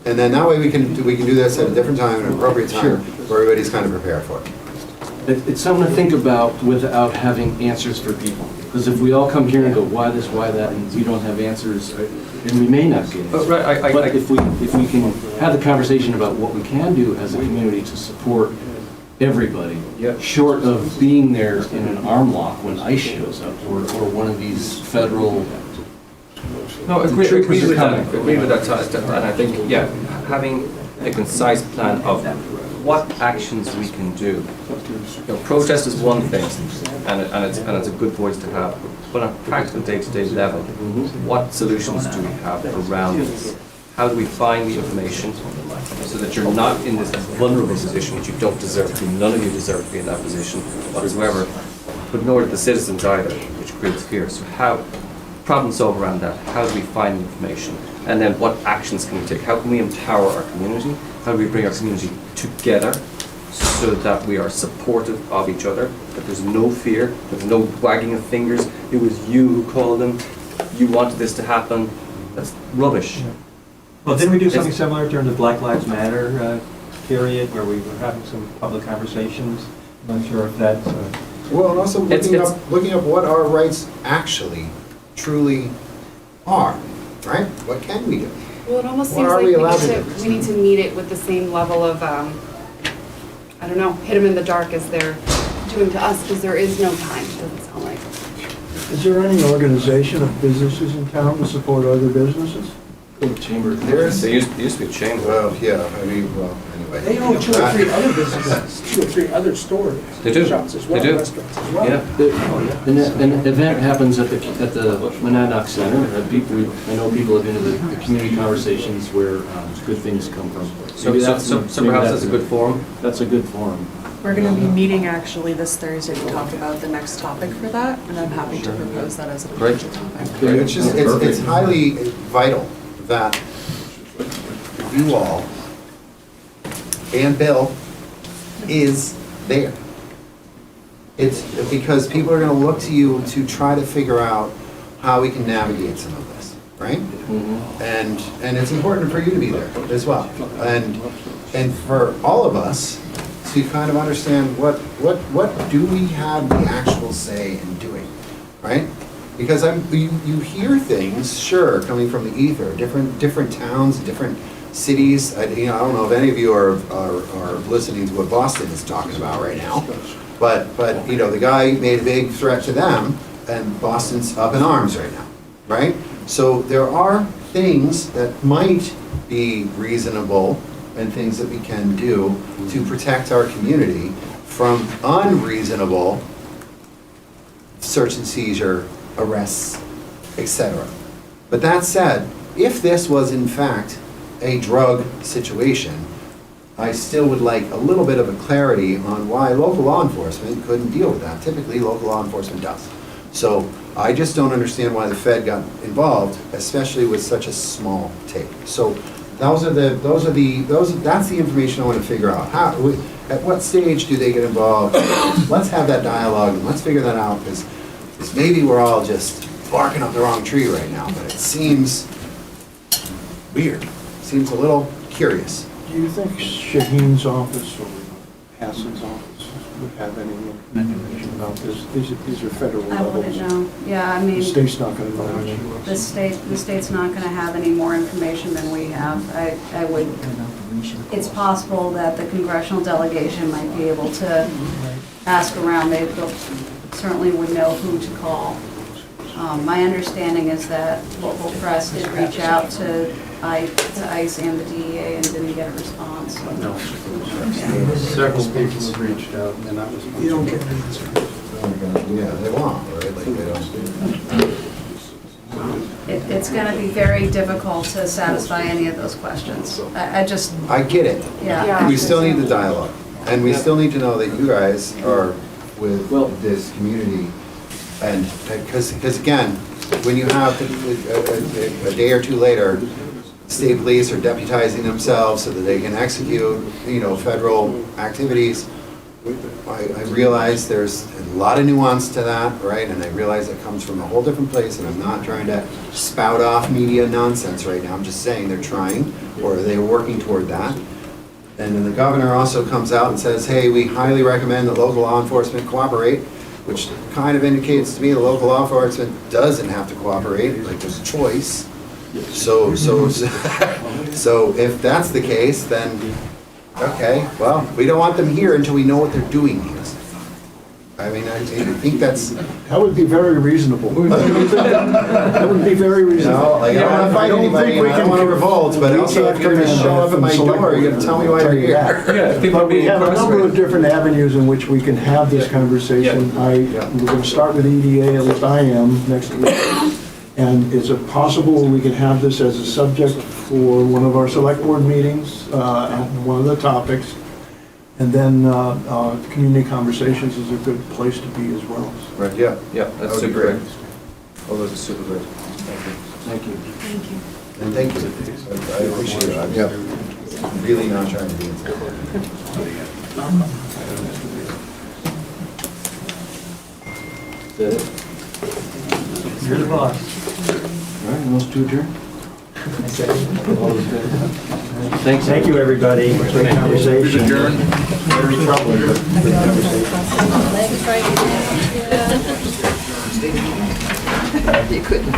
And then that way we can do this at a different time, an appropriate time, where everybody's kind of prepared for it. It's something to think about without having answers for people. Because if we all come here and go, why this, why that, and we don't have answers, and we may not get answers. Right, But if we can have the conversation about what we can do as a community to support everybody, short of being there in an arm lock when ICE shows up, or one of these federal. No, agree with that. Agree with that, and I think, having a concise plan of what actions we can do. You know, protest is one thing, and it's a good voice to have. But on a practical day-to-day level, what solutions do we have around this? How do we find the information so that you're not in this vulnerable position which you don't deserve to be? None of you deserve to be in that position whatsoever, but nor do the citizens either, which creates fear. So how problem solve around that? How do we find the information? And then what actions can we take? How can we empower our community? How do we bring our community together so that we are supportive of each other, that there's no fear, there's no wagging of fingers, it was you who called them, you wanted this to happen? That's rubbish. Well, didn't we do something similar during the Black Lives Matter period, where we were having some public conversations? I'm not sure if that's... Well, and also looking up what our rights actually, truly are, right? What can we do? Well, it almost What seems are like we allowed to we need to meet it with the same level of, I don't know, hit them in the dark as they're doing to us, because there is no time, it doesn't sound like. Is there any organization of businesses in town to support other businesses? Chamber. There used to be a chamber. Well, yeah, I mean, well, anyway. They own 2 or 3 other businesses, 2 or 3 other stores. They do. Shops as well, They do. restaurants as well. Yeah. An event happens at the Monadnock Center. I know people have been to the community conversations where good things come from. So perhaps that's a good forum? That's a good forum. We're going to be meeting actually this Thursday to talk about the next topic for that, and I'm happy to propose that as a potential topic. It's just, it's highly vital that you all and Bill is there. It's because people are gonna look to you to try to figure out how we can navigate some of this, right? And it's important for you to be there as well. And for all of us to kind of understand what do we have the actual say in doing, right? Because you hear things, sure, coming from the ether, different towns, different cities. I don't know if any of you are listening to what Boston is talking about right now, but the guy made a big threat to them, and Boston's up in arms right now, right? So there are things that might be reasonable and things that we can do to protect our community from unreasonable search and seizure, arrests, etc. But that said, if this was in fact a drug situation, I still would like a little bit of a clarity on why local law enforcement couldn't deal with that. Typically, local law enforcement does. So I just don't understand why the Fed got involved, especially with such a small take. So that's the information I want to figure out. At what stage do they get involved? Let's have that dialogue and let's figure that out, because maybe we're all just barking up the wrong tree right now, but it seems weird. Seems a little curious. Do you think Shaheen's office or Hassan's office would have any information about this? These are federal I levels. wouldn't know. Yeah, I mean. The state's not going to know anything. The state's not gonna have any more information than we have. I would, it's possible that the congressional delegation might be able to ask around. They certainly would know who to call. My understanding is that local press did reach out to ICE and the DEA and didn't get a response. No. Several people have reached out and they're not responding. You don't get the answer. Yeah, they won't, right? Like they don't. It's gonna be very difficult to satisfy any of those questions. I get it. Yeah. We still need the dialogue, and we still need to know that you guys are with this community, and, because again, when you have a day or two later, state police are deputizing themselves so that they can execute, federal activities, I realize there's a lot of nuance to that, right? And I realize it comes from a whole different place, and I'm not trying to spout off media nonsense right now. I'm just saying they're trying, or they're working toward that. And then the governor also comes out and says, hey, we highly recommend that local law enforcement cooperate, which kind of indicates to me the local law enforcement doesn't have to cooperate, like there's a choice. So if that's the case, then okay, well, we don't want them here until we know what they're doing here. I mean, I think that would be very reasonable. That would be very reasonable. No, like, I don't want to fight anybody, I don't want to revolt, but also if you're going to show up at my door, you're going to tell me why you're here. But we have a number of different avenues in which we can have this conversation. We're going to start with EDA, at least I am, next week. And is it possible we can have this as a subject for one of our select board meetings, one of the topics? And then community conversations is a good place to be as well. Right, yeah. Yeah, that's super great. All those are super great. Thank you. Thank you. And thank you. I appreciate it. I'm really not trying to be intimidating. You're the boss. All right, those two adjourn. Thanks. Thank you, everybody. Great conversation. Very troubling, but good conversation. You couldn't.